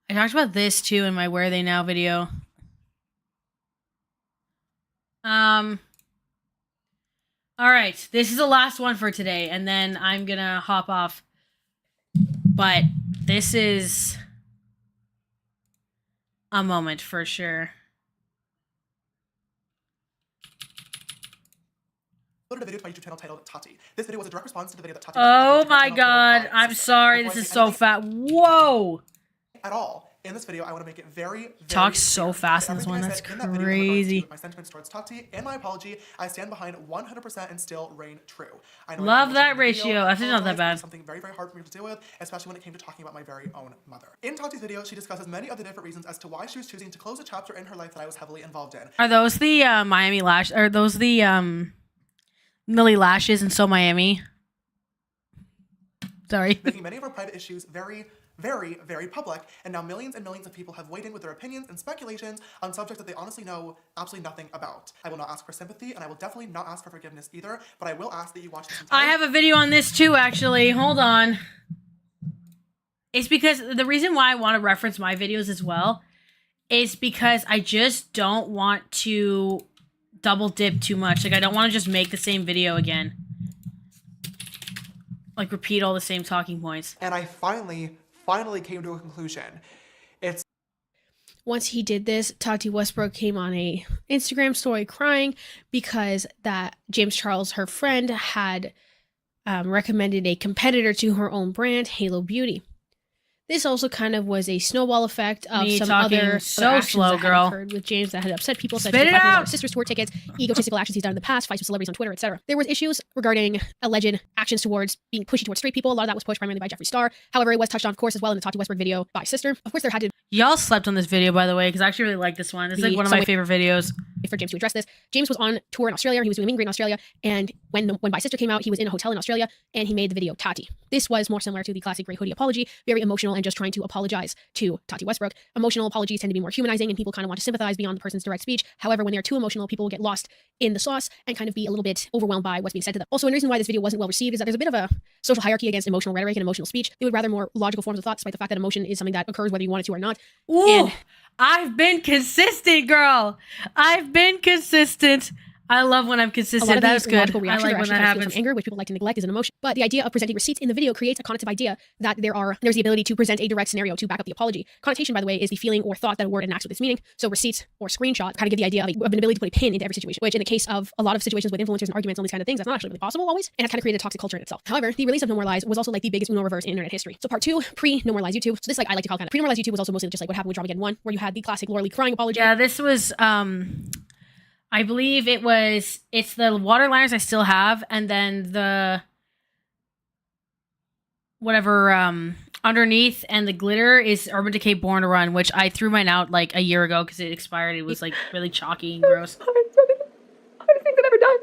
I talked about this too in my Where Are They Now video. All right, this is the last one for today, and then I'm gonna hop off. But this is a moment for sure. Uploaded a video to my YouTube channel titled Tati. This video was a direct response to the video that Tati. Oh my god, I'm sorry, this is so fat. Whoa! At all. In this video, I want to make it very talks so fast in this one. That's crazy. My sentiments towards Tati and my apology, I stand behind 100% and still reign true. I know love that ratio. I think not that bad. Something very, very hard for me to deal with, especially when it came to talking about my very own mother. In Tati's video, she discusses many of the different reasons as to why she was choosing to close a chapter in her life that I was heavily involved in. Are those the Miami Lash? Are those the Millie Lashes and So Miami? Sorry. Making many of our private issues very, very, very public, and now millions and millions of people have weighed in with their opinions and speculations on subjects that they honestly know absolutely nothing about. I will not ask for sympathy, and I will definitely not ask for forgiveness either, but I will ask that you watch this entire— I have a video on this too, actually. Hold on. It's because the reason why I want to reference my videos as well is because I just don't want to double dip too much. Like, I don't want to just make the same video again. Like, repeat all the same talking points. And I finally came to a conclusion. Once he did this, Tati Westbrook came on a Instagram story crying because that James Charles, her friend, had recommended a competitor to her own brand, Halo Beauty. This also kind of was a snowball effect of some other so slow, that girl. had occurred with James that had upset people, such Spit as it out! sisters tour tickets, egotistical actions he's done in the past, fights with celebrities on Twitter, etc. There was issues regarding alleged actions towards being pushy towards straight people. A lot of that was pushed primarily by Jeffree Star. However, it was touched on, of course, as well in the Tati Westbrook video by Sister. Of course, there had to— Y'all slept on this video, by the way, because I actually really like this one. It's like one of my favorite videos. For James to address this. James was on tour in Australia. He was doing meet and greet in Australia. And when By Sister came out, he was in a hotel in Australia and he made the video Tati. This was more similar to the classic gray hoodie apology, very emotional and just trying to apologize to Tati Westbrook. Emotional apologies tend to be more humanizing and people kind of want to sympathize beyond the person's direct speech. However, when they're too emotional, people will get lost in the sauce and kind of be a little bit overwhelmed by what's being said to them. Also, one reason why this video wasn't well received is that there's a bit of a social hierarchy against emotional rhetoric and emotional speech. They would rather more logical forms of thought, despite the fact that emotion is something that occurs whether you want it to or not. Ooh, and I've been consistent, girl. I've been consistent. I love when I'm consistent. That's good. I like when that happens. Anger, which people like to neglect, is an emotion. But the idea of presenting receipts in the video creates a connotative idea that there's the ability to present a direct scenario to back up the apology. Connotation, by the way, is the feeling or thought that a word enacts with its meaning. So receipts or screenshots kind of give the idea of an ability to put a pin into every situation, which in the case of a lot of situations with influencers and arguments on these kind of things, that's not actually really possible always, and it kind of created a toxic culture in itself. However, the release of No More Lies was also like the biggest Uno reverse in internet history. So part 2, pre-No More Lies YouTube. So this, like, I like to call kind of pre-No More Lies YouTube was also mostly just like what happened with Dramageddon 1, where you had the classic Laura Lee crying apology. Yeah, this was I believe it's the waterliners I still have, and then the whatever underneath and the glitter is Urban Decay Born to Run, which I threw mine out like a year ago because it expired. It was like really chalky and gross. Hardest things I've ever done.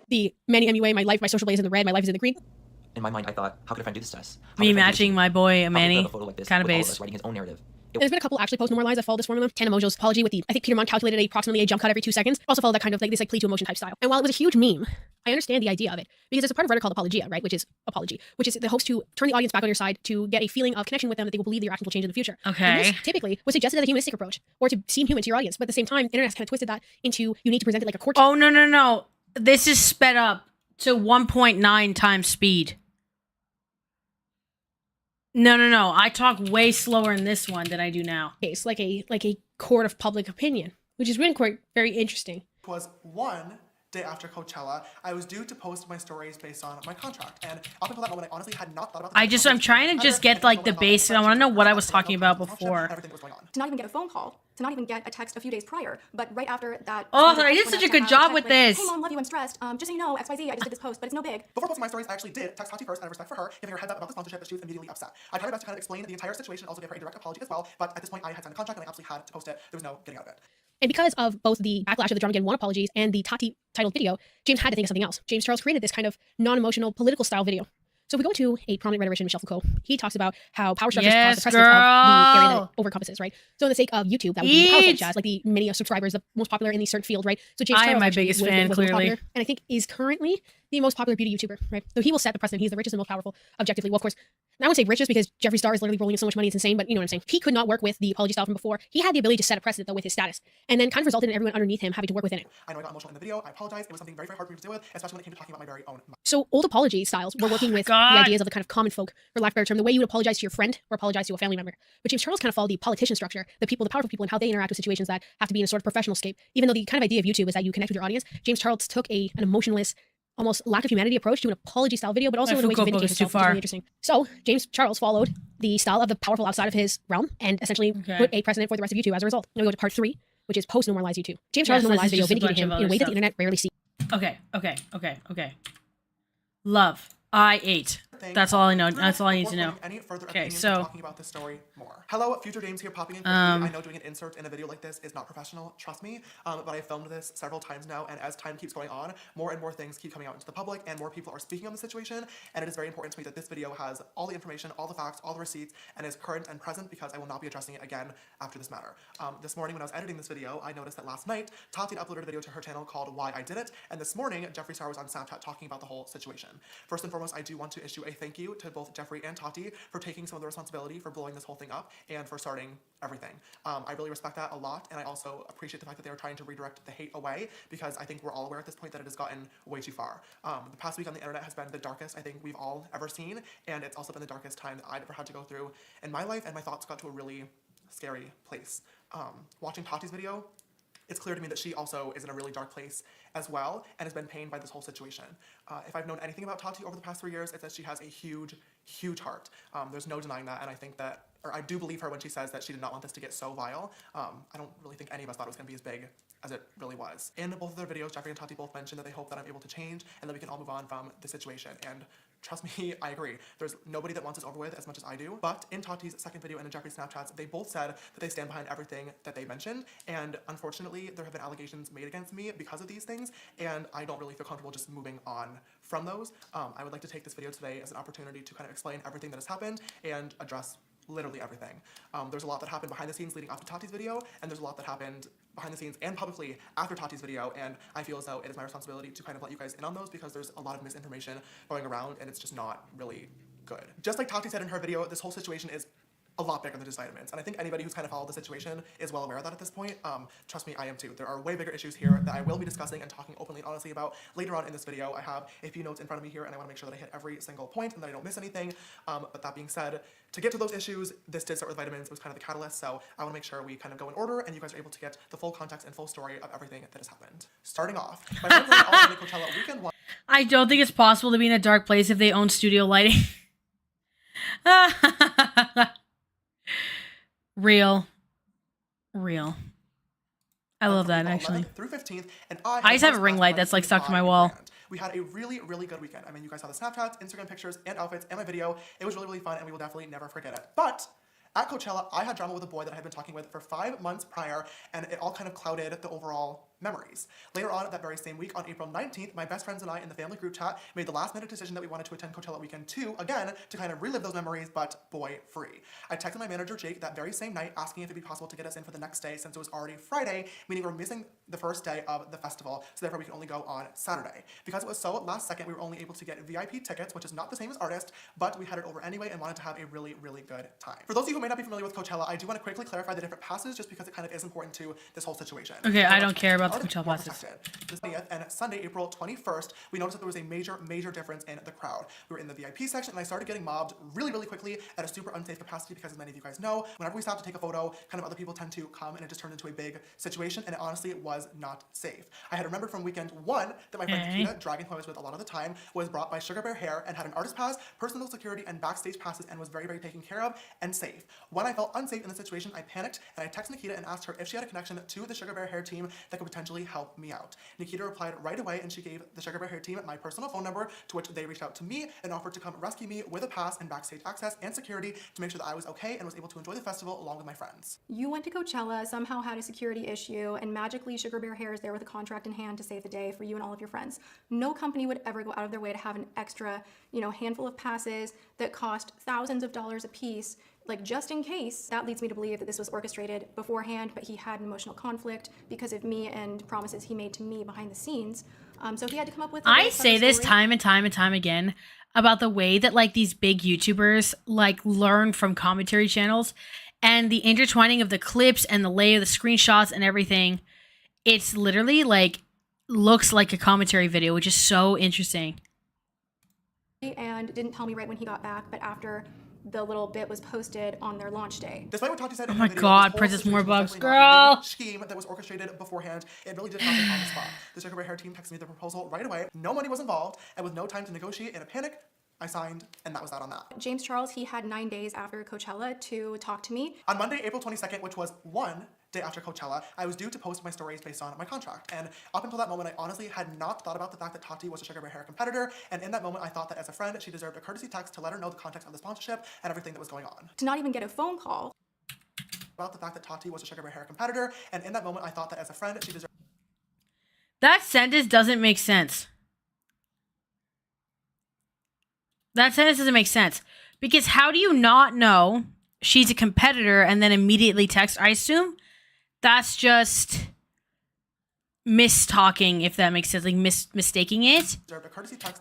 The Manny MUA, my life, my social blade is in the red, my life is in the green. In my mind, I thought, how could a friend do this to us? Me matching my boy Manny, kind of base. base. Writing his own narrative. And there's been a couple actually post No More Lies that follow this formula. 10 emojis apology with the, I think Peter Mon calculated approximately a jump cut every 2 seconds. Also follow that kind of like this like plea to emotion type style. And while it was a huge meme, I understand the idea of it because there's a part of Rhetorical called apologia, right? Which is apology, which is the hopes to turn the audience back on your side to get a feeling of connection with them that they will believe that your actions will change in the future. Okay. And this typically was suggested as a humanistic approach or to seem human to your audience. But at the same time, the internet has kind of twisted that into you need to present it like a court. Oh, no. This is sped up to 1.9 times speed. No. I talk way slower in this one than I do now. Case like a court of public opinion, which is really quite very interesting. It was one day after Coachella, I was due to post my stories based on my contract, and up until that moment, I honestly had not thought about. I'm trying to just get like the basics. I want to know what I was talking about before. To not even get a phone call, to not even get a text a few days prior, but right after that. Oh, I did such a good job with this. Hey mom, love you, I'm stressed. Just so you know, XYZ, I just did this post, but it's no big. Before posting my stories, I actually did text Tati first out of respect for her, giving her a heads up about the sponsorship, but she was immediately upset. I tried my best to kind of explain the entire situation, also give her a direct apology as well, but at this point, I had signed a contract and I absolutely had to post it. There was no getting out of it. And because of both the backlash of the Dramageddon 1 apologies and the Tati titled video, James had to think of something else. James Charles created this kind of non-emotional political style video. So if we go to a prominent rhetorician, Michelle Foucault, he talks about how power structures cause the precedence of the area that it overcompasses, right? So in the sake of YouTube, that would be powerful jazz, like the many subscribers, the most popular in the certain field, right? So James Charles am my biggest fan, clearly. Popular, and I think is currently the most popular beauty YouTuber, right? So he will set the precedent. He's the richest and most powerful objectively. Well, of course, I wouldn't say richest because Jeffree Star is literally rolling in so much money, it's insane, but you know what I'm saying. He could not work with the apology style from before. He had the ability to set a precedent though with his status, and then kind of resulted in everyone underneath him having to work within it. I know I got emotional in the video, I apologize. It was something very, very hard for me to deal with, especially when it came to talking about my very own mother. So old apology styles were working with the ideas of the kind of common folk, for lack of a better term, the way you would apologize to your friend or apologize to a family member. But James Charles kind of followed the politician structure, the powerful people, and how they interact with situations that have to be in a sort of professional scape. Even though the kind of idea of YouTube is that you connect with your audience, James Charles took an emotionless, almost lack of humanity approach to an apology style video, but also in a way to vindicate himself, which is really interesting. So James Charles followed the style of the powerful outside of his realm and essentially put a precedent for the rest of YouTube as a result. Now we go to part 3, which is post-normalize YouTube. James Charles' normalized video vindicated him in a way that the internet rarely sees. Okay. Love. I ate. That's all I know. That's all I need to know. Okay, so talking about this story more. Hello, Future James here, popping in. I know doing an insert in a video like this is not professional, trust me. But I filmed this several times now, and as time keeps going on, more and more things keep coming out into the public, and more people are speaking on the situation. And it is very important to me that this video has all the information, all the facts, all the receipts, and is current and present because I will not be addressing it again after this matter. This morning when I was editing this video, I noticed that last night Tati had uploaded a video to her channel called Why I Did It, and this morning Jeffree Star was on Snapchat talking about the whole situation. First and foremost, I do want to issue a thank you to both Jeffree and Tati for taking some of the responsibility for blowing this whole thing up and for starting everything. I really respect that a lot, and I also appreciate the fact that they were trying to redirect the hate away because I think we're all aware at this point that it has gotten way too far. The past week on the internet has been the darkest I think we've all ever seen, and it's also been the darkest time that I've ever had to go through in my life, and my thoughts got to a really scary place. Watching Tati's video, it's clear to me that she also is in a really dark place as well and has been pained by this whole situation. If I've known anything about Tati over the past 3 years, it's that she has a huge, huge heart. There's no denying that, and I think that, or I do believe her when she says that she did not want this to get so vile. I don't really think any of us thought it was going to be as big as it really was. In both of their videos, Jeffree and Tati both mentioned that they hope that I'm able to change and that we can all move on from the situation. And trust me, I agree. There's nobody that wants this over with as much as I do. But in Tati's second video and in Jeffree's Snapchats, they both said that they stand behind everything that they mentioned. And unfortunately, there have been allegations made against me because of these things. And I don't really feel comfortable just moving on from those. I would like to take this video today as an opportunity to kind of explain everything that has happened and address literally everything. There's a lot that happened behind the scenes leading up to Tati's video, and there's a lot that happened behind the scenes and publicly after Tati's video, and I feel as though it is my responsibility to kind of let you guys in on those because there's a lot of misinformation going around and it's just not really good. Just like Tati said in her video, this whole situation is a lot bigger than just vitamins, and I think anybody who's kind of followed the situation is well aware of that at this point. Trust me, I am too. There are way bigger issues here that I will be discussing and talking openly and honestly about later on in this video. I have a few notes in front of me here, and I want to make sure that I hit every single point and that I don't miss anything. But that being said, to get to those issues, this did start with vitamins. It was kind of the catalyst, so I want to make sure we kind of go in order and you guys are able to get the full context and full story of everything that has happened. Starting off, my friends and I all went to Coachella weekend one. I don't think it's possible to be in a dark place if they own studio lighting. Real. I love that, actually. Through 15th, and I just have a ring light that's like stuck to my wall. We had a really, really good weekend. I mean, you guys saw the Snapchats, Instagram pictures, and outfits, and my video. It was really, really fun, and we will definitely never forget it. But at Coachella, I had drama with a boy that I had been talking with for 5 months prior, and it all kind of clouded the overall memories. Later on that very same week, on April 19th, my best friends and I in the family group chat made the last minute decision that we wanted to attend Coachella weekend 2 again to kind of relive those memories, but boy-free. I texted my manager Jake that very same night asking if it'd be possible to get us in for the next day since it was already Friday, meaning we're missing the first day of the festival, so therefore we can only go on Saturday. Because it was so last second, we were only able to get VIP tickets, which is not the same as artist, but we had it over anyway and wanted to have a really, really good time. For those of you who may not be familiar with Coachella, I do want to quickly clarify the different passes just because it kind of is important to this whole situation. Okay, I don't care about the Coachella passes. The 20th and Sunday, April 21st, we noticed that there was a major difference in the crowd. We were in the VIP section and I started getting mobbed really, really quickly at a super unsafe capacity because as many of you guys know, whenever we stop to take a photo, kind of other people tend to come and it just turned into a big situation and honestly, it was not safe. I had remembered from weekend 1 that my friend Nikita, Dragon, who I was with a lot of the time, was brought by Sugar Bear Hair and had an artist pass, personal security, and backstage passes and was very, very taken care of and safe. When I felt unsafe in the situation, I panicked and I texted Nikita and asked her if she had a connection to the Sugar Bear Hair team that could potentially help me out. Nikita replied right away and she gave the Sugar Bear Hair team my personal phone number, to which they reached out to me and offered to come rescue me with a pass and backstage access and security to make sure that I was okay and was able to enjoy the festival along with my friends. You went to Coachella, somehow had a security issue, and magically Sugar Bear Hair is there with a contract in hand to save the day for you and all of your friends. No company would ever go out of their way to have an extra, handful of passes that cost thousands of dollars a piece, like just in case. That leads me to believe that this was orchestrated beforehand, but he had an emotional conflict because of me and promises he made to me behind the scenes. So he had to come up with I say this time and time again about the way that like these big YouTubers like learn from commentary channels and the intertwining of the clips and the layer, the screenshots and everything. It's literally like looks like a commentary video, which is so interesting. And didn't tell me right when he got back, but after the little bit was posted on their launch day. Despite what Tati said oh in my the video, god, Princess Moorbugs, girl! Scheme that was orchestrated beforehand. It really did happen on the spot. The Sugar Bear Hair team texted me the proposal right away. No money was involved, and with no time to negotiate in a panic, I signed, and that was that on that. James Charles, he had 9 days after Coachella to talk to me. On Monday, April 22nd, which was one day after Coachella, I was due to post my stories based on my contract. And up until that moment, I honestly had not thought about the fact that Tati was a Sugar Bear Hair competitor. And in that moment, I thought that as a friend, she deserved a courtesy text to let her know the context of the sponsorship and everything that was going on. To not even get a phone call. About the fact that Tati was a Sugar Bear Hair competitor. And in that moment, I thought that as a friend, she deserved... That sentence doesn't make sense. That sentence doesn't make sense. Because how do you not know she's a competitor and then immediately text? I assume that's just mistalking, if that makes sense. Like mistaking it.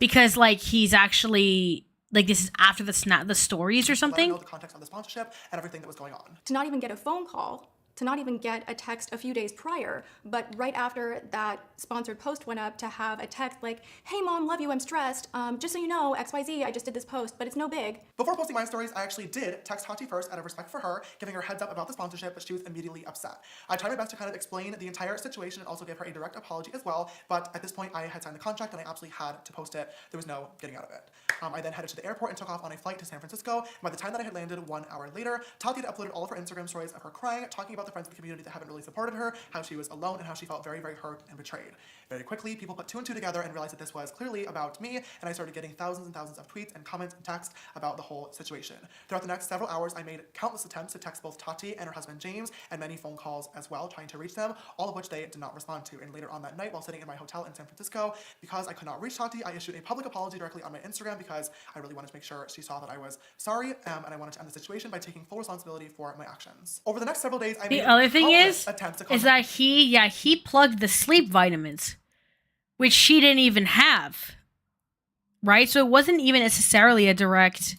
Because like he's actually like this is after the stories or something. Let her know the context of the sponsorship and everything that was going on. To not even get a phone call. To not even get a text a few days prior, but right after that sponsored post went up to have a text like, hey mom, love you, I'm stressed. Just so you know, XYZ, I just did this post, but it's no big. Before posting my stories, I actually did text Tati first out of respect for her, giving her heads up about the sponsorship, but she was immediately upset. I tried my best to kind of explain the entire situation and also give her a direct apology as well, but at this point I had signed the contract and I absolutely had to post it. There was no getting out of it. I then headed to the airport and took off on a flight to San Francisco. And by the time that I had landed 1 hour later, Tati had uploaded all of her Instagram stories of her crying, talking about the friends of the community that haven't really supported her, how she was alone, and how she felt very, very hurt and betrayed. Very quickly, people put 2 and 2 together and realized that this was clearly about me, and I started getting thousands and thousands of tweets and comments and texts about the whole situation. Throughout the next several hours, I made countless attempts to text both Tati and her husband James, and many phone calls as well, trying to reach them, all of which they did not respond to. And later on that night, while sitting in my hotel in San Francisco, because I could not reach Tati, I issued a public apology directly on my Instagram because I really wanted to make sure she saw that I was sorry, and I wanted to end the situation by taking full responsibility for my actions. Over the next several days, I made countless attempts to contact that he plugged the sleep vitamins, which she didn't even have, right? So it wasn't even necessarily a direct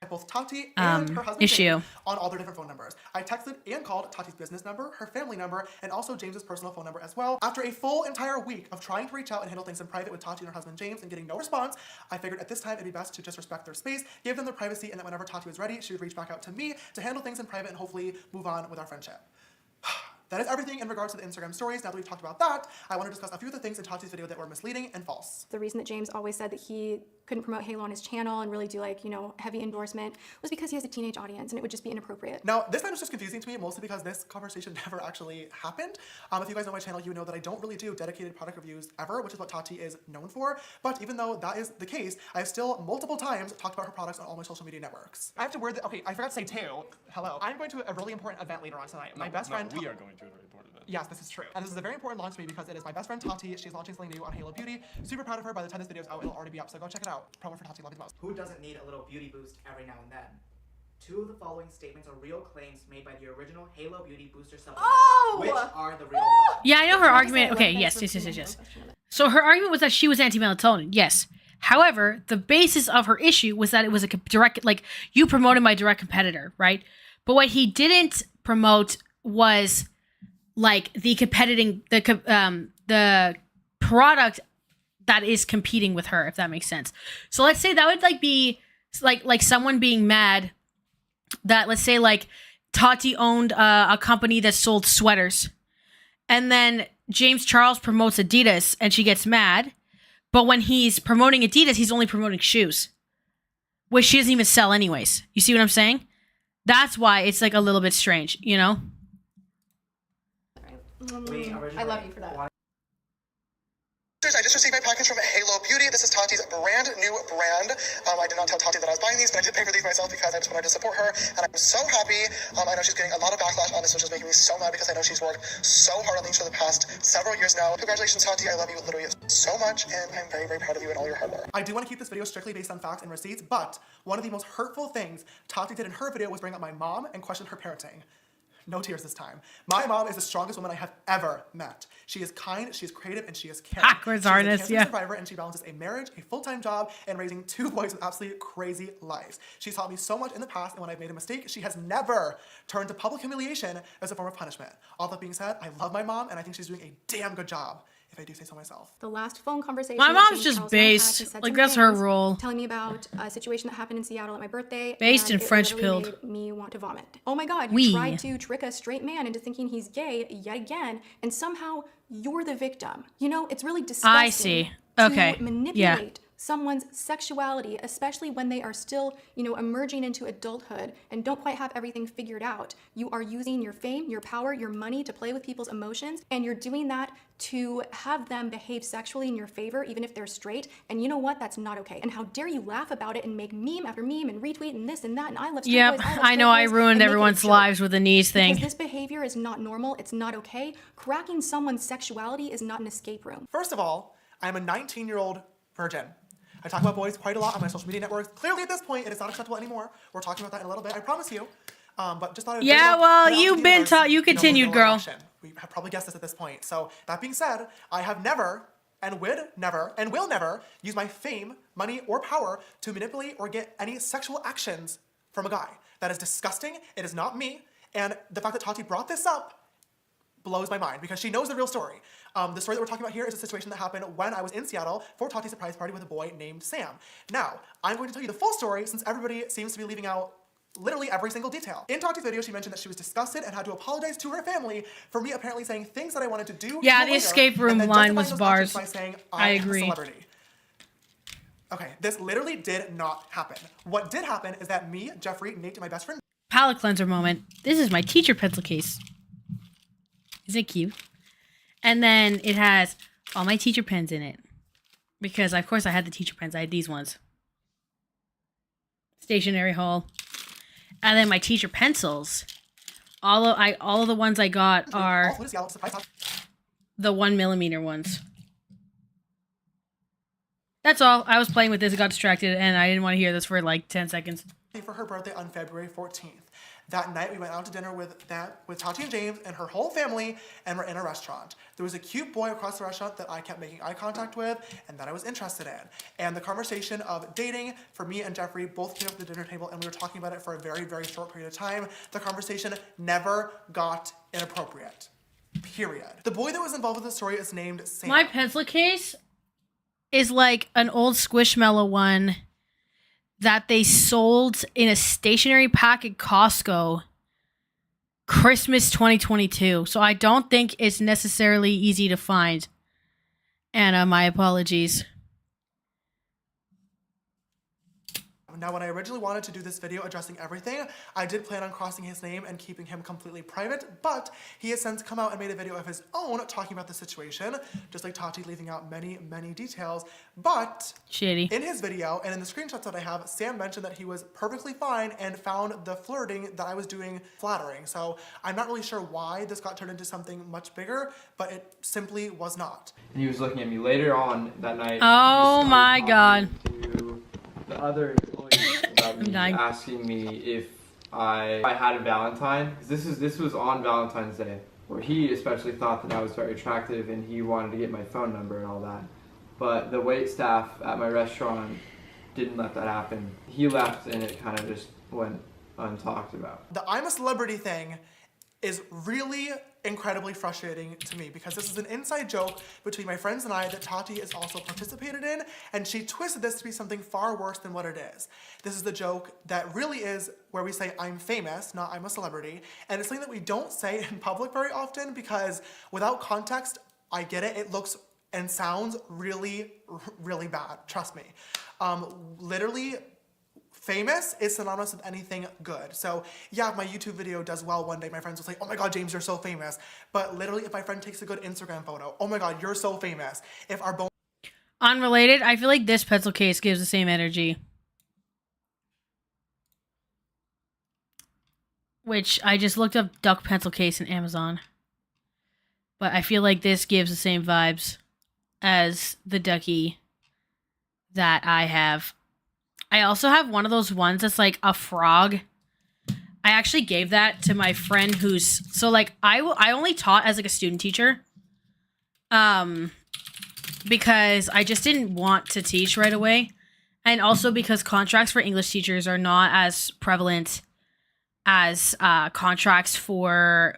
both Tati and her husband issue James on all their different phone numbers. I texted and called Tati's business number, her family number, and also James's personal phone number as well. After a full entire week of trying to reach out and handle things in private with Tati and her husband James and getting no response, I figured at this time it'd be best to just respect their space, give them their privacy, and that whenever Tati was ready, she would reach back out to me to handle things in private and hopefully move on with our friendship. That is everything in regards to the Instagram stories. Now that we've talked about that, I want to discuss a few of the things in Tati's video that were misleading and false. The reason that James always said that he couldn't promote Halo on his channel and really do like, you know, heavy endorsement was because he has a teenage audience and it would just be inappropriate. Now, this time is just confusing to me, mostly because this conversation never actually happened. If you guys know my channel, you know that I don't really do dedicated product reviews ever, which is what Tati is known for. But even though that is the case, I have still multiple times talked about her products on all my social media networks. I have to wear the, okay, I forgot to say too, hello. I'm going to a really important event later on tonight. My best friend- we are going to a very important event. Yes, this is true. And this is a very important launch to me because it is my best friend Tati. She's launching something new on Halo Beauty. Super proud of her. By the time this video is out, it'll already be up, so go check it out. Promo for Tati, love you the most. Who doesn't need a little beauty boost every now and then? 2 of the following statements are real claims made by the original Halo Beauty Booster supplement. Oh! Which are the real ones? Yeah, I know her argument. Okay, yes. So her argument was that she was anti-melatonin. Yes. However, the basis of her issue was that it was a direct, like, you promoted my direct competitor, right? But what he didn't promote was like the product that is competing with her, if that makes sense. So let's say that would like be like someone being mad that, let's say, like Tati owned a company that sold sweaters, and then James Charles promotes Adidas and she gets mad, but when he's promoting Adidas, he's only promoting shoes, which she doesn't even sell anyways. You see what I'm saying? That's why it's like a little bit strange, you know? I love you for that. I just received my package from Halo Beauty. This is Tati's brand new brand. I did not tell Tati that I was buying these, but I did pay for these myself because I just wanted to support her, and I'm so happy. I know she's getting a lot of backlash on this, which is making me so mad because I know she's worked so hard on these for the past several years now. Congratulations, Tati. I love you literally so much, and I'm very, very proud of you and all your hard work. I do want to keep this video strictly based on facts and receipts, but one of the most hurtful things Tati did in her video was bring up my mom and question her parenting. No tears this time. My mom is the strongest woman I have ever met. She is kind, she is creative, and she is caring. Backwards artist, She's a cancer survivor, and she balances a marriage, a full-time job, and raising 2 boys with absolutely crazy lives. She's taught me so much in the past, and when I've made a mistake, she has never turned to public humiliation as a form of punishment. All that being said, I love my mom, and I think she's doing a damn good job, if I do say so myself. The last phone conversation. My mom's just based. Like, that's her role. Telling me about a situation that happened in Seattle at my birthday. Based and French pilled. pilled. Made me want to vomit. Oh my God, you tried to trick a straight man into thinking he's gay yet again, and somehow you're the victim. You know, it's really disgusting. I see. Okay. To manipulate someone's sexuality, especially when they are still, emerging into adulthood and don't quite have everything figured out. You are using your fame, your power, your money to play with people's emotions, and you're doing that to have them behave sexually in your favor, even if they're straight. And you know what? That's not okay. And how dare you laugh about it and make meme after meme and retweet and this and that, and I love straight boys, I love I know straight I boys, ruined and make it a everyone's joke. lives with the knees thing. Because this behavior is not normal, it's not okay. Cracking someone's sexuality is not an escape room. First of all, I'm a 19-year-old virgin. I talk about boys quite a lot on my social media networks. Clearly at this point, it is not acceptable anymore. We're talking about that in a little bit, I promise you. But just thought I'd Yeah, well, you've been taught. You continued, girl. We have probably guessed this at this point. So that being said, I have never and would never and will never use my fame, money, or power to manipulate or get any sexual actions from a guy. That is disgusting. It is not me. And the fact that Tati brought this up blows my mind because she knows the real story. The story that we're talking about here is a situation that happened when I was in Seattle for Tati's surprise party with a boy named Sam. Now, I'm going to tell you the full story since everybody seems to be leaving out literally every single detail. In Tati's video, she mentioned that she was disgusted and had to apologize to her family for me apparently saying things that I wanted to do. Yeah, the escape room line was bars. By saying, I agree. A celebrity. Okay, this literally did not happen. What did happen is that me, Jeffree, Nate, and my best friend Palette cleanser moment. This is my teacher pencil case. Isn't it cute? And then it has all my teacher pens in it. Because, of course, I had the teacher pens. I had these ones. Stationery haul. And then my teacher pencils. All of the ones I got are the 1mm ones. That's all. I was playing with this, got distracted, and I didn't want to hear this for like 10 seconds. For her birthday on February 14th. That night, we went out to dinner with Tati and James and her whole family, and we're in a restaurant. There was a cute boy across the restaurant that I kept making eye contact with and that I was interested in. And the conversation of dating for me and Jeffree both came up at the dinner table, and we were talking about it for a very, very short period of time. The conversation never got inappropriate. Period. The boy that was involved with the story is named Sam. My pencil case is like an old Squishmallow one that they sold in a stationery pack at Costco Christmas 2022. So I don't think it's necessarily easy to find. Anna, my apologies. Now, when I originally wanted to do this video addressing everything, I did plan on crossing his name and keeping him completely private, but he has since come out and made a video of his own talking about the situation, just like Tati leaving out many, many details. But shitty. In his video and in the screenshots that I have, Sam mentioned that he was perfectly fine and found the flirting that I was doing flattering. So I'm not really sure why this got turned into something much bigger, but it simply was not. And he was looking at me later on that night. Oh my God. The other employees about me asking me if I had a Valentine. This was on Valentine's Day, where he especially thought that I was very attractive and he wanted to get my phone number and all that. But the wait staff at my restaurant didn't let that happen. He left and it kind of just went untalked about. The I'm a celebrity thing is really incredibly frustrating to me because this is an inside joke between my friends and I that Tati has also participated in, and she twisted this to be something far worse than what it is. This is the joke that really is where we say I'm famous, not I'm a celebrity, and it's something that we don't say in public very often because without context, I get it, it looks and sounds really, really bad, trust me. Literally, famous is synonymous with anything good. So yeah, if my YouTube video does well one day, my friends will say, oh my God, James, you're so famous. But literally, if my friend takes a good Instagram photo, oh my God, you're so famous. If our Unrelated, I feel like this pencil case gives the same energy. Which I just looked up duck pencil case in Amazon. But I feel like this gives the same vibes as the ducky that I have. I also have one of those ones that's like a frog. I actually gave that to my friend who's... So, like, I only taught as, like, a student teacher. Because I just didn't want to teach right away. And also because contracts for English teachers are not as prevalent as contracts for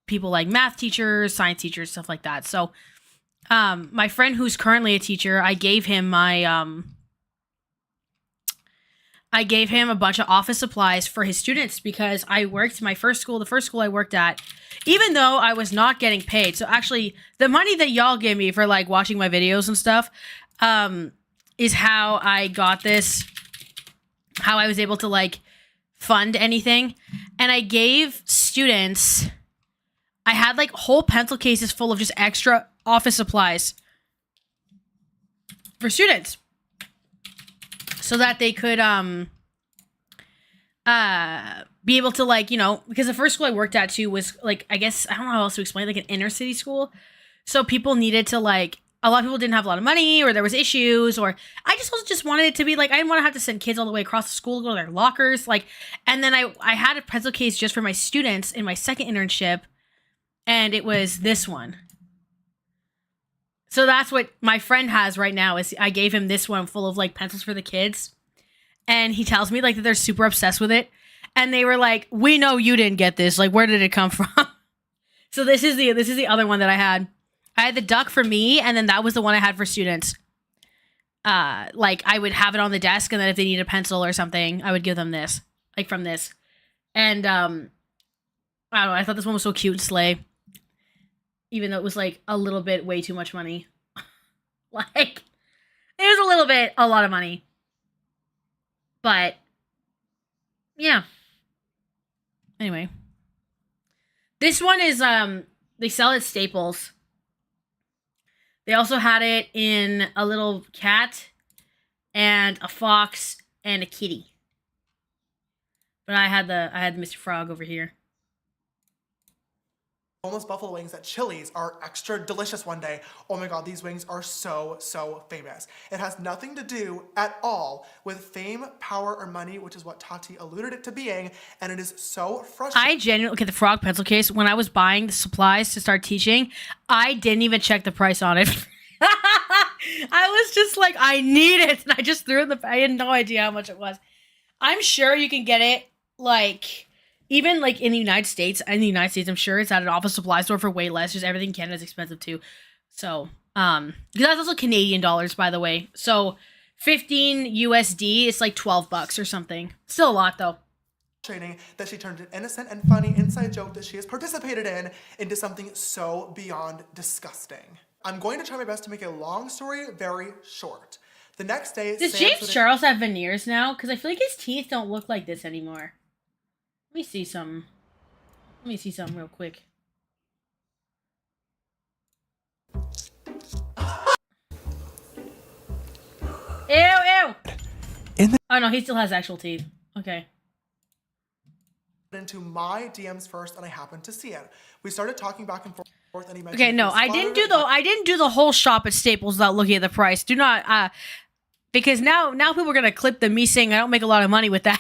people like math teachers, science teachers, stuff like that. So, my friend who's currently a teacher, I gave him my... I gave him a bunch of office supplies for his students because I worked the first school I worked at, even though I was not getting paid. So actually, the money that y'all give me for like watching my videos and stuff is how I got this, how I was able to like fund anything. And I gave students, I had like whole pencil cases full of just extra office supplies for students so that they could be able to, like, you know, because the first school I worked at too was like, I guess, I don't know how else to explain, like an inner city school. So people needed to, like, a lot of people didn't have a lot of money, or there was issues, or I just also just wanted it to be like, I didn't want to have to send kids all the way across the school to go to their lockers. Like, and then I had a pencil case just for my students in my second internship, and it was this one. So that's what my friend has right now, is I gave him this one full of like pencils for the kids. And he tells me like that they're super obsessed with it. And they were like, we know you didn't get this. Like, where did it come from? So this is the other one that I had. I had the duck for me, and then that was the one I had for students. Like, I would have it on the desk, and then if they need a pencil or something, I would give them this, like from this. And I don't know, I thought this one was so cute and slay. Even though it was like a little bit way too much money. Like, it was a lot of money. But yeah. Anyway. This one is they sell at Staples. They also had it in a little cat and a fox and a kitty. But I had Mr. Frog over here. Boneless buffalo wings at Chili's are extra delicious one day. Oh my god, these wings are so, so famous. It has nothing to do at all with fame, power, or money, which is what Tati alluded it to being, and it is so frustrating. I genuinely, okay, the frog pencil case, when I was buying the supplies to start teaching, I didn't even check the price on it. I was just like, I need it, and I just threw it I had no idea how much it was. I'm sure you can get it, like, even like in the United States, I'm sure it's at an office supply store for way less. Just everything in Canada is expensive too. So, because that's also Canadian dollars, by the way. So 15 USD, it's like $12 or something. Still a lot though. That she turned an innocent and funny inside joke that she has participated in into something so beyond disgusting. I'm going to try my best to make a long story very short. The next day, does James Charles have veneers now? Because I feel like his teeth don't look like this anymore. Let me see something. Real quick. Ew! Oh no, he still has actual teeth. Okay. Into my DMs first, and I happened to see it. We started talking back and forth, and he mentioned. Okay, no, I didn't do the whole shop at Staples without looking at the price. Do not, because now people are gonna clip me saying I don't make a lot of money with that.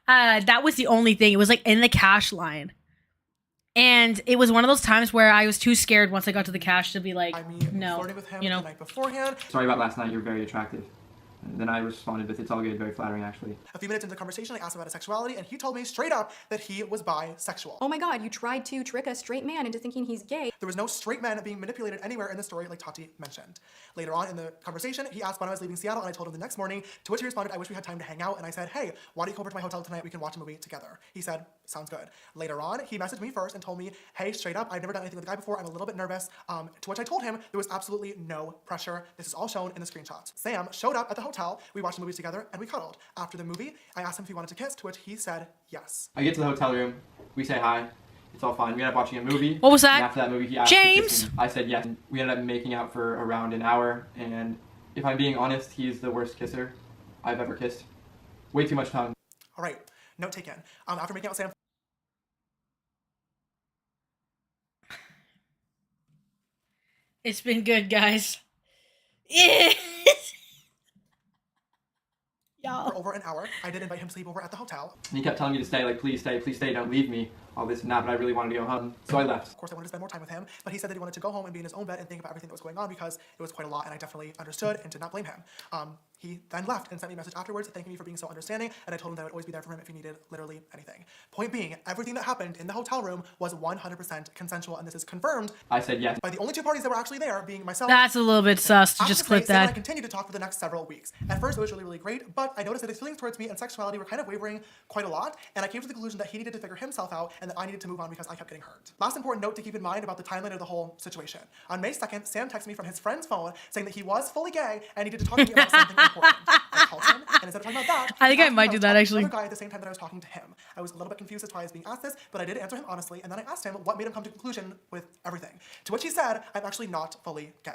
That was the only thing. It was like in the cash line. And it was one of those times where I was too scared once I got to the cash to be like, no, flirting with him you know. the night beforehand. Sorry about last night, you're very attractive. And then I responded with, it's all good, very flattering actually. A few minutes into the conversation, I asked him about his sexuality, and he told me straight up that he was bisexual. Oh my god, you tried to trick a straight man into thinking he's gay. There was no straight men being manipulated anywhere in the story like Tati mentioned. Later on in the conversation, he asked when I was leaving Seattle, and I told him the next morning, to which he responded, I wish we had time to hang out, and I said, hey, why don't you come over to my hotel tonight, we can watch a movie together. He said, sounds good. Later on, he messaged me first and told me, hey, straight up, I've never done anything with a guy before, I'm a little bit nervous, to which I told him there was absolutely no pressure. This is all shown in the screenshots. Sam showed up at the hotel, we watched the movie together, and we cuddled. After the movie, I asked him if he wanted to kiss, to which he said yes. I get to the hotel room, we say hi, it's all fine. We ended up watching a movie. What was that? And after that movie, he asked James! to kiss me. I said yes. We ended up making out for around an hour, and if I'm being honest, he's the worst kisser I've ever kissed. Way too much tongue. All right, note taken. After making out with Sam, it's been good, guys. Yeah. for over an hour. I did invite him to sleep over at the hotel. And he kept telling me to stay, like, please stay, don't leave me, all this and that, but I really wanted to go home, so I left. Of course, I wanted to spend more time with him, but he said that he wanted to go home and be in his own bed and think about everything that was going on because it was quite a lot, and I definitely understood and did not blame him. He then left and sent me a message afterwards thanking me for being so understanding, and I told him that I would always be there for him if he needed literally anything. Point being, everything that happened in the hotel room was 100% consensual, and this is confirmed I said yes by the only two parties that were actually there, being myself. That's a little bit sus to just clip Sam and I that. continued to talk for the next several weeks. At first, it was really, really great, but I noticed that his feelings towards me and sexuality were kind of wavering quite a lot, and I came to the conclusion that he needed to figure himself out and that I needed to move on because I kept getting hurt. Last important note to keep in mind about the timeline of the whole situation. On May 2nd, Sam texted me from his friend's phone saying that he was fully gay and needed to talk to me about something important. I called him, and instead of talking about that, I think I might asked me do that about actually. another guy at the same time that I was talking to him. I was a little bit confused as to why I was being asked this, but I did answer him honestly, and then I asked him what made him come to a conclusion with everything. To which he said, I'm actually not fully gay.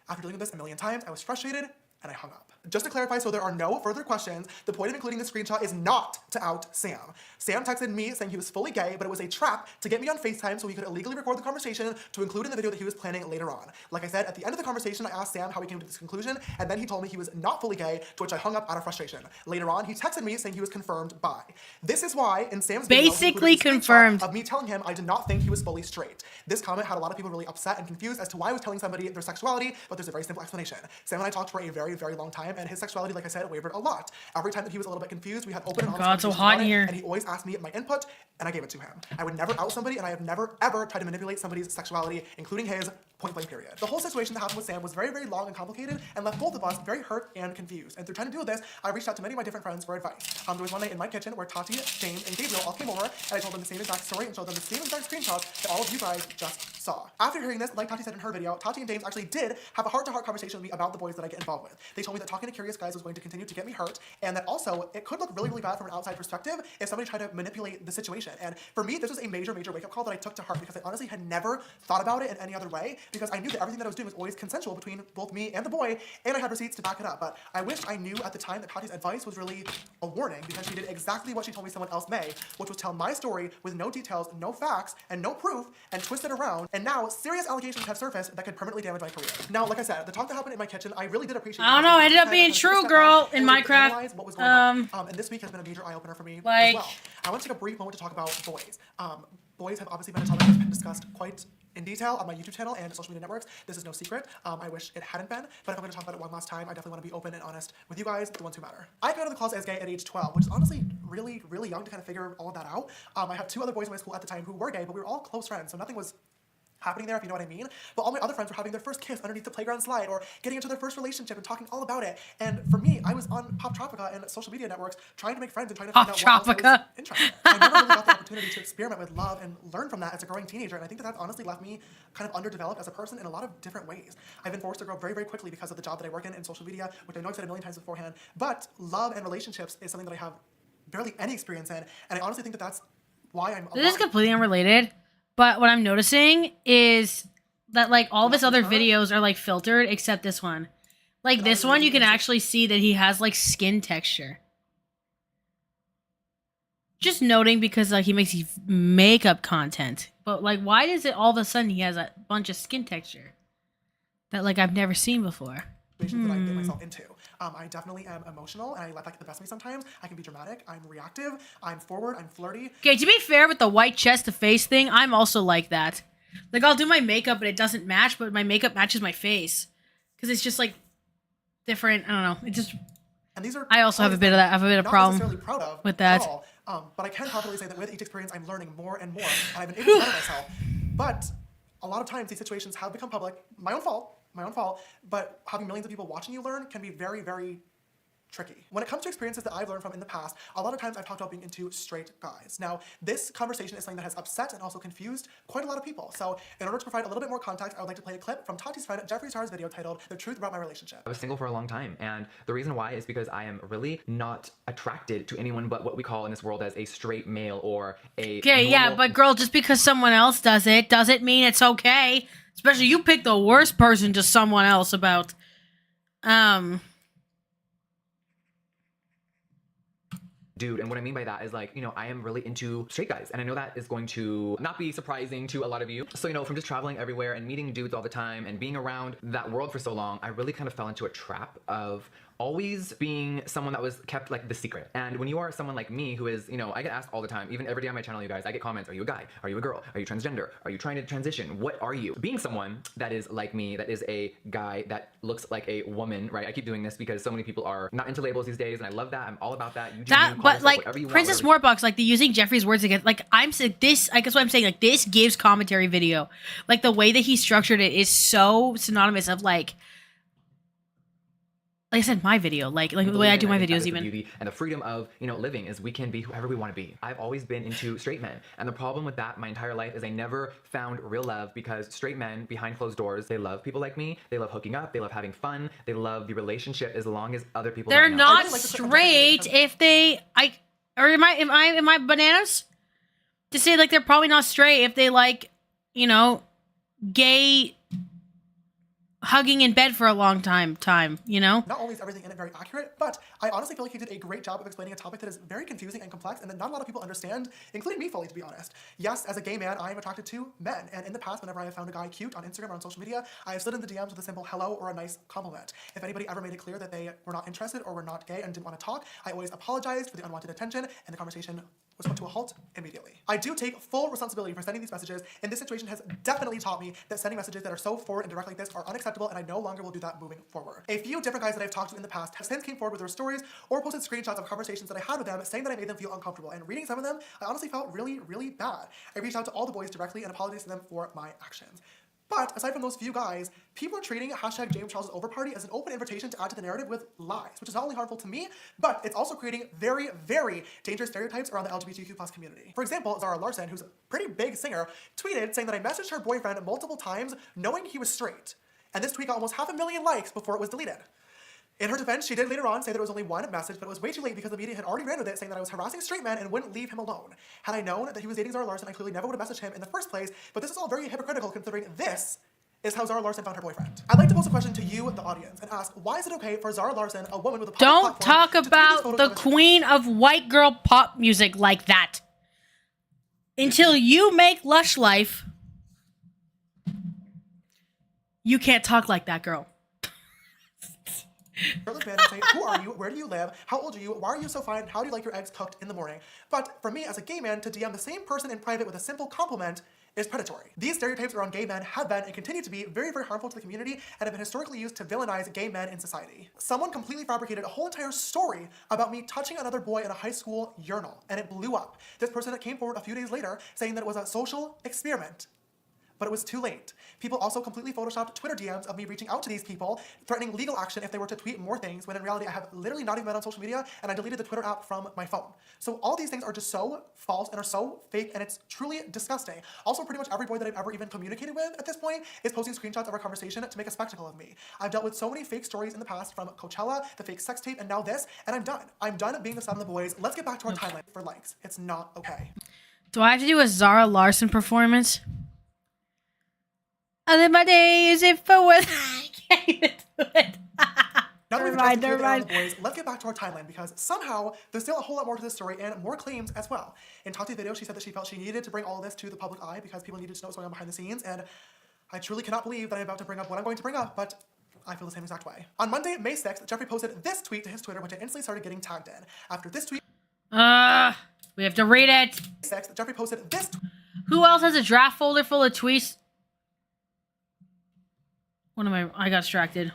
After dealing with this a million times, I was frustrated, and I hung up. Just to clarify, so there are no further questions, the point of including the screenshot is not to out Sam. Sam texted me saying he was fully gay, but it was a trap to get me on FaceTime so he could illegally record the conversation to include in the video that he was planning later on. Like I said, at the end of the conversation, I asked Sam how he came to this conclusion, and then he told me he was not fully gay, to which I hung up out of frustration. Later on, he texted me saying he was confirmed bi. This is why, in Sam's video, Basically he included a screenshot confirmed. of me telling him I did not think he was fully straight. This comment had a lot of people really upset and confused as to why I was telling somebody their sexuality, but there's a very simple explanation. Sam and I talked for a very, very long time, and his sexuality, like I said, wavered a lot. Every time that he was a little bit confused, we had open and honest God, so conversations hot about in it, here. and he always asked me my input, and I gave it to him. I would never out somebody, and I have never, ever tried to manipulate somebody's sexuality, including his, point blank period. The whole situation that happened with Sam was very, very long and complicated, and left both of us very hurt and confused. And through trying to do this, I reached out to many of my different friends for advice. There was one night in my kitchen where Tati, James, and Gabriel all came over, and I told them the same exact story and showed them the same exact screenshots that all of you guys just saw. After hearing this, like Tati said in her video, Tati and James actually did have a heart-to-heart conversation with me about the boys that I get involved with. They told me that talking to curious guys was going to continue to get me hurt, and that also it could look really, really bad from an outside perspective if somebody tried to manipulate the situation. And for me, this was a major, major wake-up call that I took to heart because I honestly had never thought about it in any other way because I knew that everything that I was doing was always consensual between both me and the boy, and I had receipts to back it up. But I wish I knew at the time that Tati's advice was really a warning because she did exactly what she told me someone else may, which was tell my story with no details, no facts, and no proof, and twist it around. And now serious allegations have surfaced that could permanently damage my career. Now, like I said, the talk that happened in my kitchen, I really did appreciate. I don't know, it ended up being true, girl, in Minecraft. What was going on. And this week has been a major eye-opener for me as well. I want to take a brief moment to talk about boys. Boys have obviously been a topic that's been discussed quite in detail on my YouTube channel and social media networks. This is no secret. I wish it hadn't been, but if I'm going to talk about it one last time, I definitely want to be open and honest with you guys, the ones who matter. I came out of the closet as gay at age 12, which is honestly really, really young to kind of figure all of that out. I had two other boys in my school at the time who were gay, but we were all close friends, so nothing was happening there, if you know what I mean. But all my other friends were having their first kiss underneath the playground slide or getting into their first relationship and talking all about it. And for me, I was on Pop Tropica and social media networks trying to make friends and trying to find out what else I was interested in. I never really got the opportunity to experiment with love and learn from that as a growing teenager. And I think that honestly left me kind of underdeveloped as a person in a lot of different ways. I've been forced to grow very, very quickly because of the job that I work in social media, which I know I've said a million times beforehand. But love and relationships is something that I have barely any experience in. And I honestly think that that's why I'm This is completely unrelated, but what I'm noticing is that like all of his other videos are like filtered except this one. Like this one you can actually see that he has like skin texture. Just noting because like he makes makeup content. But like why does it all of a sudden he has a bunch of skin texture that like I've never seen before? That I get myself into. I definitely am emotional and I let that get the best of me sometimes. I can be dramatic, I'm reactive, I'm forward, I'm flirty. Okay, to be fair with the white chest to face thing, I'm also like that. Like, I'll do my makeup, but it doesn't match, but my makeup matches my face. Because it's just, like, different. I don't know. It just... And these are I also have a bit of that. I have a bit of problem with that. But I can confidently say that with each experience, I'm learning more and more. And I've been able to better myself. But a lot of times, these situations have become public. My own fault. But having millions of people watching you learn can be very, very tricky. When it comes to experiences that I've learned from in the past, a lot of times I've talked about being into straight guys. Now, this conversation is something that has upset and also confused quite a lot of people. So, in order to provide a little bit more context, I would like to play a clip from Tati's friend Jeffree Star's video titled "The Truth About My Relationship." I was single for a long time, and the reason why is because I am really not attracted to anyone but what we call in this world as a straight male or a Okay, yeah, but girl, just because someone else does it doesn't mean it's okay. Especially you pick the worst person to someone else about. Dude, and what I mean by that is like, you know, I am really into straight guys, and I know that is going to not be surprising to a lot of you. So, you know, from just traveling everywhere and meeting dudes all the time and being around that world for so long, I really kind of fell into a trap of always being someone that was kept like the secret. And when you are someone like me who is, you know, I get asked all the time, even every day on my channel, you guys, I get comments, are you a guy? Are you a girl? Are you transgender? Are you trying to transition? What are you? Being someone that is like me, that is a guy that looks like a woman, right? I keep doing this because so many people are not into labels these days, and I love that. I'm all about that. You do That, you, but like Princess Mortbox, like the using Jeffree's words again, like I'm saying this, I guess what I'm saying, like this gives commentary video. Like the way that he structured it is so synonymous of like I said, my video, like the way I do my videos, even. Beauty and the freedom of, you know, living is we can be whoever we want to be. I've always been into straight men. And the problem with that my entire life is I never found real love because straight men behind closed doors, they love people like me. They love hooking up. They love having fun. They love the relationship as long as other people They're not straight if they, or am I bananas? To say like they're probably not straight if they like, you know, gay hugging in bed for a long time, you know? Not only is everything in it very accurate, but I honestly feel like he did a great job of explaining a topic that is very confusing and complex and that not a lot of people understand, including me fully, to be honest. Yes, as a gay man, I am attracted to men, and in the past, whenever I have found a guy cute on Instagram or on social media, I have slid in the DMs with a simple hello or a nice compliment. If anybody ever made it clear that they were not interested or were not gay and didn't want to talk, I always apologized for the unwanted attention, and the conversation was put to a halt immediately. I do take full responsibility for sending these messages, and this situation has definitely taught me that sending messages that are so forward and direct like this are unacceptable, and I no longer will do that moving forward. A few different guys that I've talked to in the past have since came forward with their stories or posted screenshots of conversations that I had with them saying that I made them feel uncomfortable, and reading some of them, I honestly felt really, really bad. I reached out to all the boys directly and apologized to them for my actions. But aside from those few guys, people are treating hashtag James Charles' over party as an open invitation to add to the narrative with lies, which is not only harmful to me, but it's also creating very, very dangerous stereotypes around the LGBTQ+ community. For example, Zara Larsson, who's a pretty big singer, tweeted saying that I messaged her boyfriend multiple times knowing he was straight. And this tweet got almost 500,000 likes before it was deleted. In her defense, she did later on say that it was only one message, but it was way too late because the media had already ran with it, saying that I was harassing straight men and wouldn't leave him alone. Had I known that he was dating Zara Larsson, I clearly never would have messaged him in the first place, but this is all very hypocritical considering this is how Zara Larsson found her boyfriend. I'd like to pose a question to you, the audience, and ask, why is it okay for Zara Larsson, a woman with a public Don't platform, talk about the queen of white girl pop music like that. Until you make Lush Life, you can't talk like that, girl. Say, who are you? Where do you live? How old are you? Why are you so fine? How do you like your eggs cooked in the morning? But for me, as a gay man, to DM the same person in private with a simple compliment is predatory. These stereotypes around gay men have been and continue to be very, very harmful to the community and have been historically used to villainize gay men in society. Someone completely fabricated a whole entire story about me touching another boy in a high school urinal, and it blew up. This person that came forward a few days later saying that it was a social experiment. But it was too late. People also completely photoshopped Twitter DMs of me reaching out to these people, threatening legal action if they were to tweet more things, when in reality I have literally not even been on social media, and I deleted the Twitter app from my phone. So all these things are just so false and are so fake, and it's truly disgusting. Also, pretty much every boy that I've ever even communicated with at this point is posting screenshots of our conversation to make a spectacle of me. I've dealt with so many fake stories in the past, from Coachella, the fake sex tape, and now this, and I'm done. I'm done being the son of the boys. Let's get back to our timeline for likes. It's not okay. Do I have to do a Zara Larsson performance? I live my days if I was. I can't even do it. Now that we've addressed the the boys, let's get back to our timeline, because somehow there's still a whole lot more to this story and more claims as well. In Tati's video, she said that she felt she needed to bring all this to the public eye because people needed to know what's going on behind the scenes, and I truly cannot believe that I'm about to bring up what I'm going to bring up, but I feel the same exact way. On Monday, May 6th, Jeffree posted this tweet to his Twitter, which I instantly started getting tagged in. After this tweet, we have to read it. 6th, Jeffree posted this. Who else has a draft folder full of tweets? What am I got distracted.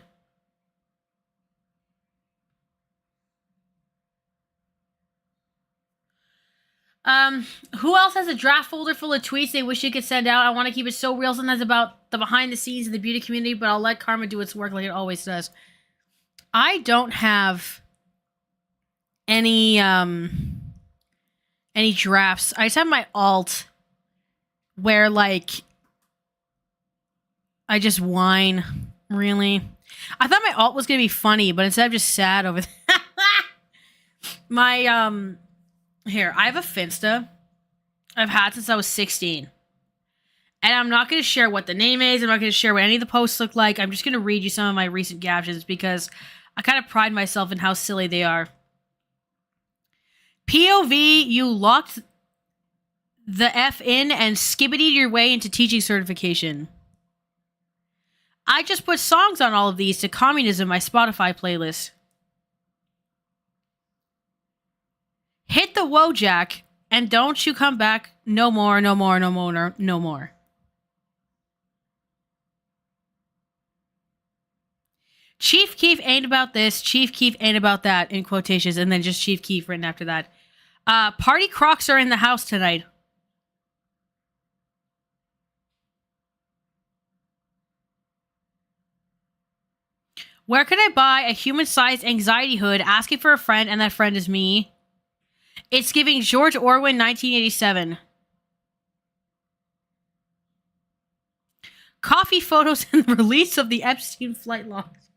Who else has a draft folder full of tweets they wish you could send out? I want to keep it so real sometimes about the behind the scenes of the beauty community, but I'll let karma do its work like it always does. I don't have any drafts. I just have my alt where like I just whine, really. I thought my alt was gonna be funny, but instead I'm just sad over there. My here, I have a Finsta I've had since I was 16. And I'm not gonna share what the name is, I'm not gonna share what any of the posts look like. I'm just gonna read you some of my recent captions because I kind of pride myself in how silly they are. POV, you locked the F in and skibbitied your way into teaching certification. I just put songs on all of these to communism, my Spotify playlist. Hit the Wojak, and don't you come back no more, no more, no more, no more. Chief Keef ain't about this, Chief Keef ain't about that, in quotations, and then just Chief Keef written after that. Party Crocs are in the house tonight. Where could I buy a human-sized anxiety hood asking for a friend and that friend is me? It's giving George Orwell 1987. Coffee photos and the release of the Epstein flight logs.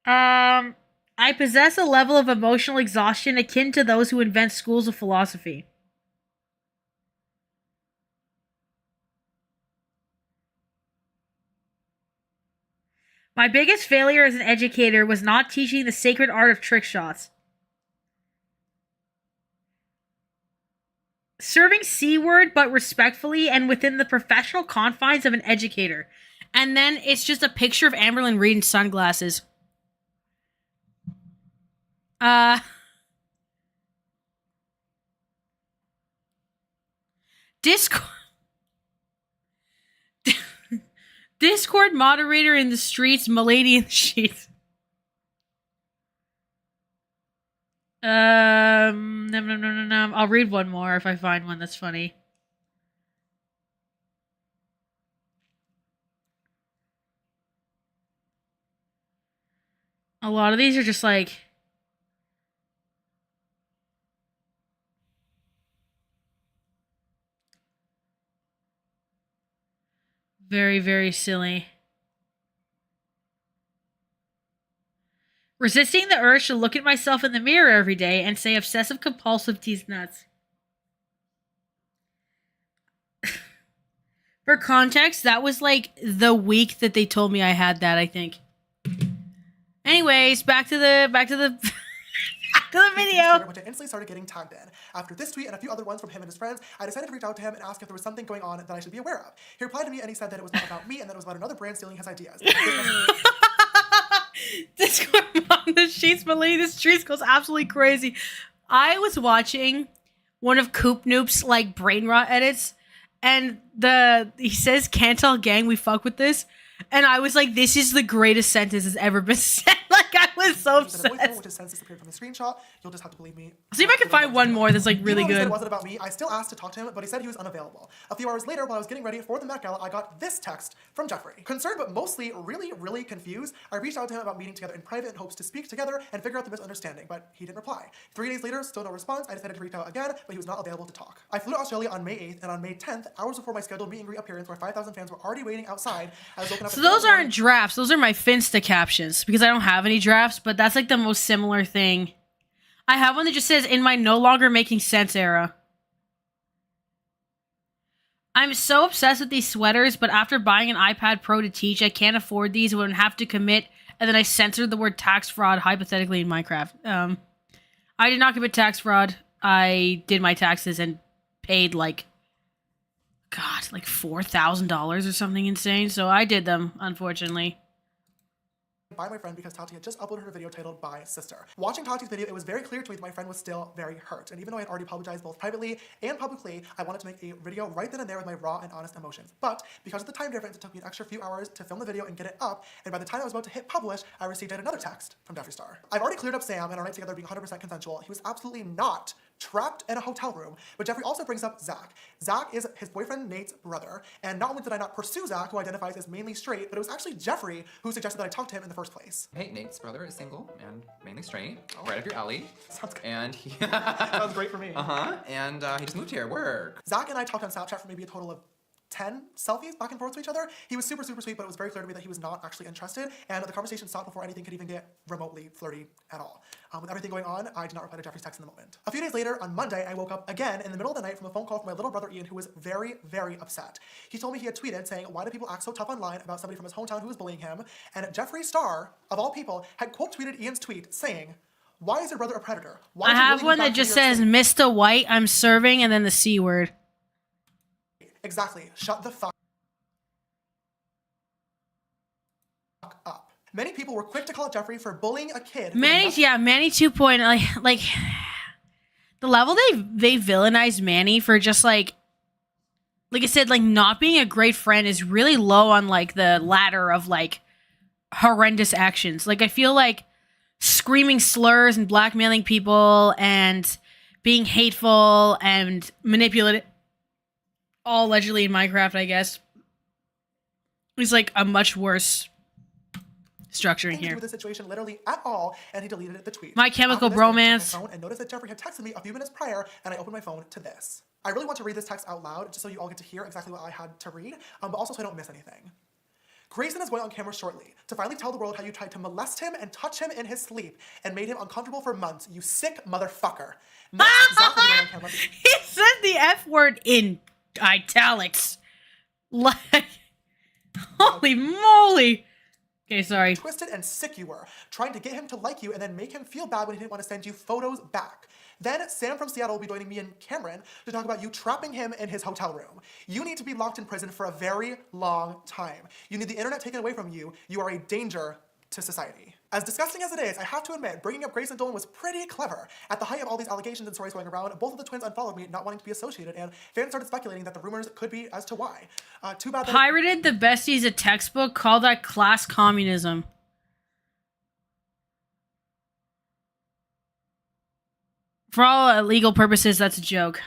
I possess a level of emotional exhaustion akin to those who invent schools of philosophy. My biggest failure as an educator was not teaching the sacred art of trick shots. Serving C-word, but respectfully and within the professional confines of an educator. And then it's just a picture of Amberlynn Reid in sunglasses. Discord moderator in the streets, Milady in the sheets. No. I'll read one more if I find one that's funny. A lot of these are just like... very, very silly. Resisting the urge to look at myself in the mirror every day and say obsessive compulsive tease nuts. For context, that was like the week that they told me I had that, I think. Anyways, back to the video. Which I instantly started getting tagged in. After this tweet and a few other ones from him and his friends, I decided to reach out to him and ask if there was something going on that I should be aware of. He replied to me and he said that it was not about me and that it was about another brand stealing his ideas. Discord on the sheets, Milady, the streets goes absolutely crazy. I was watching one of Coop Noop's like brain rot edits, and he says, "Can't tell gang we fuck with this," and I was like, "This is the greatest sentence that's ever been said." Like I was so obsessed. Which is since disappeared from the screenshot. You'll just have to believe me. See if I can find one more that's like really good. It wasn't about me. I still asked to talk to him, but he said he was unavailable. A few hours later, while I was getting ready for the Met Gala, I got this text from Jeffree. Concerned, but mostly really, really confused, I reached out to him about meeting together in private in hopes to speak together and figure out the misunderstanding, but he didn't reply. 3 days later, still no response. I decided to reach out again, but he was not available to talk. I flew to Australia on May 8th, and on May 10th, hours before my scheduled meet and greet appearance, where 5,000 fans were already waiting outside, I was woken up. So those aren't drafts. Those are my Finsta captions because I don't have any drafts, but that's like the most similar thing. I have one that just says, "In my no longer making sense era." I'm so obsessed with these sweaters, but after buying an iPad Pro to teach, I can't afford these. I would have to commit, and then I censored the word tax fraud hypothetically in Minecraft. I did not commit tax fraud. I did my taxes and paid like $4,000 or something insane. So I did them, unfortunately. By my friend because Tati had just uploaded her video titled "By Sister." Watching Tati's video, it was very clear to me that my friend was still very hurt. And even though I had already apologized both privately and publicly, I wanted to make a video right then and there with my raw and honest emotions. But because of the time difference, it took me an extra few hours to film the video and get it up. And by the time I was about to hit publish, I received yet another text from Jeffree Star. I've already cleared up Sam and our night together being 100% consensual. He was absolutely not trapped in a hotel room. But Jeffree also brings up Zach. Zach is his boyfriend Nate's brother. And not only did I not pursue Zach, who identifies as mainly straight, but it was actually Jeffree who suggested that I talk to him in the first place. Hey, Nate's brother is single and mainly straight, right up your alley. Sounds good. And he Sounds great for me. And he just moved here. Work. Zach and I talked on Snapchat for maybe a total of 10 selfies back and forth to each other. He was super, super sweet, but it was very clear to me that he was not actually interested, and the conversation stopped before anything could even get remotely flirty at all. With everything going on, I did not reply to Jeffree's text in the moment. A few days later, on Monday, I woke up again in the middle of the night from a phone call from my little brother Ian, who was very, very upset. He told me he had tweeted saying, "Why do people act so tough online about somebody from his hometown who was bullying him?" And Jeffree Star, of all people, had quote tweeted Ian's tweet saying, "Why is your brother a predator? Why I have one that just says, "Mr. White, I'm serving," and then the C word. Exactly. Shut the fuck up. Many people were quick to call out Jeffree for bullying a kid. Manny 2.0, like the level they villainized Manny for just like I said, like not being a great friend is really low on like the ladder of like horrendous actions. Like I feel like screaming slurs and blackmailing people and being hateful and manipulative, all allegedly in Minecraft, I guess, is like a much worse structuring here. With the situation literally at all, and he deleted the tweet. My Chemical After this, I Bromance. checked my phone and noticed that Jeffree had texted me a few minutes prior, and I opened my phone to this. I really want to read this text out loud, just so you all get to hear exactly what I had to read, but also so I don't miss anything. Grayson is going on camera shortly to finally tell the world how you tried to molest him and touch him in his sleep and made him uncomfortable for months, you sick motherfucker. Next, Zach will be on camera. He said the F word in italics. Like, holy moly. Okay, sorry. Twisted and sick you were, trying to get him to like you and then make him feel bad when he didn't want to send you photos back. Then Sam from Seattle will be joining me and Cameron to talk about you trapping him in his hotel room. You need to be locked in prison for a very long time. You need the internet taken away from you. You are a danger to society. As disgusting as it is, I have to admit, bringing up Grace and Dolan was pretty clever. At the height of all these allegations and stories going around, both of the twins unfollowed me, not wanting to be associated, and fans started speculating that the rumors could be as to why. Too bad that— Pirated the Besties a textbook, call that class communism. For all legal purposes, that's a joke.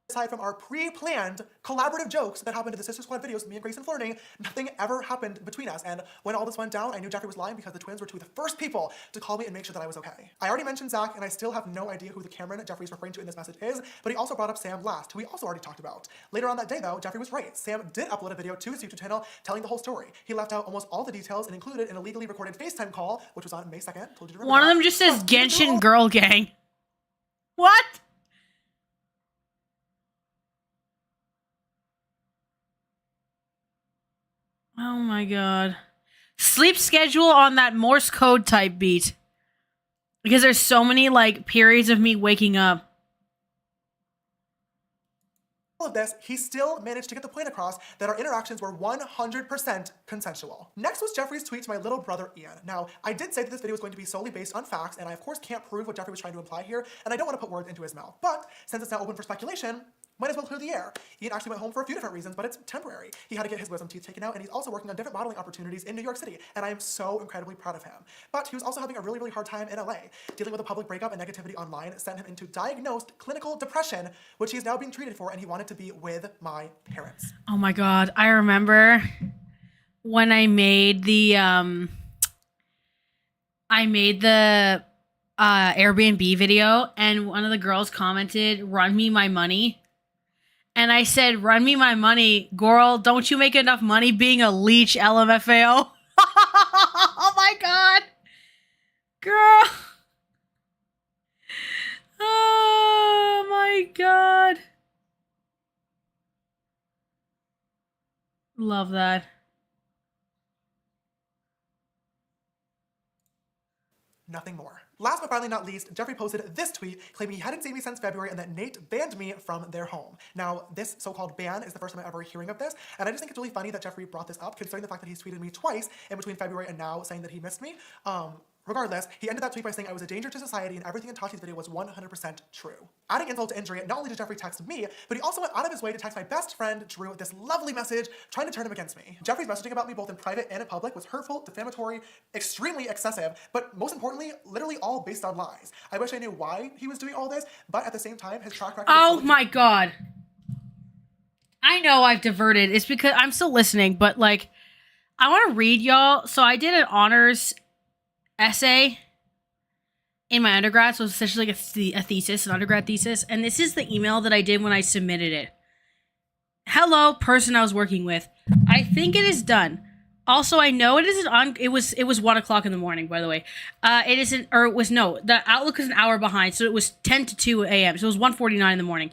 Aside from our pre-planned collaborative jokes that happened to the Sister Squad videos, me and Grayson flirting, nothing ever happened between us. And when all this went down, I knew Jeffree was lying because the twins were two of the first people to call me and make sure that I was okay. I already mentioned Zach, and I still have no idea who the Cameron Jeffree is referring to in this message is, but he also brought up Sam last, who we also already talked about. Later on that day, though, Jeffree was right. Sam did upload a video to his YouTube channel telling the whole story. He left out almost all the details and included an illegally recorded FaceTime call, which was on May 2nd. Told you to remember One of that. them just says Genshin Girl Gang. What? Oh my god. Sleep schedule on that Morse code type beat. Because there's so many like periods of me waking up. All of this, he still managed to get the point across that our interactions were 100% consensual. Next was Jeffree's tweet to my little brother Ian. Now, I did say that this video was going to be solely based on facts, and I of course can't prove what Jeffree was trying to imply here, and I don't want to put words into his mouth. But since it's now open for speculation, might as well clear the air. Ian actually went home for a few different reasons, but it's temporary. He had to get his wisdom teeth taken out, and he's also working on different modeling opportunities in New York City, and I am so incredibly proud of him. But he was also having a really, really hard time in LA. Dealing with a public breakup and negativity online sent him into diagnosed clinical depression, which he is now being treated for, and he wanted to be with my parents. Oh my god, I remember when I made the Airbnb video, and one of the girls commented, "Run me my money." And I said, "Run me my money, girl. Don't you make enough money being a leech, LMFAO?" Oh my god. Girl. Oh my god. Love that. Nothing more. Last but finally not least, Jeffree posted this tweet claiming he hadn't seen me since February and that Nate banned me from their home. Now, this so-called ban is the first time I'm ever hearing of this, and I just think it's really funny that Jeffree brought this up, considering the fact that he's tweeted me twice in between February and now, saying that he missed me. Regardless, he ended that tweet by saying I was a danger to society and everything in Tati's video was 100% true. Adding insult to injury, not only did Jeffree text me, but he also went out of his way to text my best friend, Drew, this lovely message trying to turn him against me. Jeffree's messaging about me both in private and in public was hurtful, defamatory, extremely excessive, but most importantly, literally all based on lies. I wish I knew why he was doing all this, but at the same time, his track record— Oh my god. I know I've diverted. It's because I'm still listening, but like, I want to read y'all. So I did an honors essay in my undergrad, so it's essentially like a thesis, an undergrad thesis, and this is the email that I did when I submitted it. Hello, person I was working with. I think it is done. Also, I know it isn't on. It was 1 o'clock in the morning, by the way. It isn't, or it was no. The Outlook is an hour behind, so it was 10 to 2 a.m. So it was 1:49 in the morning.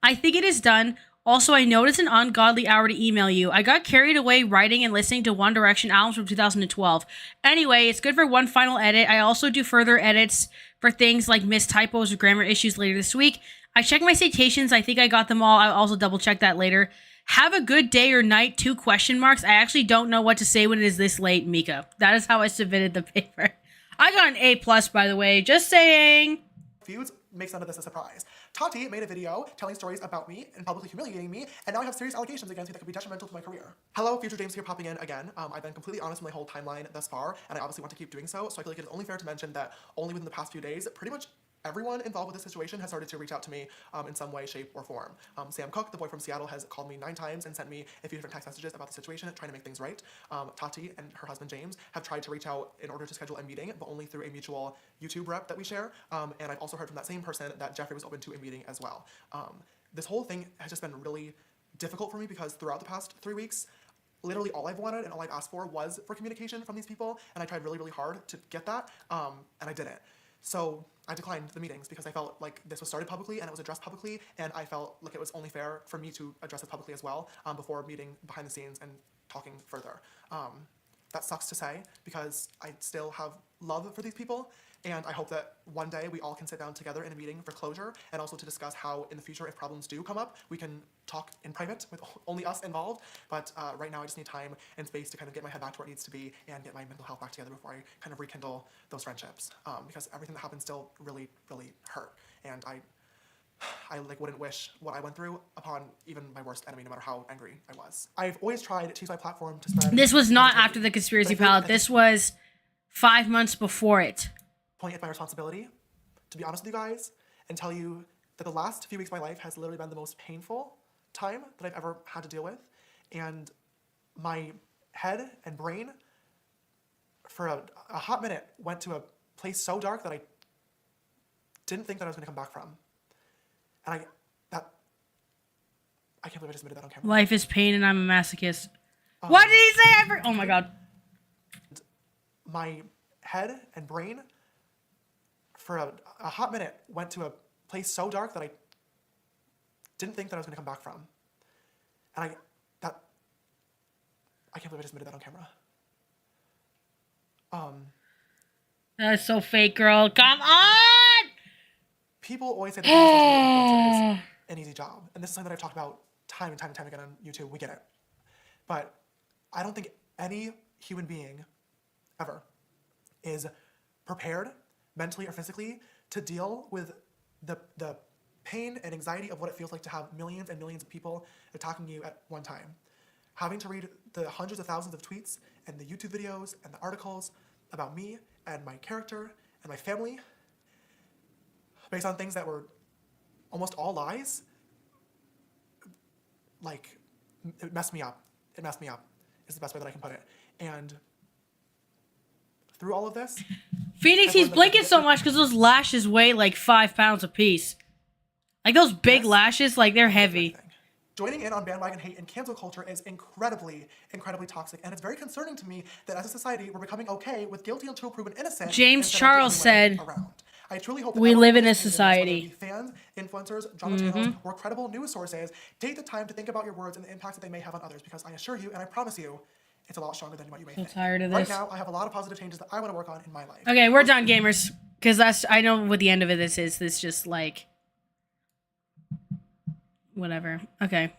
I think it is done. Also, I know it's an ungodly hour to email you. I got carried away writing and listening to One Direction albums from 2012. Anyway, it's good for one final edit. I also do further edits for things like missed typos or grammar issues later this week. I checked my citations. I think I got them all. I'll also double check that later. Have a good day or night, 2 question marks. I actually don't know what to say when it is this late, Mika. That is how I submitted the paper. I got an A+, by the way. Just saying. Feuds makes none of this a surprise. Tati made a video telling stories about me and publicly humiliating me, and now I have serious allegations against me that could be detrimental to my career. Hello, future James here popping in again. I've been completely honest with my whole timeline thus far, and I obviously want to keep doing so, so I feel like it is only fair to mention that only within the past few days, pretty much everyone involved with this situation has started to reach out to me in some way, shape, or form. Sam Cook, the boy from Seattle, has called me 9 times and sent me a few different text messages about the situation, trying to make things right. Tati and her husband James have tried to reach out in order to schedule a meeting, but only through a mutual YouTube rep that we share. And I've also heard from that same person that Jeffree was open to a meeting as well. This whole thing has just been really difficult for me because throughout the past 3 weeks, literally all I've wanted and all I've asked for was for communication from these people, and I tried really, really hard to get that, and I didn't. So I declined the meetings because I felt like this was started publicly and it was addressed publicly, and I felt like it was only fair for me to address it publicly as well before meeting behind the scenes and talking further. That sucks to say because I still have love for these people, and I hope that one day we all can sit down together in a meeting for closure and also to discuss how in the future, if problems do come up, we can talk in private with only us involved. But right now I just need time and space to kind of get my head back to where it needs to be and get my mental health back together before I kind of rekindle those friendships. Because everything that happened still really, really hurt. And I like wouldn't wish what I went through upon even my worst enemy, no matter how angry I was. I've always tried to use my platform to spread. This was not after the conspiracy palette. This was 5 months before it. Point at my responsibility to be honest with you guys and tell you that the last few weeks of my life has literally been the most painful time that I've ever had to deal with, and my head and brain for a hot minute went to a place so dark that I didn't think that I was going to come back from. And I can't believe I just admitted that on camera. Life is pain and I'm a masochist. What did he say? Oh my god. My head and brain for a hot minute went to a place so dark that I didn't think that I was going to come back from. And I can't believe I just admitted that on camera. That's so fake, girl. Come on! People always say that being is an easy job. And this is something that I've talked about time and time and time again on YouTube. We get it. But I don't think any human being ever is prepared mentally or physically to deal with the pain and anxiety of what it feels like to have millions and millions of people attacking you at one time. Having to read the hundreds of thousands of tweets and the YouTube videos and the articles about me and my character and my family based on things that were almost all lies, like, it messed me up. It messed me up is the best way that I can put it. And through all of this, Phoenix, he's blinking so much because those lashes weigh like 5 pounds apiece. Like those big lashes, like they're heavy. Joining in on bandwagon hate and cancel culture is incredibly, incredibly toxic, and it's very concerning to me that as a society we're becoming okay with guilty until proven innocent. James Charles said, I truly hope we live in a society. Fans, influencers, drama channels, or credible news sources take the time to think about your words and the impacts that they may have on others, because I assure you, and I promise you, it's a lot stronger than what you may think. I'm tired of Right this. now, I have a lot of positive changes that I want to work on in my life. Okay, we're done, gamers. Because I know what the end of it is. This just like... whatever. Okay.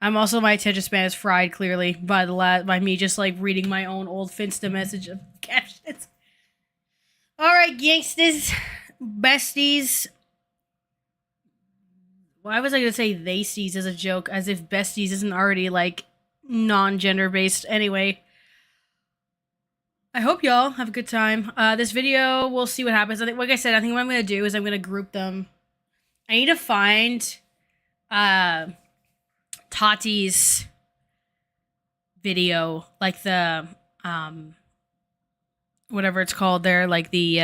I'm also, my attention span is fried, clearly, by me just, like, reading my own old Finsta message of captions. Alright, gangsters, besties. Why was I gonna say theysties as a joke, as if besties isn't already, like, non-gender based? Anyway. I hope y'all have a good time. This video, we'll see what happens. I think, like I said, I think what I'm gonna do is I'm gonna group them. I need to find Tati's video, like the whatever it's called there, like the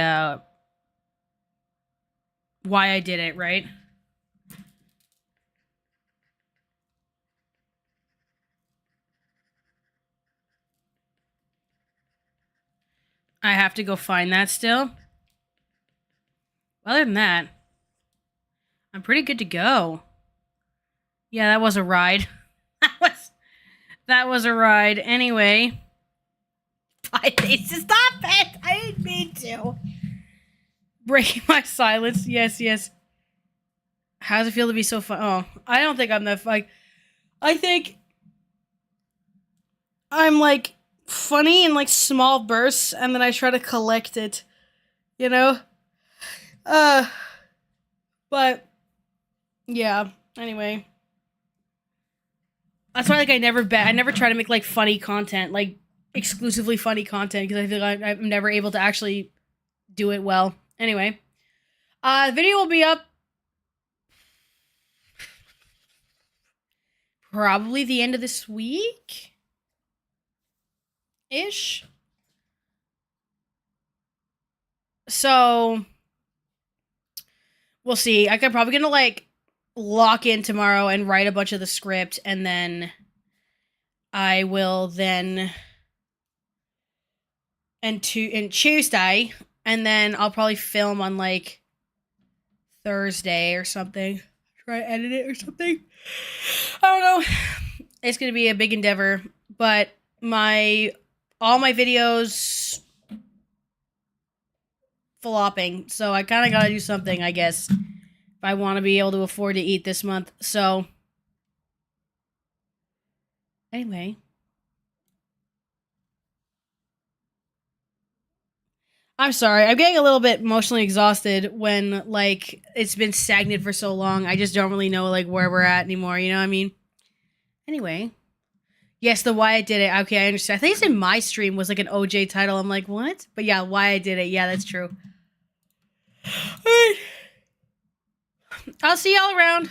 why I did it, right? I have to go find that still. Other than that, I'm pretty good to go. Yeah, that was a ride. That was a ride. Anyway. Stop it! I didn't mean to. Breaking my silence. Yes, yes. How does it feel to be so fun? Oh, I don't think I'm that, like... I think I'm like funny in like small bursts and then I try to collect it, you know? But yeah, anyway. That's why like I never try to make like funny content, like exclusively funny content, because I feel like I'm never able to actually do it well. Anyway, the video will be up probably the end of this week ish. So we'll see. I'm probably gonna like lock in tomorrow and write a bunch of the script, and then I will then and Tuesday, and then I'll probably film on like Thursday or something. Try to edit it or something. I don't know. It's gonna be a big endeavor, but all my videos flopping, so I kind of gotta do something, I guess, if I want to be able to afford to eat this month. So anyway, I'm sorry. I'm getting a little bit emotionally exhausted when like it's been stagnant for so long. I just don't really know like where we're at anymore. You know what I mean? Anyway, yes, the why I did it. Okay, I understand. I think it's in my stream was like an OJ title. I'm like, what? But yeah, why I did it. Yeah, that's true. All right. I'll see y'all around.